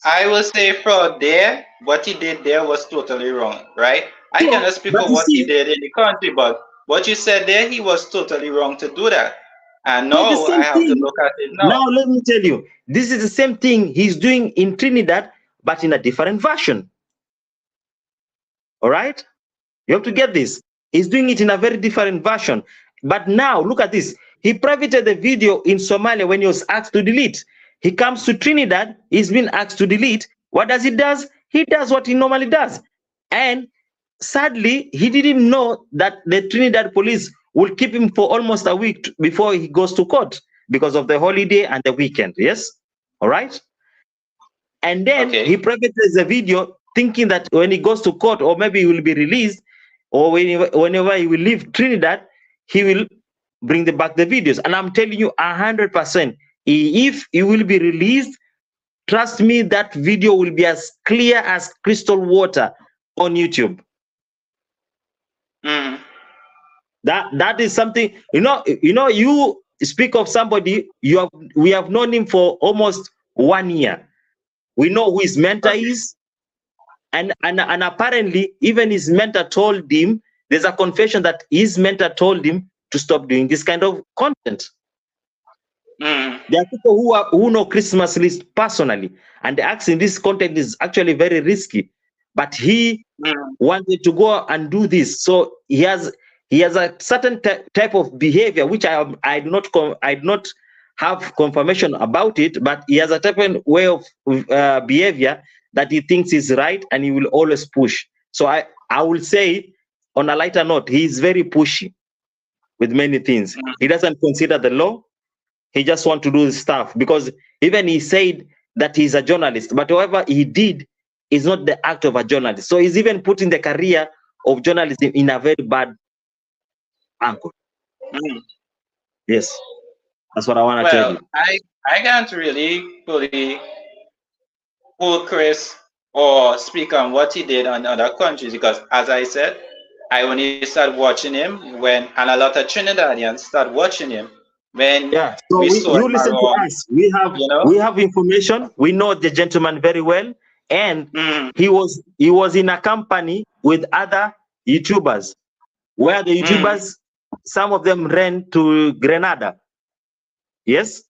I will say for there, what he did there was totally wrong, right? I cannot speak of what he did in the country, but what you said there, he was totally wrong to do that. And now I have to look at it now. Now let me tell you, this is the same thing he's doing in Trinidad, but in a different version. All right? You have to get this. He's doing it in a very different version. But now, look at this. He privated the video in Somalia when he was asked to delete. He comes to Trinidad, he's been asked to delete. What does he do? He does what he normally does. And sadly, he didn't know that the Trinidad police will keep him for almost a week before he goes to court because of the holiday and the weekend. Yes, all right. And then he Okay. privates the video, thinking that when he goes to court, or maybe he will be released, or whenever he will leave Trinidad, he will bring back the videos. And I'm telling you, 100%, if he will be released, trust me, that video will be as clear as crystal water on YouTube. Mm. That is something, you speak of somebody we have known him for almost 1 year. We know who his mentor is, and apparently even his mentor told him, there's a confession that his mentor told him to stop doing this kind of content. Mm. There are people who know Christmas list personally, and they're asking, this content is actually very risky, but he wanted to go and do this. So he has a certain type of behavior, which I do not have confirmation about it, but he has a type of way of behavior that he thinks is right, and he will always push. So I will say, on a lighter note, he is very pushy with many things. He doesn't consider the law. He just wants to do this stuff, because even he said that he's a journalist, but whatever he did is not the act of a journalist. So he's even putting the career of journalism in a very bad angle. Yes, that's what I want to tell you. I can't really fully hold Chris or speak on what he did on other countries, because, as I said, I only started watching him when, and a lot of Trinidadians started watching him when So we saw you him listen around, to us. We have information. We know the gentleman very well, and he was in a company with other YouTubers, where the YouTubers, some of them ran to Grenada. Yes.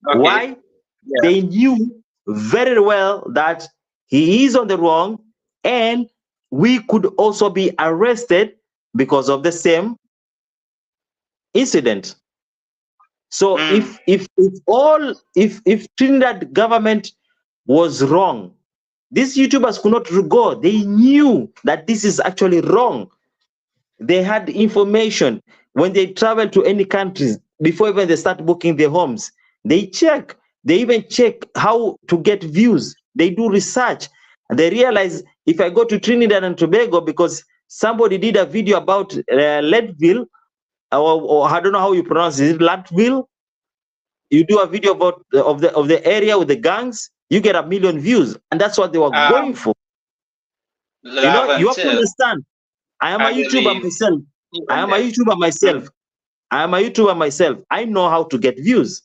Okay. Why? Yeah. They knew very well that he is on the wrong, and we could also be arrested because of the same incident. So if Trinidad government was wrong, these YouTubers could not go. They knew that this is actually wrong. They had information. When they travel to any countries, before even they start booking their homes, they check. They even check how to get views. They do research. And they realize, if I go to Trinidad and Tobago, because somebody did a video about Leadville, or I don't know how you pronounce it, Latville. You do a video about of the area with the gangs, you get 1 million views, and that's what they were going for. You have to understand. I am a YouTuber myself. I am a YouTuber myself. I know how to get views.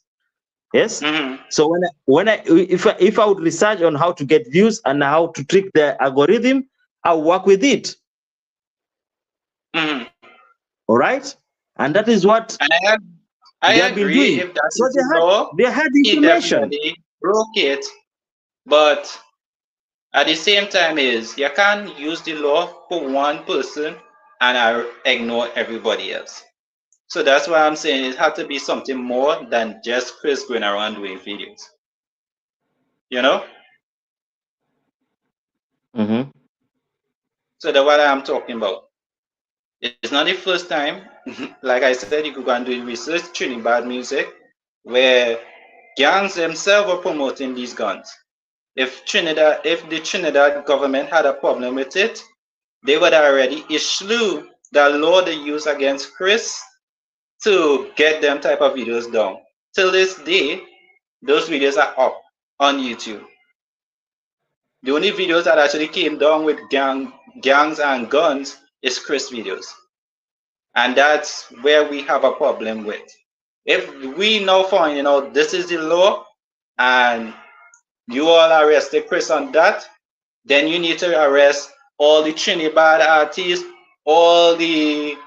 Yes. So if I would research on how to get views and how to trick the algorithm, I'll work with it. All right, and that is what I they have been agree. doing. If that So is the law, they had he information. definitely broke it. But at the same time, you can't use the law for one person and I ignore everybody else. So that's why I'm saying it had to be something more than just Chris going around doing videos. You know? So that's what I'm talking about. It's not the first time. Like I said, you could go and do research, Trinidad music, where gangs themselves are promoting these guns. If the Trinidad government had a problem with it, they would already issue the law they use against Chris to get them type of videos down. Till this day, those videos are up on YouTube. The only videos that actually came down with gangs and guns is Chris videos. And that's where we have a problem with. If we now find, this is the law and you all arrested Chris on that, then you need to arrest all the Trinidad artists, all the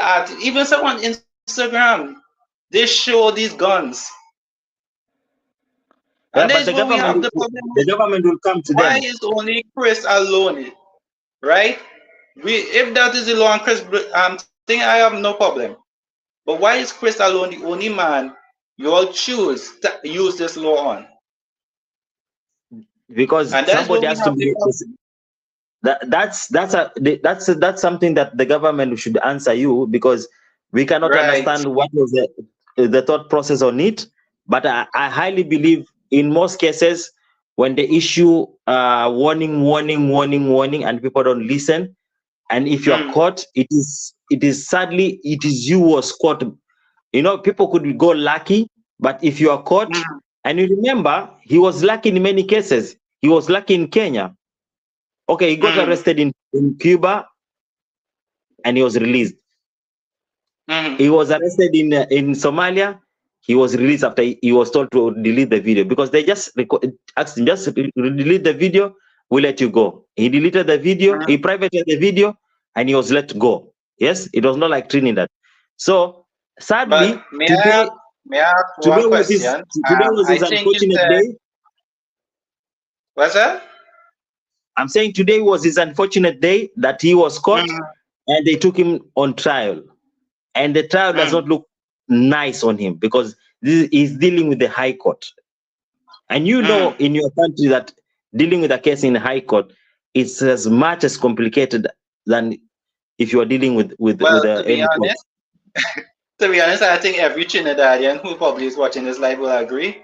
artists, even some on Instagram, they show these guns. Yeah, and but the government will come to them. Why is only Chris alone, right? If that is the law and Chris, think I have no problem. But why is Chris alone the only man you all choose to use this law on? Because somebody has to be. That's something that the government should answer you, because we cannot understand what was the thought process on it. But I highly believe in most cases, when they issue warning, and people don't listen, and if you are caught, it is sadly it is you who was caught. You know, people could go lucky, but if you are caught, and you remember, he was lucky in many cases. He was lucky in Kenya. Okay, he got arrested in Cuba, and he was released. He was arrested in Somalia. He was released after he was told to delete the video, because they just asked him, just delete the video, we'll let you go. He deleted the video, he privated the video, and he was let go. Yes, it was not like Trinidad. So sadly, today was his unfortunate day. What's that? I'm saying today was his unfortunate day that he was caught and they took him on trial. And the trial does not look nice on him, because he's dealing with the High Court. And you know, in your country, that dealing with a case in the High Court is as much as complicated than if you are dealing with to be honest, to be honest, I think every Trinidadian who probably is watching this live will agree.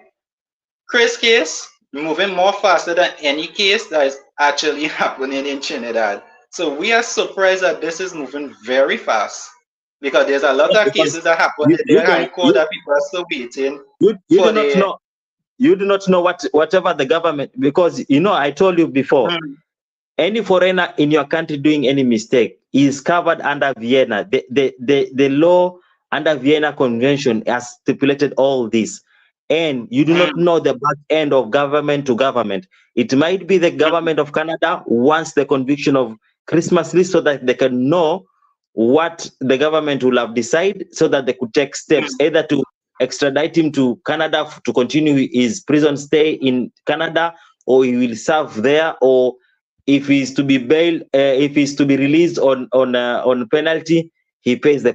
Chris' case moving more faster than any case that is actually happening in Trinidad. So we are surprised that this is moving very fast, because there's a lot of cases that happen in the High Court that people are still waiting. You do not know whatever the government, because you know, I told you before, any foreigner in your country doing any mistake is covered under Vienna. The law under Vienna Convention has stipulated all this. And you do not know the back end of government to government. It might be the government of Canada wants the conviction of Christmas list, so that they can know what the government will have decided, so that they could take steps either to extradite him to Canada to continue his prison stay in Canada, or he will serve there, or if he's to be bailed, if he's to be released on penalty, he pays the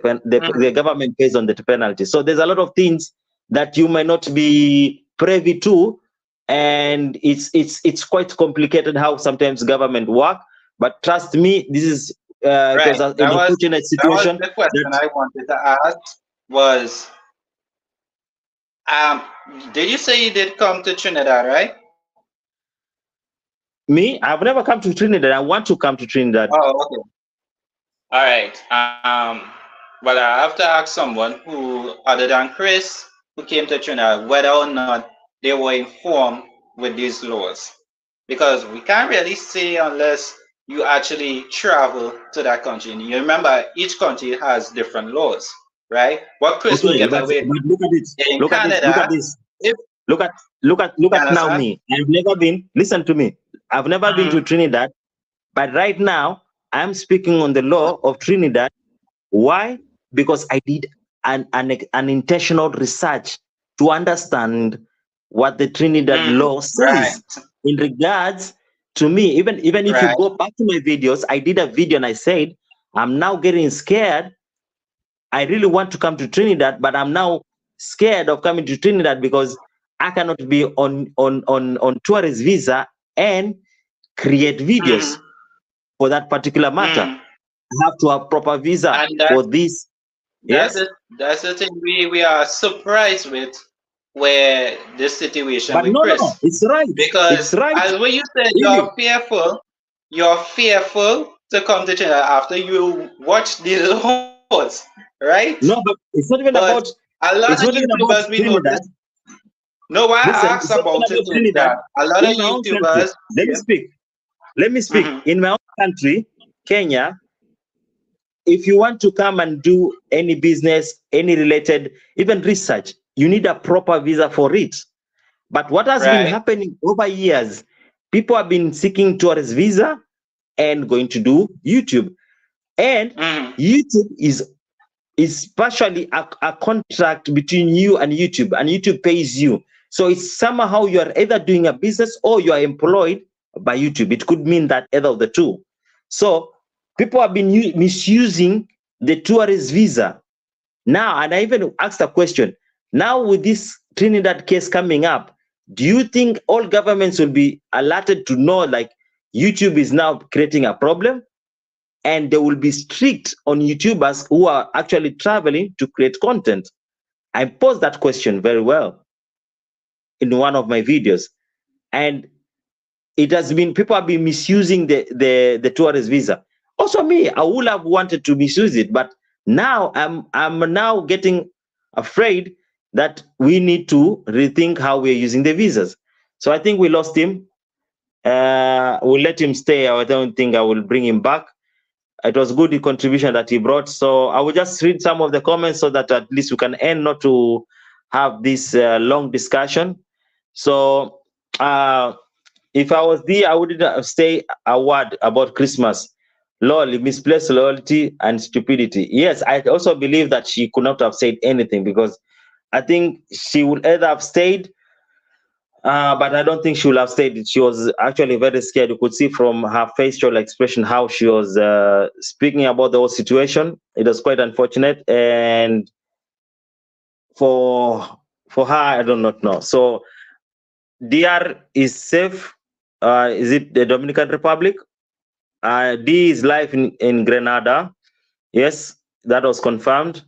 government pays on the penalty. So there's a lot of things that you might not be privy to, and it's quite complicated how sometimes government work. But trust me, this is it was an unfortunate situation. That was the question I wanted to ask was, did you say you did come to Trinidad, right? Me, I've never come to Trinidad. I want to come to Trinidad. Oh, okay. All right. Well, I have to ask someone who, other than Chris, who came to Trinidad, whether or not they were informed with these laws, because we can't really say unless you actually travel to that country. And you remember, each country has different laws, right? What Chris will get away with in Canada. Look at now me. I've never been. Listen to me. I've never been to Trinidad, but right now I'm speaking on the law of Trinidad. Why? Because I did an intentional research to understand what the Trinidad law says in regards to me. Even if you go back to my videos, I did a video and I said, I'm now getting scared. I really want to come to Trinidad, but I'm now scared of coming to Trinidad because I cannot be on tourist visa and create videos for that particular matter. I have to have proper visa for this. That's the thing we are surprised with, where this situation with Chris. No, it's right. Because as when you said, you're fearful to come to China after you watch the laws, right? No, but it's not even about a lot of YouTubers we know this. No, I asked about it. A lot of YouTubers. Let me speak. In my own country, Kenya, if you want to come and do any business, any related, even research, you need a proper visa for it. But what has been happening over years, people have been seeking tourist visa and going to do YouTube. And YouTube is partially a contract between you and YouTube pays you. So it's somehow you are either doing a business or you are employed by YouTube. It could mean that either of the two. So people have been misusing the tourist visa. Now, and I even asked a question, now with this Trinidad case coming up, do you think all governments will be alerted to know, like, YouTube is now creating a problem, and they will be strict on YouTubers who are actually traveling to create content. I posed that question very well in one of my videos, and it has been, people have been misusing the tourist visa. Also me, I would have wanted to misuse it, but now I'm now getting afraid that we need to rethink how we're using the visas. So I think we lost him. We'll let him stay. I don't think I will bring him back. It was good, the contribution that he brought. So I will just read some of the comments so that at least we can end, not to have this long discussion. So if I was there, I wouldn't say a word about Christmas. Lol, misplaced loyalty and stupidity. Yes, I also believe that she could not have said anything, because I think she would either have stayed, but I don't think she would have stayed. She was actually very scared. You could see from her facial expression how she was speaking about the whole situation. It was quite unfortunate, and for her, I do not know. So DR is safe. Is it the Dominican Republic? D is live in Grenada. Yes, that was confirmed.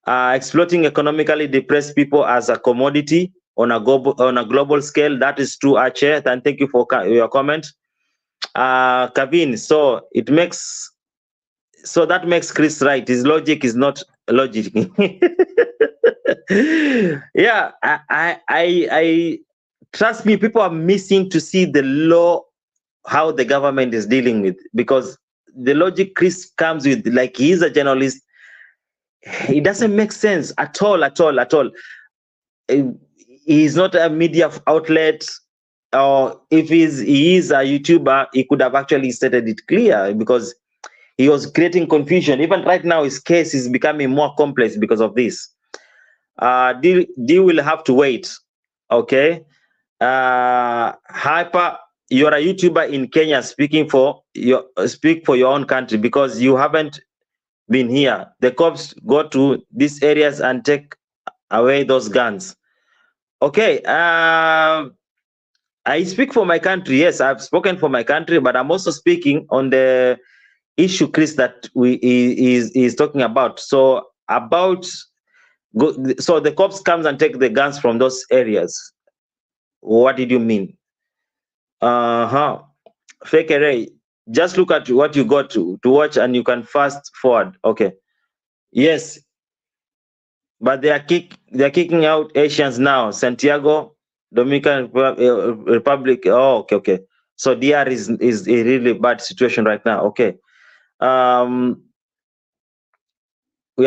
Exploiting economically depressed people as a commodity on a global scale. That is true, Archer. And thank you for your comment. Kevin, so that makes Chris right. His logic is not logic. Yeah, I trust me, people are missing to see the law, how the government is dealing with, because the logic Chris comes with, like he's a journalist, it doesn't make sense at all. He's not a media outlet, or if he is a YouTuber, he could have actually stated it clear, because he was creating confusion. Even right now, his case is becoming more complex because of this. D will have to wait. Okay. Hyper, you're a YouTuber in Kenya speak for your own country, because you haven't been here. The cops go to these areas and take away those guns. Okay. I speak for my country. Yes, I've spoken for my country, but I'm also speaking on the issue, Chris, that is talking about. So so the cops comes and take the guns from those areas. What did you mean? Fake array. Just look at what you got to watch, and you can fast forward. Okay. Yes, but they are kicking out Asians now. Santiago, Dominican Republic. Oh, okay. So DR is a really bad situation right now. Okay. We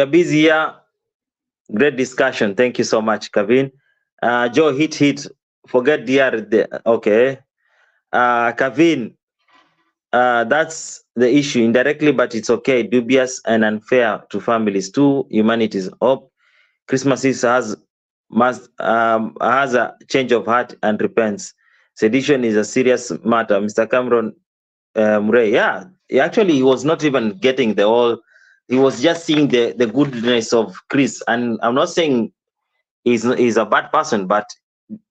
are busy here. Great discussion. Thank you so much, Kevin. Joe, hit. Forget DR. Okay. Kevin, that's the issue indirectly, but it's okay. Dubious and unfair to families, to humanities. Hope Christmas has a change of heart and repents. Sedition is a serious matter. Mr. Cameron Murray, yeah, he was not even getting the whole. He was just seeing the goodness of Chris, and I'm not saying he's a bad person, but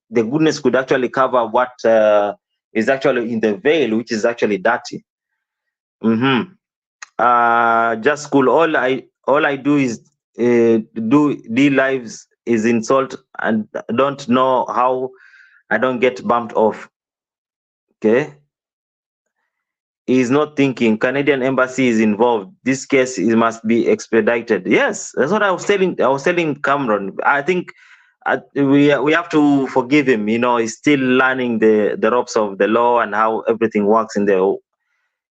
the goodness could actually cover what is actually in the veil, which is actually dirty. Just cool. All I do is do D lives is insult, and don't know how I don't get bumped off. Okay. He's not thinking. Canadian embassy is involved. This case must be expedited. Yes, that's what I was telling Cameron. I think we have to forgive him. He's still learning the ropes of the law and how everything works in the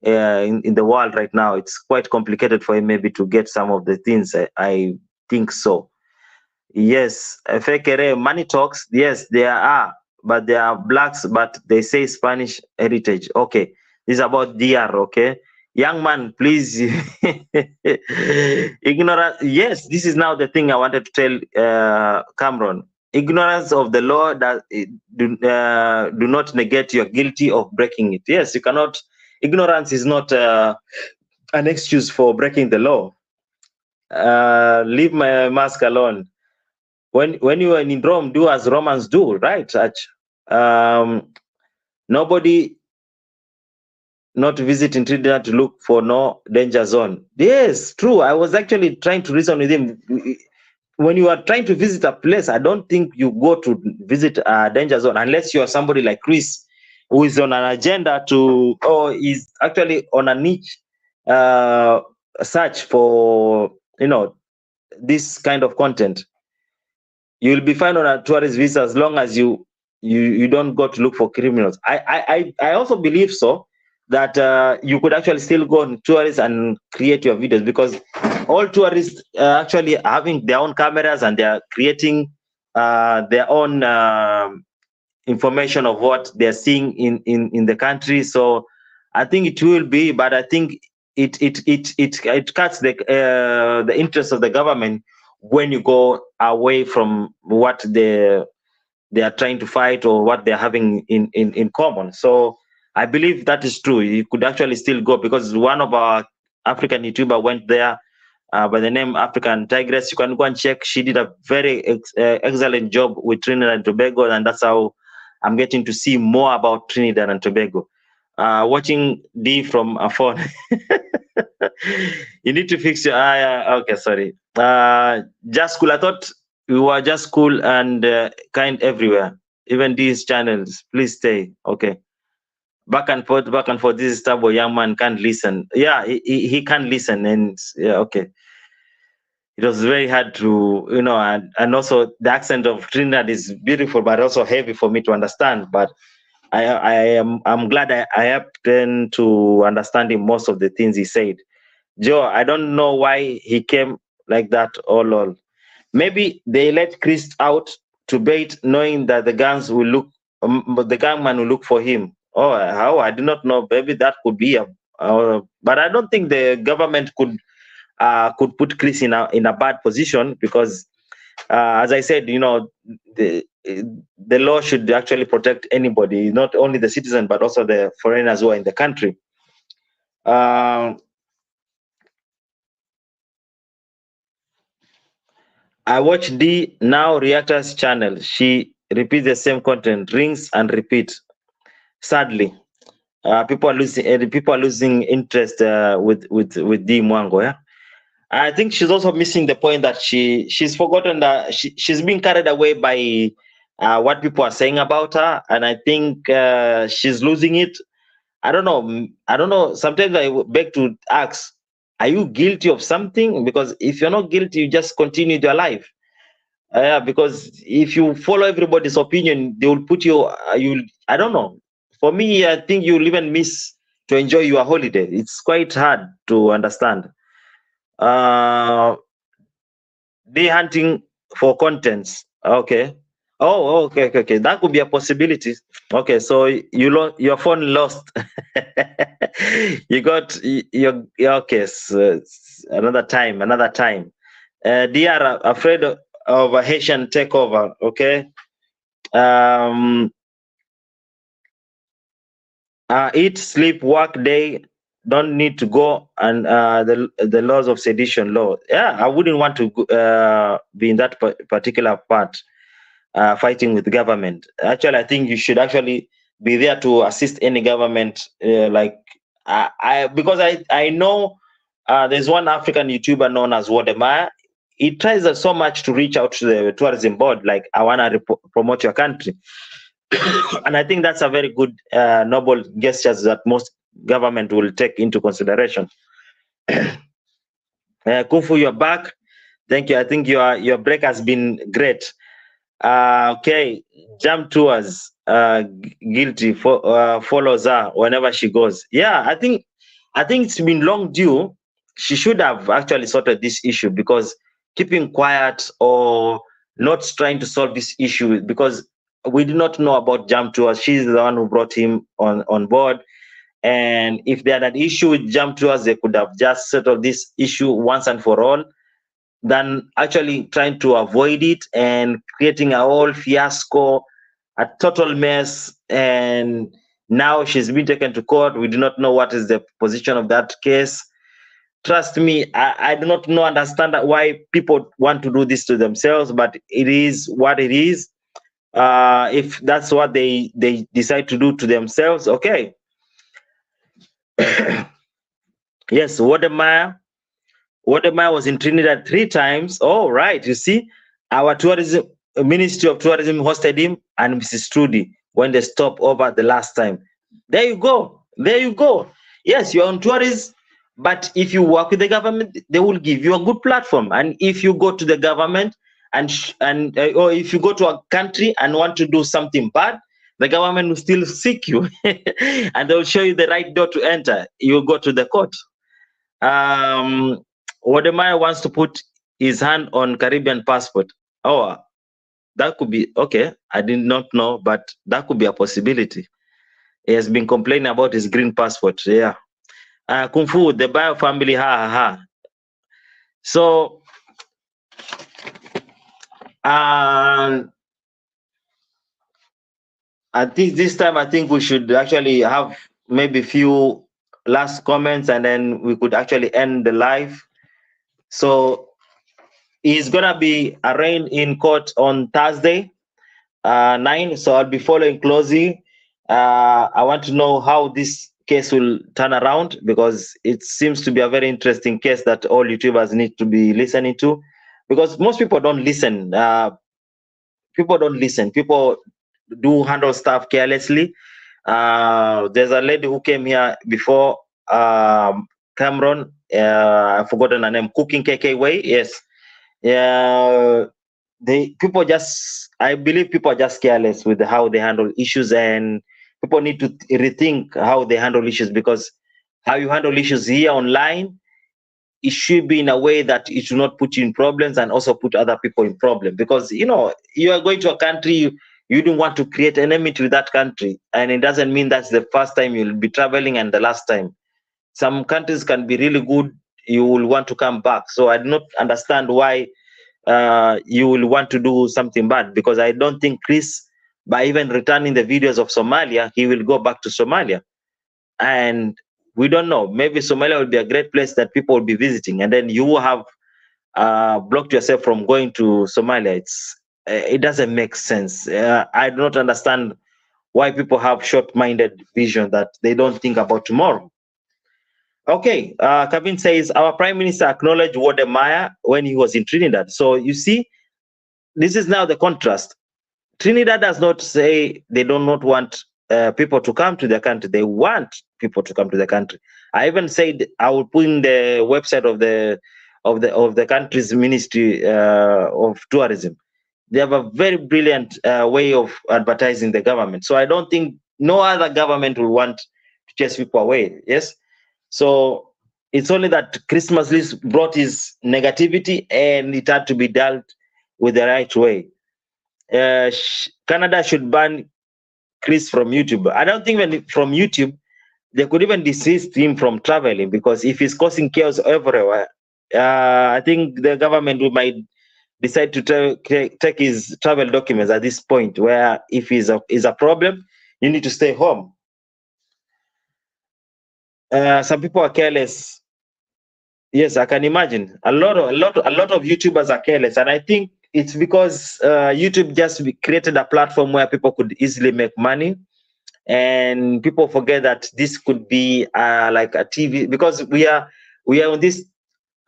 world right now. It's quite complicated for him maybe to get some of the things. I think so. Yes, Fekere, money talks. Yes, there are, but they are blacks, but they say Spanish heritage. Okay, this is about DR. Okay, young man, please. Ignorance. Yes, this is now the thing I wanted to tell Cameron. Ignorance of the law that do not negate you're guilty of breaking it. Yes, you cannot. Ignorance is not an excuse for breaking the law. Leave my mask alone. When you are in Rome, do as Romans do, right? Nobody not visit in Trinidad to look for no danger zone. Yes, true. I was actually trying to reason with him. When you are trying to visit a place, I don't think you go to visit a danger zone unless you are somebody like Chris, who is on an agenda to, or is actually on a niche search for, this kind of content. You'll be fine on a tourist visa as long as you don't go to look for criminals. I also believe so that you could actually still go on tourists and create your videos, because all tourists actually having their own cameras and they are creating their own information of what they're seeing in the country. So I think it will be, but I think it cuts the interest of the government when you go away from what they are trying to fight or what they're having in common. So I believe that is true. You could actually still go, because one of our African YouTuber went there by the name African Tigress. You can go and check. She did a very excellent job with Trinidad and Tobago, and that's how I'm getting to see more about Trinidad and Tobago. Watching D from a phone. You need to fix your eye. Okay, sorry. Just cool. I thought we were just cool and kind everywhere. Even these channels. Please stay. Okay. Back and forth, back and forth. This stubborn young man can't listen. Yeah, he can't listen. And yeah, okay. It was very hard to, and also the accent of Trinidad is beautiful, but also heavy for me to understand. But I'm glad I happened to understand him most of the things he said. Joe, I don't know why he came like that all. Maybe they let Chris out to bait, knowing that the guns will look, the gunman will look for him. Oh, how? I do not know. Maybe that could be but I don't think the government could put Chris in a bad position, because as I said, the law should actually protect anybody, not only the citizen but also the foreigners who are in the country. I watch D Now Reactors channel. She repeats the same content, rings and repeat. Sadly, people are losing interest with D Mwango. Yeah, I think she's also missing the point that she's forgotten that she's being carried away by what people are saying about her, and I think she's losing it. I don't know. Sometimes I beg to ask, are you guilty of something? Because if you're not guilty, you just continue your life. Because if you follow everybody's opinion, they will put you. I don't know. For me, I think you'll even miss to enjoy your holiday. It's quite hard to understand. They hunting for contents. Okay. Oh, okay. That could be a possibility. Okay, so your phone lost. You got your okay. So another time. They are afraid of a Haitian takeover. Okay. Eat, sleep, work day. Don't need to go and the laws of sedition law. Yeah, I wouldn't want to be in that particular part, fighting with the government. Actually, I think you should actually be there to assist any government. Because I know there's one African YouTuber known as Wodemaya. He tries so much to reach out to the tourism board, like, I want to promote your country. And I think that's a very good noble gestures that most government will take into consideration. Kufu, you're back. Thank you. I think your break has been great. Okay, Jam Tours, guilty for follows her whenever she goes. Yeah, I think it's been long due. She should have actually sorted this issue, because keeping quiet or not trying to solve this issue, because we do not know about Jam Tours. She's the one who brought him on board. And if they had an issue with Jam Tours, they could have just settled this issue once and for all, than actually trying to avoid it and creating a whole fiasco, a total mess. And now she's been taken to court. We do not know what is the position of that case. Trust me, I do not understand why people want to do this to themselves, but it is what it is. If that's what they decide to do to themselves, okay. Yes, Watermeyer was in Trinidad 3 times. Oh, right. You see, our tourism Ministry of Tourism hosted him and Mrs. Trudy when they stopped over the last time. There you go. There you go. Yes, you're on tourism, but if you work with the government, they will give you a good platform. And if you go to the government or if you go to a country and want to do something bad, the government will still seek you and they'll show you the right door to enter. You'll go to the court. Wodemaya wants to put his hand on Caribbean passport. Oh, that could be okay. I did not know, but that could be a possibility. He has been complaining about his green passport. Yeah. Kung Fu, the Bio family, ha ha ha. So, I think this time, I think we should actually have maybe few last comments and then we could actually end the live. So, he's gonna be arraigned in court on Thursday, 9. So I'll be following closely. I want to know how this case will turn around because it seems to be a very interesting case that all YouTubers need to be listening to, because most people don't listen. People don't listen. People do handle stuff carelessly. There's a lady who came here before, Cameron. I've forgotten her name. Cooking KK Way. Yes. Yeah. I believe people are just careless with how they handle issues, and people need to rethink how they handle issues, because how you handle issues here online, it should be in a way that it should not put you in problems and also put other people in problems, because you are going to a country, you don't want to create enmity with that country, and it doesn't mean that's the first time you'll be traveling and the last time. Some countries can be really good, you will want to come back. So I do not understand why you will want to do something bad, because I don't think Chris, by even returning the videos of Somalia, he will go back to Somalia. And we don't know, maybe Somalia will be a great place that people will be visiting, and then you will have blocked yourself from going to Somalia. It doesn't make sense. I do not understand why people have short-minded vision that they don't think about tomorrow. Okay, Kevin says our prime minister acknowledged Wodemaya when he was in Trinidad. So you see, this is now the contrast. Trinidad does not say they do not want people to come to their country. They want people to come to the country. I even said I will put in the website of the country's Ministry of Tourism. They have a very brilliant way of advertising the government. So I don't think no other government will want to chase people away. Yes. So it's only that Christmas list brought his negativity, and it had to be dealt with the right way. Canada should ban Chris from YouTube. I don't think when from YouTube they could even desist him from traveling, because if he's causing chaos everywhere, I think the government might decide to take his travel documents at this point, where if is a problem, you need to stay home. Some people are careless. Yes, I can imagine. A lot of YouTubers are careless, and I think it's because YouTube just created a platform where people could easily make money, and people forget that this could be like a TV, because we are on this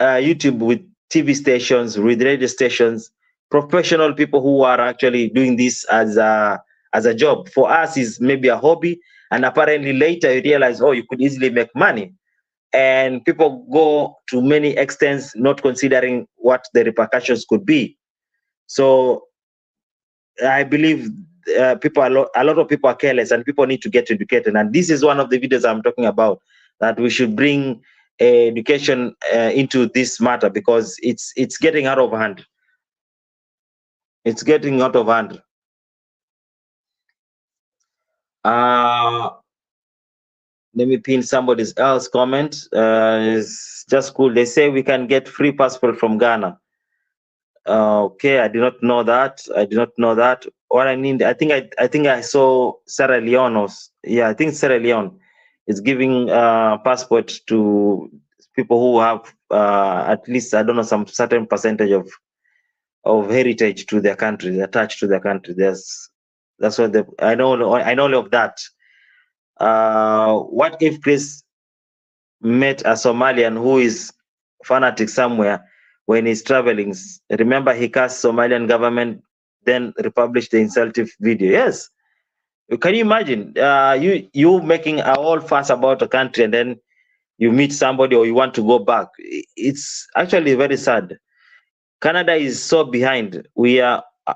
YouTube with TV stations, with radio stations, professional people who are actually doing this as a job. For us, is maybe a hobby, and apparently later you realize, oh, you could easily make money. And people go to many extents not considering what the repercussions could be. So I believe a lot of people are careless, and people need to get educated. And this is one of the videos I'm talking about, that we should bring education into this matter, because it's getting out of hand. It's getting out of hand. Let me pin somebody else's comment. It's just cool. They say we can get free passport from Ghana. Okay, I did not know that. What I need, I think I saw Sierra Leone. I think Sierra Leone is giving passport to people who have at least, I don't know, some certain percentage of heritage to their country, attached to their country. That's what I know of that. What if Chris met a Somalian who is fanatic somewhere when he's traveling. Remember, he cast Somalian government, then republished the insultive video. Yes. Can you imagine you making a whole fuss about a country and then you meet somebody or you want to go back? It's actually very sad. Canada is so behind. We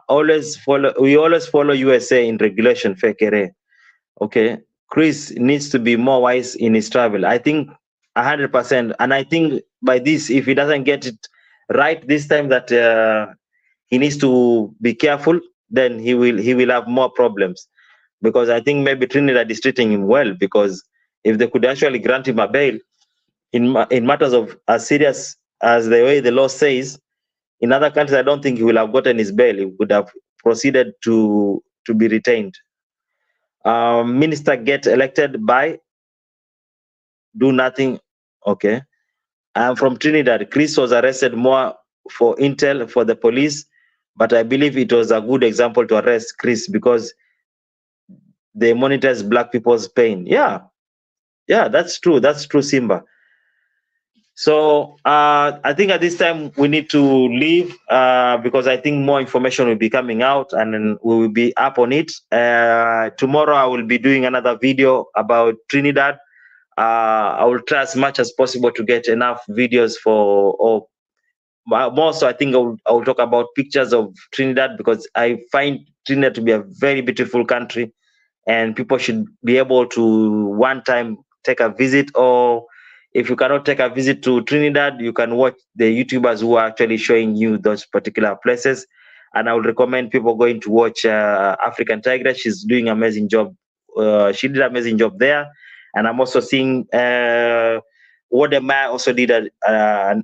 always follow USA in regulation. Fekere. Okay, Chris needs to be more wise in his travel. I think 100%, and I think by this, if he doesn't get it right this time, that he needs to be careful, then he will have more problems. Because I think maybe Trinidad is treating him well, because if they could actually grant him a bail in matters of as serious as the way the law says, in other countries, I don't think he will have gotten his bail. He would have proceeded to be retained. Minister get elected by do nothing. Okay. I'm from Trinidad. Chris was arrested more for intel for the police, but I believe it was a good example to arrest Chris because they monitors black people's pain. Yeah, that's true. That's true, Simba. So I think at this time we need to leave because I think more information will be coming out and then we will be up on it. Tomorrow I will be doing another video about Trinidad. I will try as much as possible to get enough videos for, more so I think I will talk about pictures of Trinidad because I find Trinidad to be a very beautiful country and people should be able to one time take a visit, or if you cannot take a visit to Trinidad, you can watch the YouTubers who are actually showing you those particular places. And I would recommend people going to watch African Tigress. She's doing an amazing job. She did an amazing job there. And I'm also seeing Wodemar also did an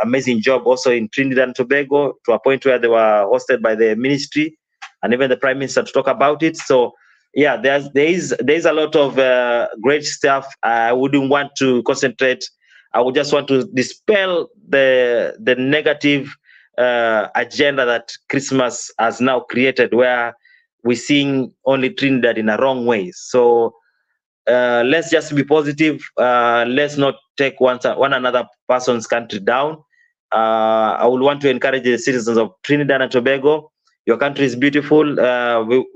amazing job also in Trinidad and Tobago, to a point where they were hosted by the ministry and even the Prime Minister to talk about it. So yeah, there is a lot of great stuff. I wouldn't want to concentrate. I would just want to dispel the negative agenda that Christmas has now created, where we're seeing only Trinidad in a wrong way. So let's just be positive. Let's not take one another person's country down. I would want to encourage the citizens of Trinidad and Tobago. Your country is beautiful.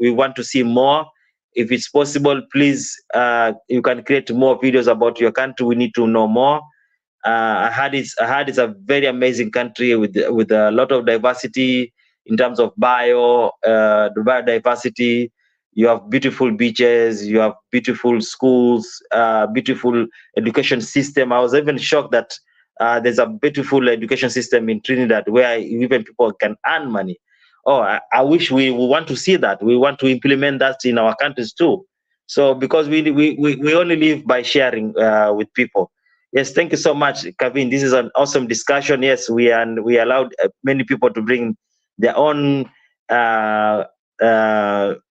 We want to see more. If it's possible, please, you can create more videos about your country. We need to know more. I heard it's a very amazing country with a lot of diversity in terms of biodiversity. You have beautiful beaches, you have beautiful schools, beautiful education system. I was even shocked that there's a beautiful education system in Trinidad where even people can earn money. Oh, I wish we want to see that. We want to implement that in our countries too. So because we only live by sharing with people. Yes, thank you so much, Kevin. This is an awesome discussion. Yes, we allowed many people to bring their own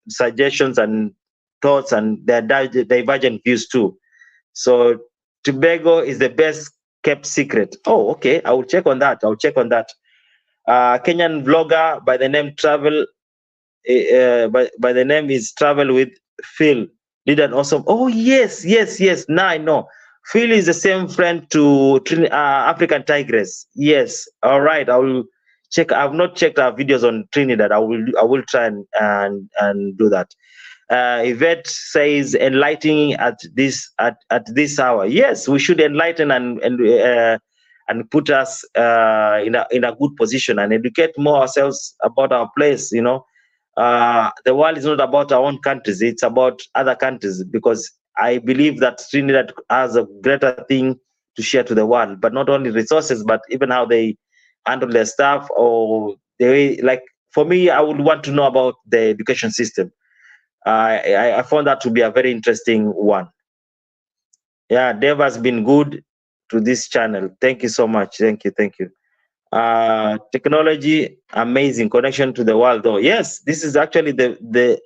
suggestions and thoughts and their divergent views too. So Tobago is the best kept secret. Oh, okay. I will check on that. Kenyan vlogger by the name by the name is Travel with Phil. Did an awesome. Oh yes. Now I know. Phil is the same friend to African Tigress. Yes. All right. I will check. I've not checked our videos on Trinidad. I will try and do that. Yvette says enlightening at this hour. Yes, we should enlighten and put us in a good position and educate more ourselves about our place. You know, the world is not about our own countries; it's about other countries. Because I believe that Trinidad has a greater thing to share to the world, but not only resources, but even how they handle their stuff, or the way. Like for me, I would want to know about the education system. I found that to be a very interesting one. Yeah, Dave has been good to this channel. Thank you so much. Thank you. Technology, amazing connection to the world. Though, yes, this is actually the.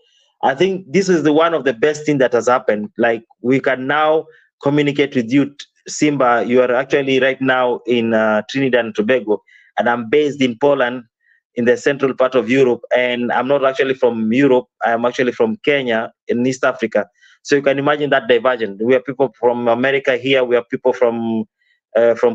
I think this is the one of the best thing that has happened. Like we can now communicate with you, Simba. You are actually right now in Trinidad and Tobago, and I'm based in Poland, in the central part of Europe. And I'm not actually from Europe. I'm actually from Kenya in East Africa. So you can imagine that diversion. We have people from America here. We have people from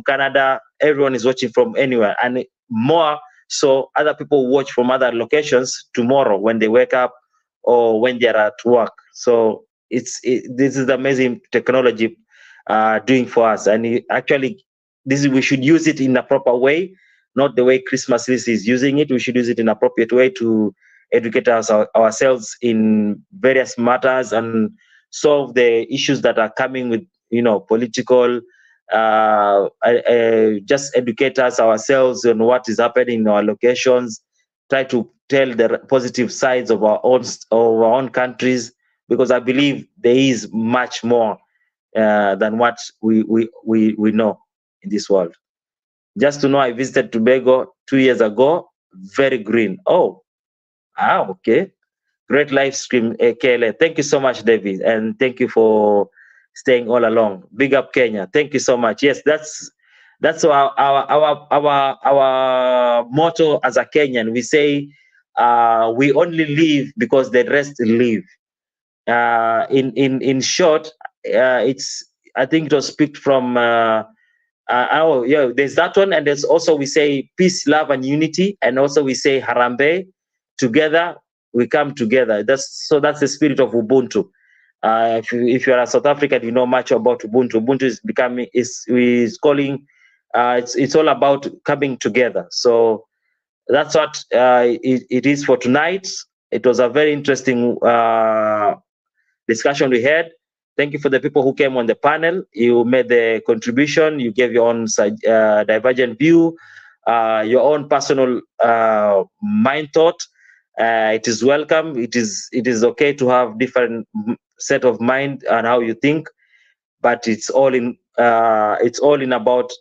Canada. Everyone is watching from anywhere, and more so other people watch from other locations tomorrow when they wake up or when they are at work. So this is the amazing technology doing for us, and actually we should use it in a proper way, not the way Christmas list is using it. We should use it in an appropriate way to educate ourselves in various matters and solve the issues that are coming with, political, just educate us ourselves on what is happening in our locations, try to tell the positive sides of our own countries, because I believe there is much more than what we know in this world. Just to know, I visited Tobago 2 years ago, very green. Oh, okay. Great live stream, KLA. Thank you so much, David, and thank you for staying all along. Big up Kenya. Thank you so much. Yes, that's our motto as a Kenyan. We say we only live because the rest live. In short, I think it was picked from there's that one, and there's also we say peace, love, and unity, and also we say Harambe. Together we come together. That's the spirit of Ubuntu. If you are a South African, you know much about Ubuntu. Ubuntu is calling. It's all about coming together. So that's what it is for tonight. It was a very interesting discussion we had. Thank you for the people who came on the panel. You made the contribution. You gave your own divergent view, your own personal mind thought. It is welcome. It is okay to have different set of mind and how you think, but it's all in about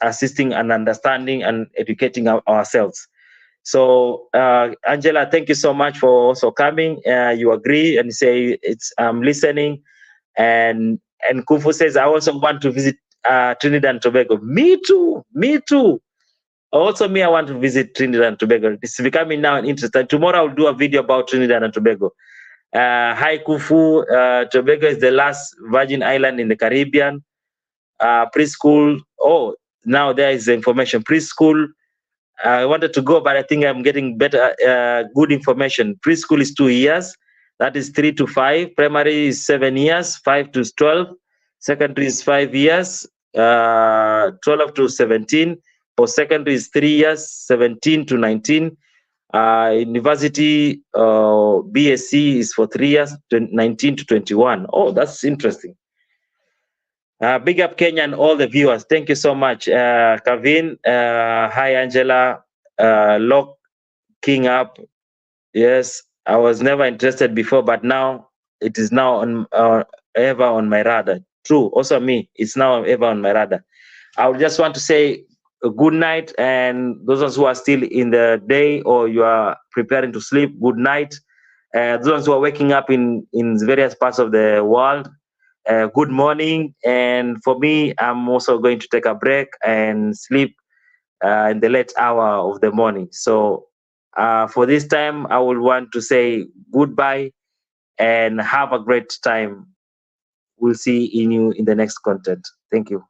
assisting and understanding and educating ourselves. So Angela, thank you so much for also coming. You agree and say I'm listening. And Kufu says, I also want to visit Trinidad and Tobago. Me too. Also, I want to visit Trinidad and Tobago. It's becoming now an interest. Tomorrow I'll do a video about Trinidad and Tobago. Hi Kufu. Tobago is the last Virgin Island in the Caribbean. Preschool. Oh, now there is the information. Preschool. I wanted to go, but I think I'm getting better, good information. Preschool is 2 years. That is 3 to 5. Primary is 7 years, 5 to 12. Secondary is 5 years, 12 to 17. Post-secondary is 3 years, 17 to 19. University BSc is for 3 years, 19 to 21. Oh, that's interesting. Big up Kenya and all the viewers. Thank you so much. Kavin, hi Angela, Lock King up. Yes, I was never interested before, but now it is now on ever on my radar. True, also me, it's now ever on my radar. I would just want to say a good night, and those who are still in the day or you are preparing to sleep, good night. Those who are waking up in various parts of the world, good morning. And for me, I'm also going to take a break and sleep in the late hour of the morning. So for this time, I will want to say goodbye and have a great time. We'll see you in the next content. Thank you.